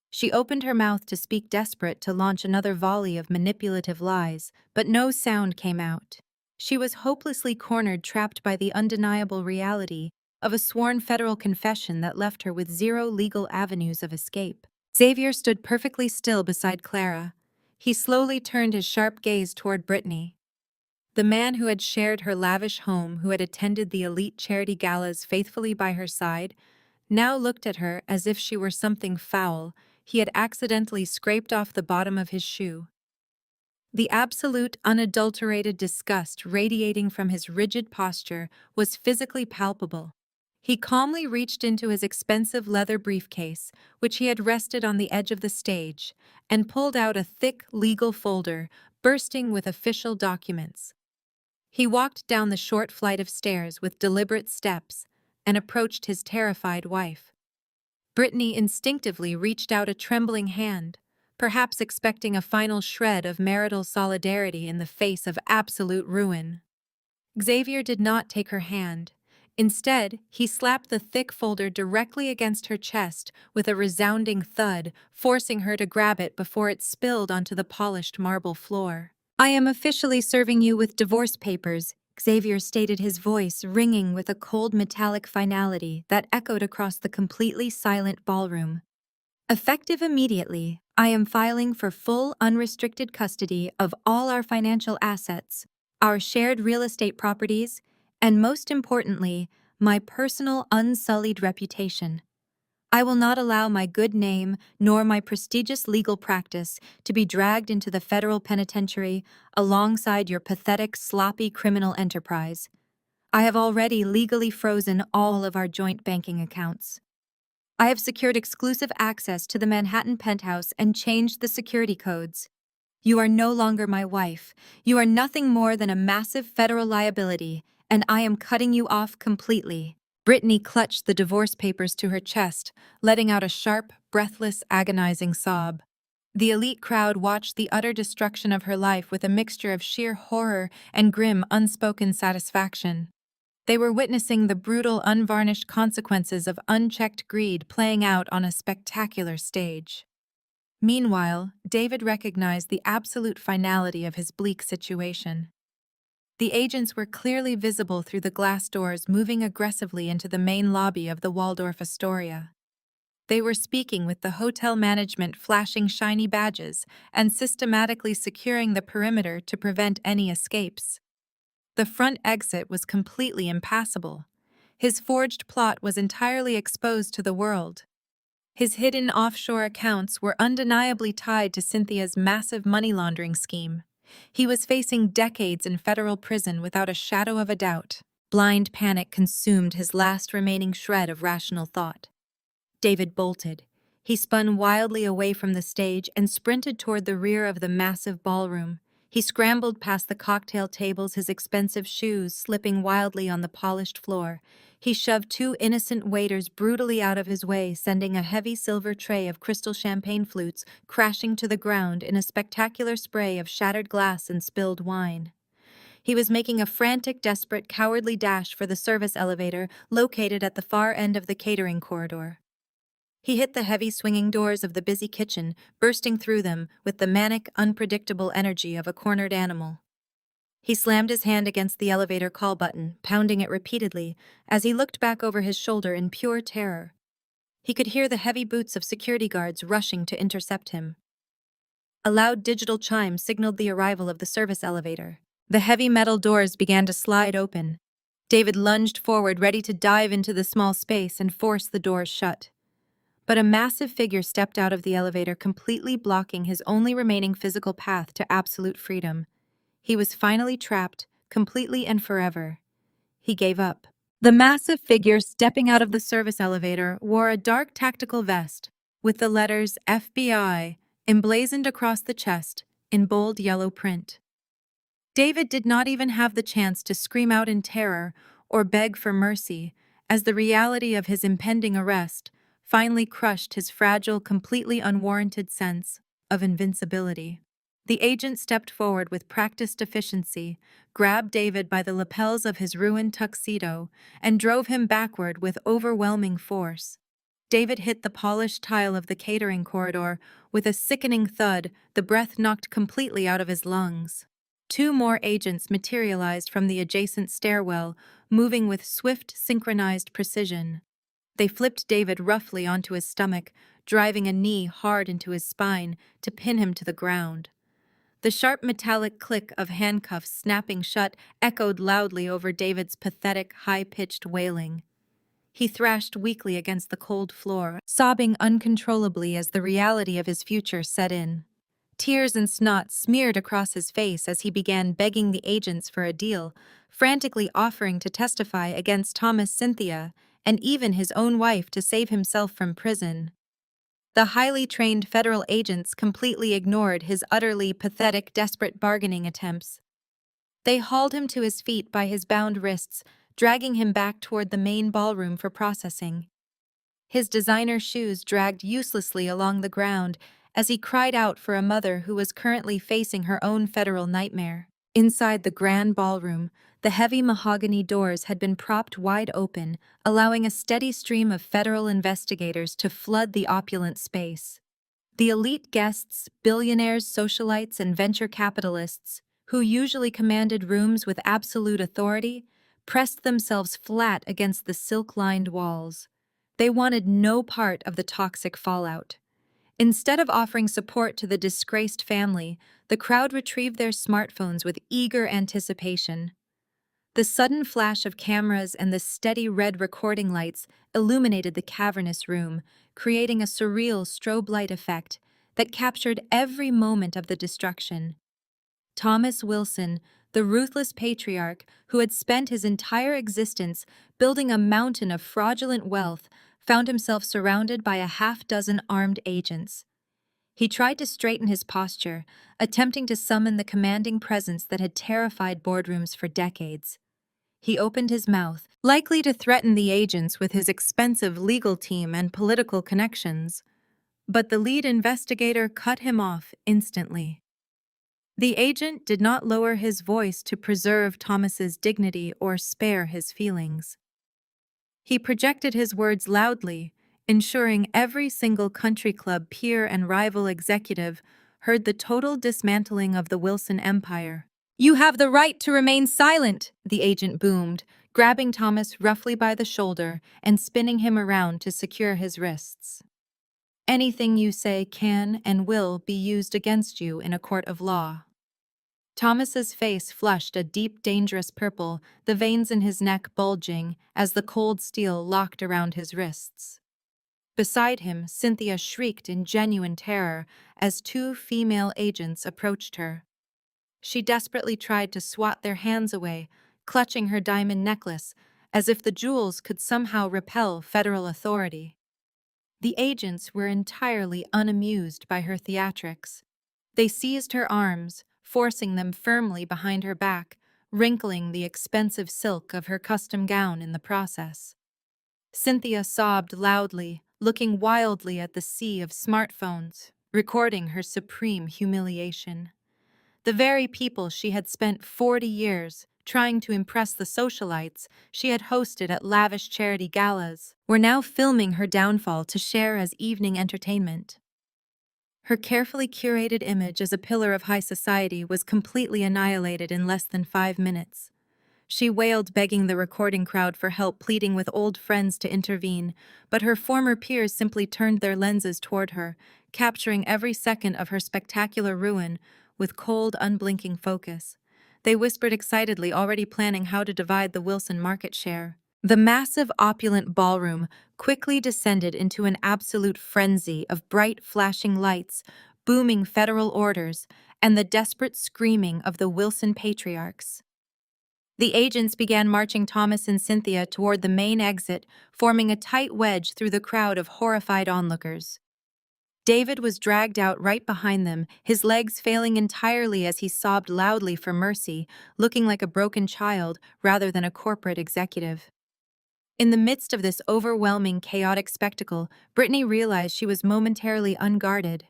She opened her mouth to speak, desperate to launch another volley of manipulative lies, but no sound came out. She was hopelessly cornered, trapped by the undeniable reality of a sworn federal confession that left her with zero legal avenues of escape. Xavier stood perfectly still beside Clara. He slowly turned his sharp gaze toward Brittany. The man who had shared her lavish home, who had attended the elite charity galas faithfully by her side, now looked at her as if she were something foul he had accidentally scraped off the bottom of his shoe. The absolute, unadulterated disgust radiating from his rigid posture was physically palpable. He calmly reached into his expensive leather briefcase, which he had rested on the edge of the stage, and pulled out a thick legal folder bursting with official documents. He walked down the short flight of stairs with deliberate steps and approached his terrified wife. Brittany instinctively reached out a trembling hand, perhaps expecting a final shred of marital solidarity in the face of absolute ruin. Xavier did not take her hand. Instead, he slapped the thick folder directly against her chest with a resounding thud, forcing her to grab it before it spilled onto the polished marble floor. "I am officially serving you with divorce papers," Xavier stated, his voice ringing with a cold metallic finality that echoed across the completely silent ballroom. "Effective immediately, I am filing for full unrestricted custody of all our financial assets, our shared real estate properties, and most importantly, my personal unsullied reputation. I will not allow my good name nor my prestigious legal practice to be dragged into the federal penitentiary alongside your pathetic, sloppy criminal enterprise. I have already legally frozen all of our joint banking accounts. I have secured exclusive access to the Manhattan penthouse and changed the security codes. You are no longer my wife. You are nothing more than a massive federal liability, and I am cutting you off completely." Brittany clutched the divorce papers to her chest, letting out a sharp, breathless, agonizing sob. The elite crowd watched the utter destruction of her life with a mixture of sheer horror and grim, unspoken satisfaction. They were witnessing the brutal, unvarnished consequences of unchecked greed playing out on a spectacular stage. Meanwhile, David recognized the absolute finality of his bleak situation. The agents were clearly visible through the glass doors, moving aggressively into the main lobby of the Waldorf Astoria. They were speaking with the hotel management, flashing shiny badges, and systematically securing the perimeter to prevent any escapes. The front exit was completely impassable. His forged plot was entirely exposed to the world. His hidden offshore accounts were undeniably tied to Cynthia's massive money laundering scheme. He was facing decades in federal prison without a shadow of a doubt. Blind panic consumed his last remaining shred of rational thought. David bolted. He spun wildly away from the stage and sprinted toward the rear of the massive ballroom. He scrambled past the cocktail tables, his expensive shoes slipping wildly on the polished floor. He shoved two innocent waiters brutally out of his way, sending a heavy silver tray of crystal champagne flutes crashing to the ground in a spectacular spray of shattered glass and spilled wine. He was making a frantic, desperate, cowardly dash for the service elevator located at the far end of the catering corridor. He hit the heavy swinging doors of the busy kitchen, bursting through them with the manic, unpredictable energy of a cornered animal. He slammed his hand against the elevator call button, pounding it repeatedly, as he looked back over his shoulder in pure terror. He could hear the heavy boots of security guards rushing to intercept him. A loud digital chime signaled the arrival of the service elevator. The heavy metal doors began to slide open. David lunged forward, ready to dive into the small space and force the doors shut. But a massive figure stepped out of the elevator, completely blocking his only remaining physical path to absolute freedom. He was finally trapped, completely and forever. He gave up. The massive figure stepping out of the service elevator wore a dark tactical vest with the letters FBI emblazoned across the chest in bold yellow print. David did not even have the chance to scream out in terror or beg for mercy, as the reality of his impending arrest finally crushed his fragile, completely unwarranted sense of invincibility. The agent stepped forward with practiced efficiency, grabbed David by the lapels of his ruined tuxedo, and drove him backward with overwhelming force. David hit the polished tile of the catering corridor with a sickening thud, the breath knocked completely out of his lungs. Two more agents materialized from the adjacent stairwell, moving with swift, synchronized precision. They flipped David roughly onto his stomach, driving a knee hard into his spine to pin him to the ground. The sharp metallic click of handcuffs snapping shut echoed loudly over David's pathetic, high-pitched wailing. He thrashed weakly against the cold floor, sobbing uncontrollably as the reality of his future set in. Tears and snot smeared across his face as he began begging the agents for a deal, frantically offering to testify against Thomas Cynthia and even his own wife to save himself from prison. The highly trained federal agents completely ignored his utterly pathetic, desperate bargaining attempts. They hauled him to his feet by his bound wrists, dragging him back toward the main ballroom for processing. His designer shoes dragged uselessly along the ground as he cried out for a mother who was currently facing her own federal nightmare. Inside the grand ballroom, the heavy mahogany doors had been propped wide open, allowing a steady stream of federal investigators to flood the opulent space. The elite guests, billionaires, socialites, and venture capitalists, who usually commanded rooms with absolute authority, pressed themselves flat against the silk-lined walls. They wanted no part of the toxic fallout. Instead of offering support to the disgraced family, the crowd retrieved their smartphones with eager anticipation. The sudden flash of cameras and the steady red recording lights illuminated the cavernous room, creating a surreal strobe light effect that captured every moment of the destruction. Thomas Wilson, the ruthless patriarch who had spent his entire existence building a mountain of fraudulent wealth, found himself surrounded by a half-dozen armed agents. He tried to straighten his posture, attempting to summon the commanding presence that had terrified boardrooms for decades. He opened his mouth, likely to threaten the agents with his expensive legal team and political connections. But the lead investigator cut him off instantly. The agent did not lower his voice to preserve Thomas's dignity or spare his feelings. He projected his words loudly, ensuring every single country club peer and rival executive heard the total dismantling of the Wilson empire. "You have the right to remain silent," the agent boomed, grabbing Thomas roughly by the shoulder and spinning him around to secure his wrists. "Anything you say can and will be used against you in a court of law." Thomas's face flushed a deep, dangerous purple, the veins in his neck bulging as the cold steel locked around his wrists. Beside him, Cynthia shrieked in genuine terror as two female agents approached her. She desperately tried to swat their hands away, clutching her diamond necklace, as if the jewels could somehow repel federal authority. The agents were entirely unamused by her theatrics. They seized her arms, forcing them firmly behind her back, wrinkling the expensive silk of her custom gown in the process. Cynthia sobbed loudly, looking wildly at the sea of smartphones, recording her supreme humiliation. The very people she had spent 40 years trying to impress the socialites she had hosted at lavish charity galas were now filming her downfall to share as evening entertainment. Her carefully curated image as a pillar of high society was completely annihilated in less than 5 minutes. She wailed, begging the recording crowd for help, pleading with old friends to intervene, but her former peers simply turned their lenses toward her, capturing every second of her spectacular ruin with cold, unblinking focus. They whispered excitedly, already planning how to divide the Wilson market share. The massive, opulent ballroom quickly descended into an absolute frenzy of bright, flashing lights, booming federal orders, and the desperate screaming of the Wilson patriarchs. The agents began marching Thomas and Cynthia toward the main exit, forming a tight wedge through the crowd of horrified onlookers. David was dragged out right behind them, his legs failing entirely as he sobbed loudly for mercy, looking like a broken child rather than a corporate executive. In the midst of this overwhelming, chaotic spectacle, Brittany realized she was momentarily unguarded.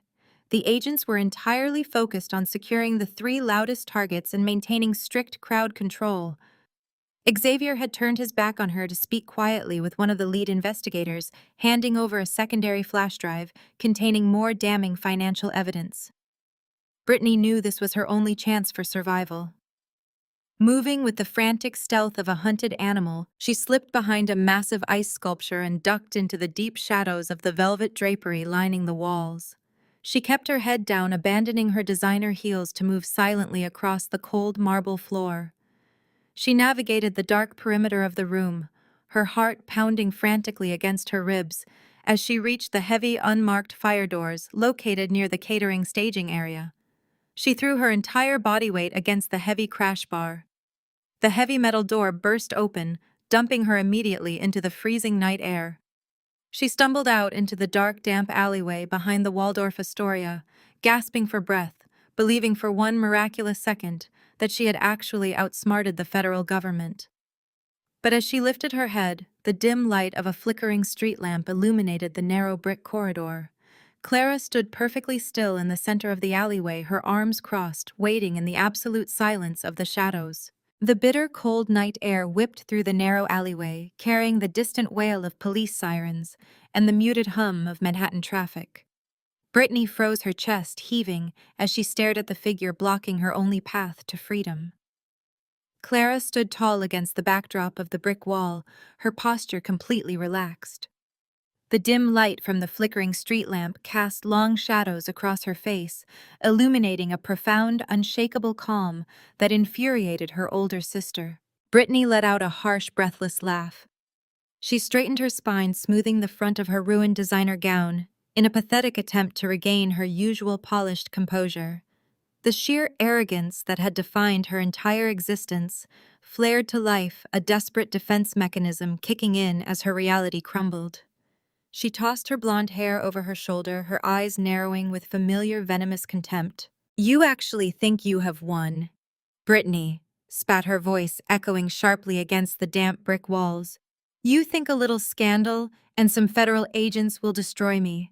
The agents were entirely focused on securing the 3 loudest targets and maintaining strict crowd control. Xavier had turned his back on her to speak quietly with one of the lead investigators, handing over a secondary flash drive containing more damning financial evidence. Brittany knew this was her only chance for survival. Moving with the frantic stealth of a hunted animal, she slipped behind a massive ice sculpture and ducked into the deep shadows of the velvet drapery lining the walls. She kept her head down, abandoning her designer heels to move silently across the cold marble floor. She navigated the dark perimeter of the room, her heart pounding frantically against her ribs as she reached the heavy, unmarked fire doors located near the catering staging area. She threw her entire body weight against the heavy crash bar. The heavy metal door burst open, dumping her immediately into the freezing night air. She stumbled out into the dark, damp alleyway behind the Waldorf Astoria, gasping for breath, believing for one miraculous second that she had actually outsmarted the federal government. But as she lifted her head, the dim light of a flickering street lamp illuminated the narrow brick corridor. Clara stood perfectly still in the center of the alleyway, her arms crossed, waiting in the absolute silence of the shadows. The bitter, cold night air whipped through the narrow alleyway, carrying the distant wail of police sirens and the muted hum of Manhattan traffic. Brittany froze, her chest heaving as she stared at the figure blocking her only path to freedom. Clara stood tall against the backdrop of the brick wall, her posture completely relaxed. The dim light from the flickering street lamp cast long shadows across her face, illuminating a profound, unshakable calm that infuriated her older sister. Brittany let out a harsh, breathless laugh. She straightened her spine, smoothing the front of her ruined designer gown, in a pathetic attempt to regain her usual polished composure. The sheer arrogance that had defined her entire existence flared to life, a desperate defense mechanism kicking in as her reality crumbled. She tossed her blonde hair over her shoulder, her eyes narrowing with familiar venomous contempt. "You actually think you have won?" Brittany spat, her voice echoing sharply against the damp brick walls. "You think a little scandal and some federal agents will destroy me?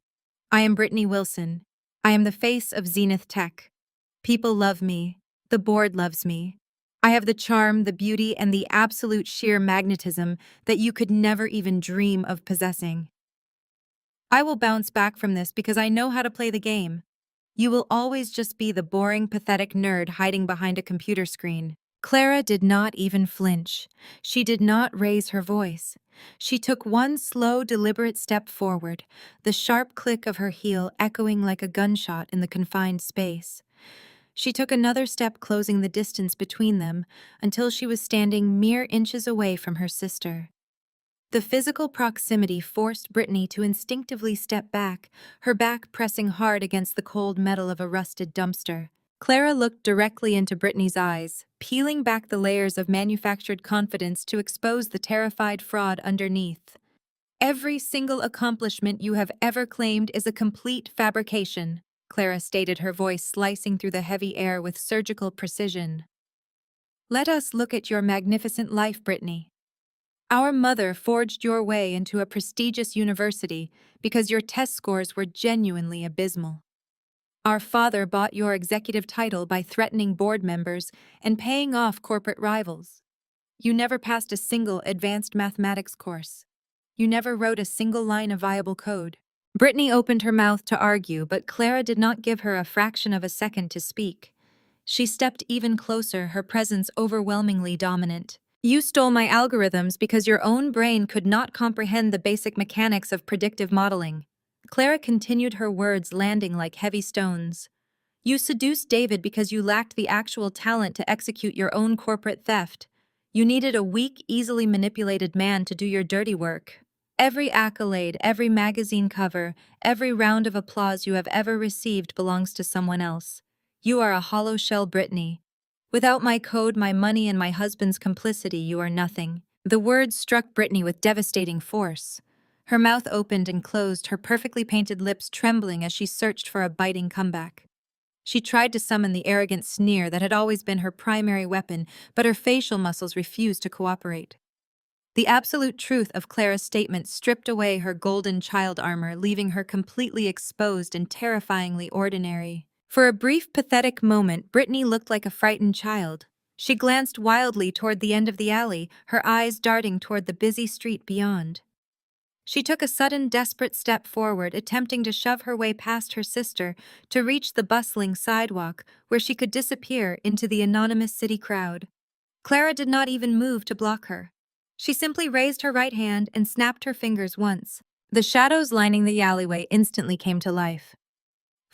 I am Brittany Wilson. I am the face of Zenith Tech. People love me. The board loves me. I have the charm, the beauty, and the absolute sheer magnetism that you could never even dream of possessing. I will bounce back from this because I know how to play the game. You will always just be the boring, pathetic nerd hiding behind a computer screen." Clara did not even flinch. She did not raise her voice. She took one slow, deliberate step forward, the sharp click of her heel echoing like a gunshot in the confined space. She took another step, closing the distance between them until she was standing mere inches away from her sister. The physical proximity forced Brittany to instinctively step back, her back pressing hard against the cold metal of a rusted dumpster. Clara looked directly into Brittany's eyes, peeling back the layers of manufactured confidence to expose the terrified fraud underneath. "Every single accomplishment you have ever claimed is a complete fabrication," Clara stated, her voice slicing through the heavy air with surgical precision. "Let us look at your magnificent life, Brittany. Our mother forged your way into a prestigious university because your test scores were genuinely abysmal. Our father bought your executive title by threatening board members and paying off corporate rivals. You never passed a single advanced mathematics course. You never wrote a single line of viable code." Brittany opened her mouth to argue, but Clara did not give her a fraction of a second to speak. She stepped even closer, her presence overwhelmingly dominant. "You stole my algorithms because your own brain could not comprehend the basic mechanics of predictive modeling." Clara continued, her words landing like heavy stones. "You seduced David because you lacked the actual talent to execute your own corporate theft. You needed a weak, easily manipulated man to do your dirty work. Every accolade, every magazine cover, every round of applause you have ever received belongs to someone else. You are a hollow shell, Brittany. Without my code, my money, and my husband's complicity, you are nothing." The words struck Brittany with devastating force. Her mouth opened and closed, her perfectly painted lips trembling as she searched for a biting comeback. She tried to summon the arrogant sneer that had always been her primary weapon, but her facial muscles refused to cooperate. The absolute truth of Clara's statement stripped away her golden child armor, leaving her completely exposed and terrifyingly ordinary. For a brief, pathetic moment, Brittany looked like a frightened child. She glanced wildly toward the end of the alley, her eyes darting toward the busy street beyond. She took a sudden, desperate step forward, attempting to shove her way past her sister to reach the bustling sidewalk where she could disappear into the anonymous city crowd. Clara did not even move to block her. She simply raised her right hand and snapped her fingers once. The shadows lining the alleyway instantly came to life.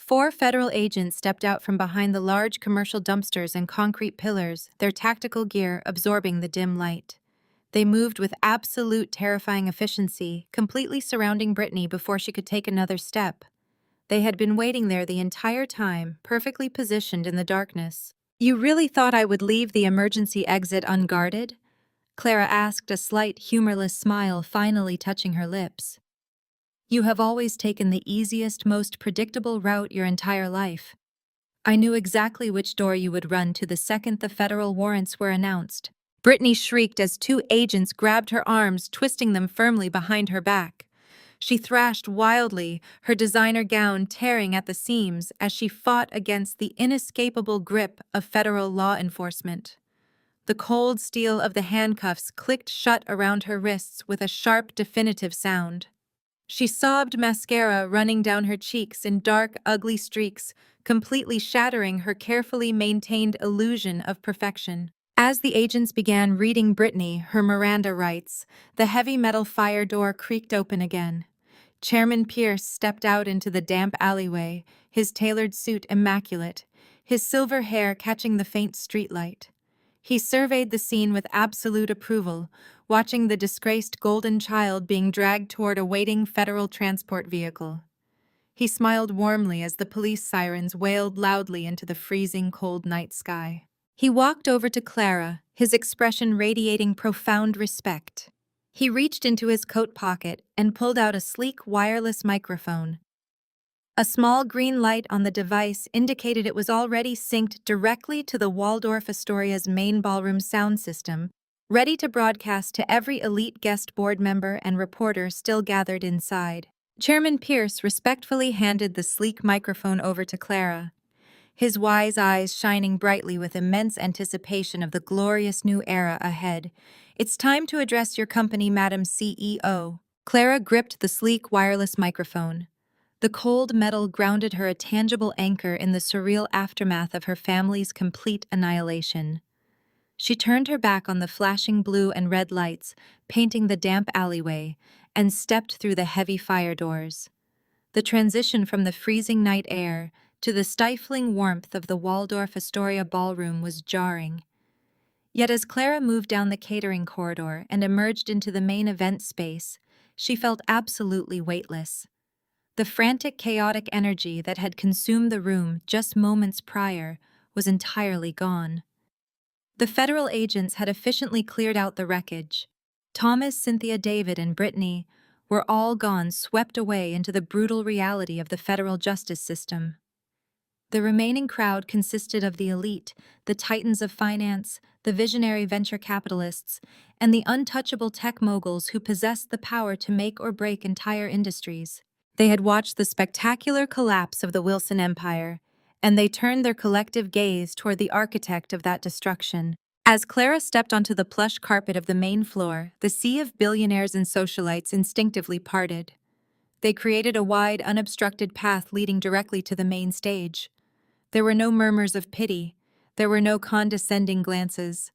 4 federal agents stepped out from behind the large commercial dumpsters and concrete pillars, their tactical gear absorbing the dim light. They moved with absolute terrifying efficiency, completely surrounding Brittany before she could take another step. They had been waiting there the entire time, perfectly positioned in the darkness. "You really thought I would leave the emergency exit unguarded?" Clara asked, a slight, humorless smile finally touching her lips. "You have always taken the easiest, most predictable route your entire life. I knew exactly which door you would run to the second the federal warrants were announced." Brittany shrieked as 2 agents grabbed her arms, twisting them firmly behind her back. She thrashed wildly, her designer gown tearing at the seams as she fought against the inescapable grip of federal law enforcement. The cold steel of the handcuffs clicked shut around her wrists with a sharp, definitive sound. She sobbed, mascara running down her cheeks in dark, ugly streaks, completely shattering her carefully maintained illusion of perfection. As the agents began reading Brittany her Miranda rights, the heavy metal fire door creaked open again. Chairman Pierce stepped out into the damp alleyway, his tailored suit immaculate, his silver hair catching the faint streetlight. He surveyed the scene with absolute approval, watching the disgraced golden child being dragged toward a waiting federal transport vehicle. He smiled warmly as the police sirens wailed loudly into the freezing cold night sky. He walked over to Clara, his expression radiating profound respect. He reached into his coat pocket and pulled out a sleek wireless microphone. A small green light on the device indicated it was already synced directly to the Waldorf Astoria's main ballroom sound system, ready to broadcast to every elite guest board member and reporter still gathered inside. Chairman Pierce respectfully handed the sleek microphone over to Clara, his wise eyes shining brightly with immense anticipation of the glorious new era ahead. "It's time to address your company, Madam CEO." Clara gripped the sleek wireless microphone. The cold metal grounded her a tangible anchor in the surreal aftermath of her family's complete annihilation. She turned her back on the flashing blue and red lights, painting the damp alleyway, and stepped through the heavy fire doors. The transition from the freezing night air to the stifling warmth of the Waldorf Astoria ballroom was jarring. Yet as Clara moved down the catering corridor and emerged into the main event space, she felt absolutely weightless. The frantic, chaotic energy that had consumed the room just moments prior was entirely gone. The federal agents had efficiently cleared out the wreckage. Thomas, Cynthia, David, and Brittany were all gone, swept away into the brutal reality of the federal justice system. The remaining crowd consisted of the elite, the titans of finance, the visionary venture capitalists, and the untouchable tech moguls who possessed the power to make or break entire industries. They had watched the spectacular collapse of the Wilson Empire, and they turned their collective gaze toward the architect of that destruction. As Clara stepped onto the plush carpet of the main floor, the sea of billionaires and socialites instinctively parted. They created a wide, unobstructed path leading directly to the main stage. There were no murmurs of pity. There were no condescending glances.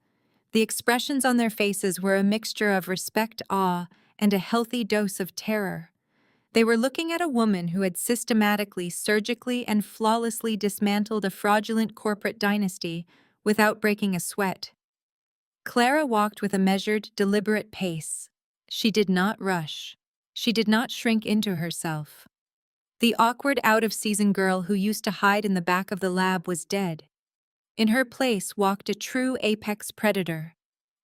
The expressions on their faces were a mixture of respect, awe, and a healthy dose of terror. They were looking at a woman who had systematically, surgically, and flawlessly dismantled a fraudulent corporate dynasty without breaking a sweat. Clara walked with a measured, deliberate pace. She did not rush. She did not shrink into herself. The awkward, out-of-season girl who used to hide in the back of the lab was dead. In her place walked a true apex predator.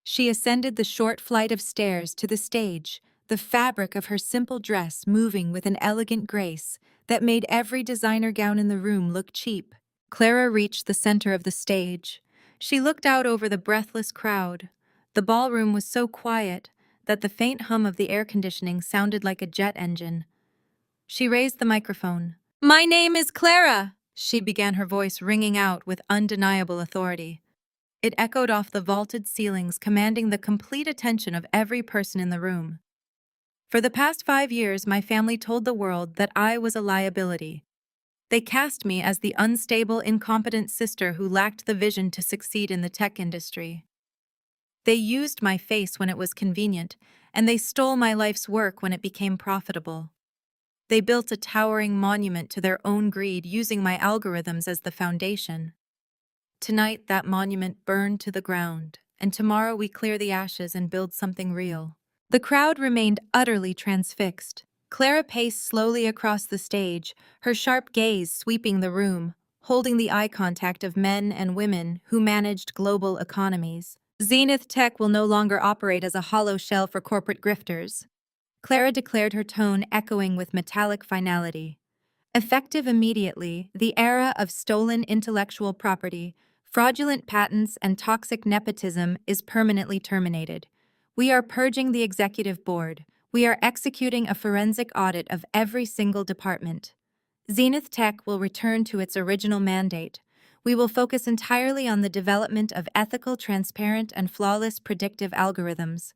She ascended the short flight of stairs to the stage, the fabric of her simple dress moving with an elegant grace that made every designer gown in the room look cheap. Clara reached the center of the stage. She looked out over the breathless crowd. The ballroom was so quiet that the faint hum of the air conditioning sounded like a jet engine. She raised the microphone. "My name is Clara," she began, her voice ringing out with undeniable authority. It echoed off the vaulted ceilings, commanding the complete attention of every person in the room. "For the past 5 years, my family told the world that I was a liability. They cast me as the unstable, incompetent sister who lacked the vision to succeed in the tech industry. They used my face when it was convenient, and they stole my life's work when it became profitable. They built a towering monument to their own greed using my algorithms as the foundation. Tonight, that monument burned to the ground, and tomorrow we clear the ashes and build something real. The crowd remained utterly transfixed. Clara paced slowly across the stage, her sharp gaze sweeping the room, holding the eye contact of men and women who managed global economies. Zenith Tech will no longer operate as a hollow shell for corporate grifters, Clara declared, her tone echoing with metallic finality. Effective immediately, the era of stolen intellectual property, fraudulent patents, and toxic nepotism is permanently terminated. We are purging the executive board. We are executing a forensic audit of every single department. Zenith Tech will return to its original mandate. We will focus entirely on the development of ethical, transparent, and flawless predictive algorithms.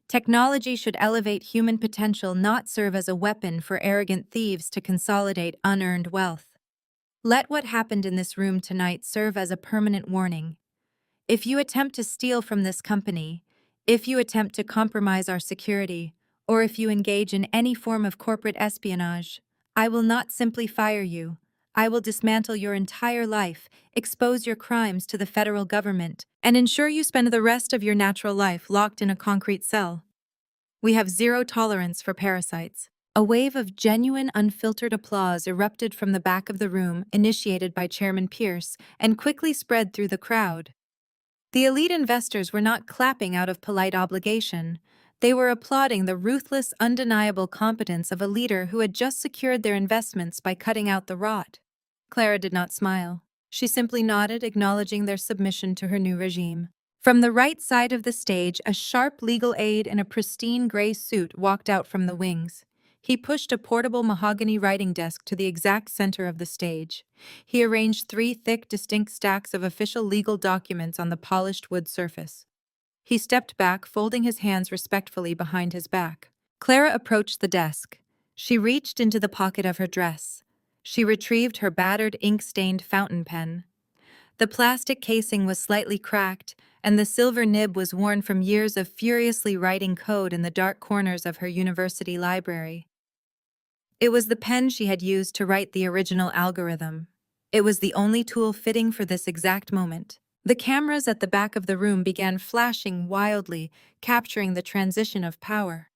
Technology should elevate human potential, not serve as a weapon for arrogant thieves to consolidate unearned wealth. Let what happened in this room tonight serve as a permanent warning. If you attempt to steal from this company, if you attempt to compromise our security, or if you engage in any form of corporate espionage, I will not simply fire you. I will dismantle your entire life, expose your crimes to the federal government, and ensure you spend the rest of your natural life locked in a concrete cell. We have zero tolerance for parasites. A wave of genuine, unfiltered applause erupted from the back of the room, initiated by Chairman Pierce, and quickly spread through the crowd. The elite investors were not clapping out of polite obligation. They were applauding the ruthless, undeniable competence of a leader who had just secured their investments by cutting out the rot. Clara did not smile. She simply nodded, acknowledging their submission to her new regime. From the right side of the stage, a sharp legal aide in a pristine gray suit walked out from the wings. He pushed a portable mahogany writing desk to the exact center of the stage. He arranged 3 thick, distinct stacks of official legal documents on the polished wood surface. He stepped back, folding his hands respectfully behind his back. Clara approached the desk. She reached into the pocket of her dress. She retrieved her battered, ink-stained fountain pen. The plastic casing was slightly cracked, and the silver nib was worn from years of furiously writing code in the dark corners of her university library. It was the pen she had used to write the original algorithm. It was the only tool fitting for this exact moment. The cameras at the back of the room began flashing wildly, capturing the transition of power.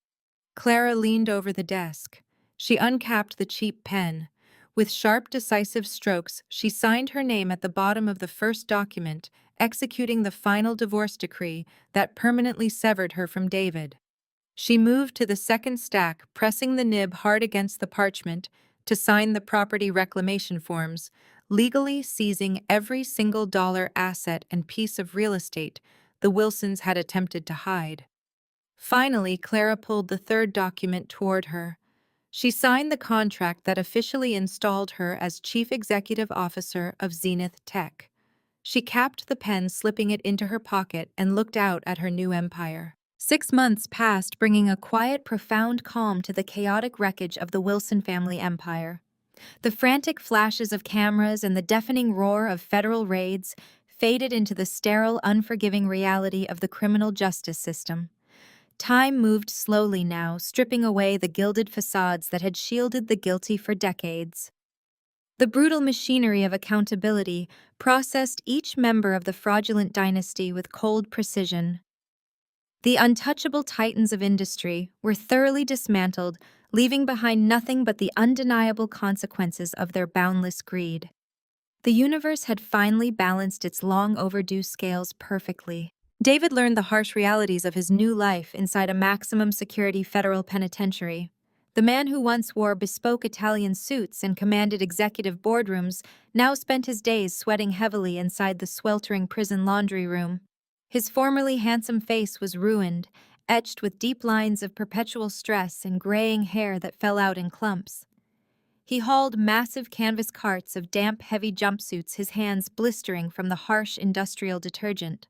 Clara leaned over the desk. She uncapped the cheap pen. With sharp, decisive strokes, she signed her name at the bottom of the first document, executing the final divorce decree that permanently severed her from David. She moved to the second stack, pressing the nib hard against the parchment to sign the property reclamation forms, legally seizing every single dollar, asset, and piece of real estate the Wilsons had attempted to hide. Finally, Clara pulled the third document toward her. She signed the contract that officially installed her as Chief Executive Officer of Zenith Tech. She capped the pen, slipping it into her pocket, and looked out at her new empire. 6 months passed, bringing a quiet, profound calm to the chaotic wreckage of the Wilson family empire. The frantic flashes of cameras and the deafening roar of federal raids faded into the sterile, unforgiving reality of the criminal justice system. Time moved slowly now, stripping away the gilded facades that had shielded the guilty for decades. The brutal machinery of accountability processed each member of the fraudulent dynasty with cold precision. The untouchable titans of industry were thoroughly dismantled, leaving behind nothing but the undeniable consequences of their boundless greed. The universe had finally balanced its long-overdue scales perfectly. David learned the harsh realities of his new life inside a maximum-security federal penitentiary. The man who once wore bespoke Italian suits and commanded executive boardrooms now spent his days sweating heavily inside the sweltering prison laundry room. His formerly handsome face was ruined, etched with deep lines of perpetual stress and graying hair that fell out in clumps. He hauled massive canvas carts of damp, heavy jumpsuits, his hands blistering from the harsh industrial detergent.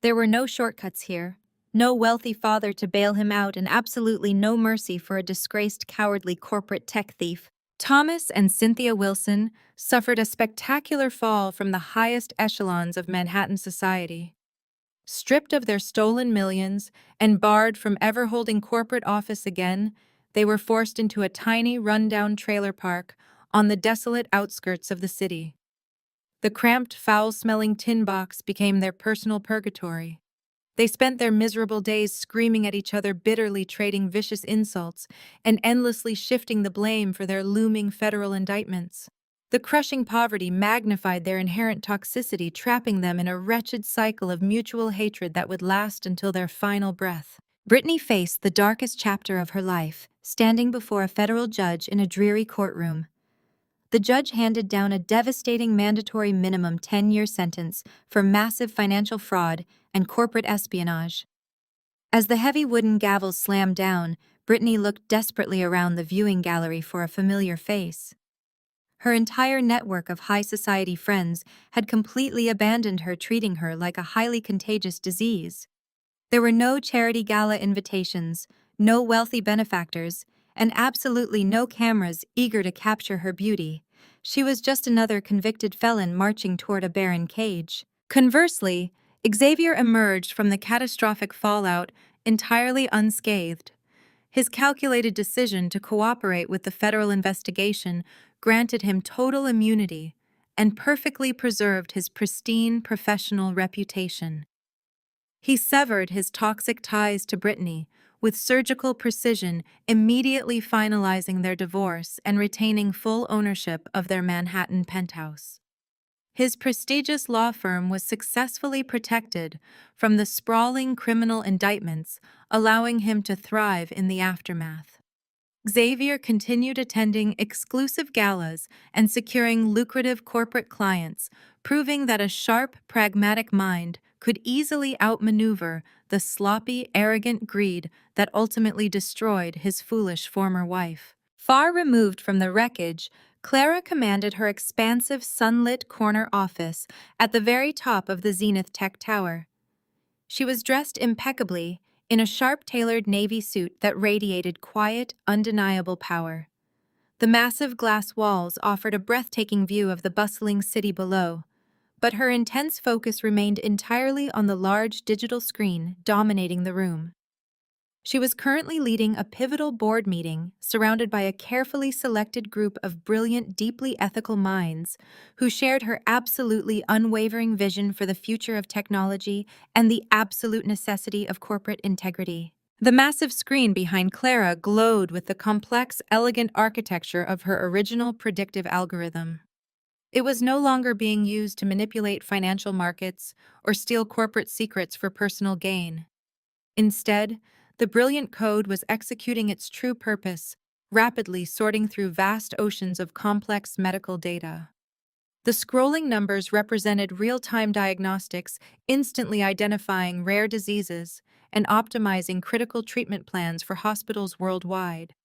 There were no shortcuts here, no wealthy father to bail him out, and absolutely no mercy for a disgraced, cowardly corporate tech thief. Thomas and Cynthia Wilson suffered a spectacular fall from the highest echelons of Manhattan society. Stripped of their stolen millions and barred from ever holding corporate office again, They were forced into a tiny, run-down trailer park on the desolate outskirts of the city. The cramped, foul-smelling tin box became their personal purgatory. They spent their miserable days screaming at each other, bitterly trading vicious insults and endlessly shifting the blame for their looming federal indictments. The crushing poverty magnified their inherent toxicity, trapping them in a wretched cycle of mutual hatred that would last until their final breath. Brittany faced the darkest chapter of her life, standing before a federal judge in a dreary courtroom. The judge handed down a devastating mandatory minimum 10-year sentence for massive financial fraud and corporate espionage. As the heavy wooden gavel slammed down, Brittany looked desperately around the viewing gallery for a familiar face. Her entire network of high society friends had completely abandoned her, treating her like a highly contagious disease. There were no charity gala invitations, no wealthy benefactors, and absolutely no cameras eager to capture her beauty. She was just another convicted felon marching toward a barren cage. Conversely, Xavier emerged from the catastrophic fallout entirely unscathed. His calculated decision to cooperate with the federal investigation granted him total immunity and perfectly preserved his pristine professional reputation. He severed his toxic ties to Brittany with surgical precision, immediately finalizing their divorce and retaining full ownership of their Manhattan penthouse. His prestigious law firm was successfully protected from the sprawling criminal indictments, allowing him to thrive in the aftermath. Xavier continued attending exclusive galas and securing lucrative corporate clients, proving that a sharp, pragmatic mind could easily outmaneuver the sloppy, arrogant greed that ultimately destroyed his foolish former wife. Far removed from the wreckage, Clara commanded her expansive, sunlit corner office at the very top of the Zenith Tech Tower. She was dressed impeccably in a sharp-tailored navy suit that radiated quiet, undeniable power. The massive glass walls offered a breathtaking view of the bustling city below, but her intense focus remained entirely on the large digital screen dominating the room. She was currently leading a pivotal board meeting surrounded by a carefully selected group of brilliant, deeply ethical minds who shared her absolutely unwavering vision for the future of technology and the absolute necessity of corporate integrity. The massive screen behind Clara glowed with the complex, elegant architecture of her original predictive algorithm. It was no longer being used to manipulate financial markets or steal corporate secrets for personal gain. Instead, the brilliant code was executing its true purpose, rapidly sorting through vast oceans of complex medical data. The scrolling numbers represented real-time diagnostics, instantly identifying rare diseases and optimizing critical treatment plans for hospitals worldwide.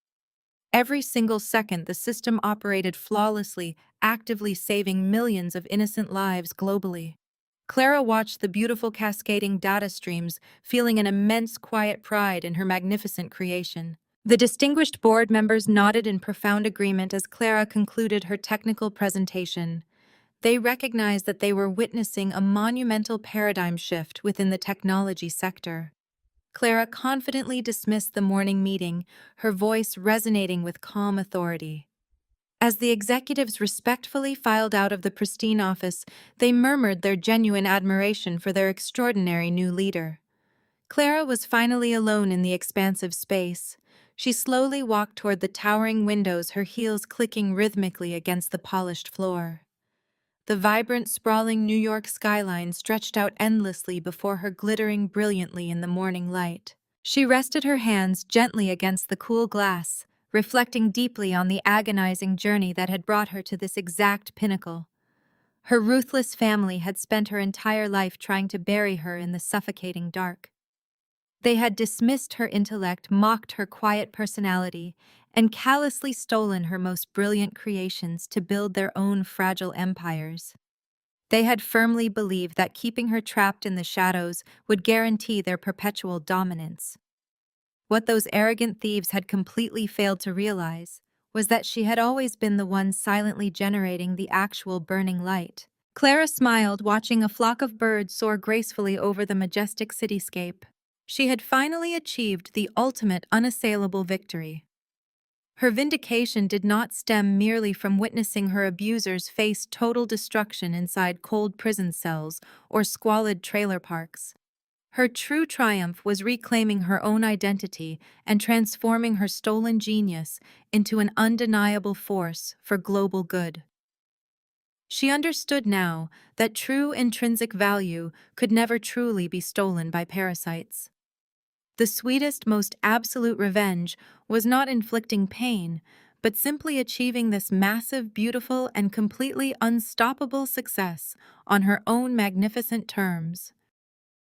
Every single second, the system operated flawlessly, actively saving millions of innocent lives globally. Clara watched the beautiful cascading data streams, feeling an immense quiet pride in her magnificent creation. The distinguished board members nodded in profound agreement as Clara concluded her technical presentation. They recognized that they were witnessing a monumental paradigm shift within the technology sector. Clara confidently dismissed the morning meeting, her voice resonating with calm authority. As the executives respectfully filed out of the pristine office, they murmured their genuine admiration for their extraordinary new leader. Clara was finally alone in the expansive space. She slowly walked toward the towering windows, her heels clicking rhythmically against the polished floor. The vibrant, sprawling New York skyline stretched out endlessly before her, glittering brilliantly in the morning light. She rested her hands gently against the cool glass, reflecting deeply on the agonizing journey that had brought her to this exact pinnacle. Her ruthless family had spent her entire life trying to bury her in the suffocating dark. They had dismissed her intellect, mocked her quiet personality, and callously stolen her most brilliant creations to build their own fragile empires. They had firmly believed that keeping her trapped in the shadows would guarantee their perpetual dominance. What those arrogant thieves had completely failed to realize was that she had always been the one silently generating the actual burning light. Clara smiled, watching a flock of birds soar gracefully over the majestic cityscape. She had finally achieved the ultimate unassailable victory. Her vindication did not stem merely from witnessing her abusers face total destruction inside cold prison cells or squalid trailer parks. Her true triumph was reclaiming her own identity and transforming her stolen genius into an undeniable force for global good. She understood now that true intrinsic value could never truly be stolen by parasites. The sweetest, most absolute revenge was not inflicting pain, but simply achieving this massive, beautiful, and completely unstoppable success on her own magnificent terms.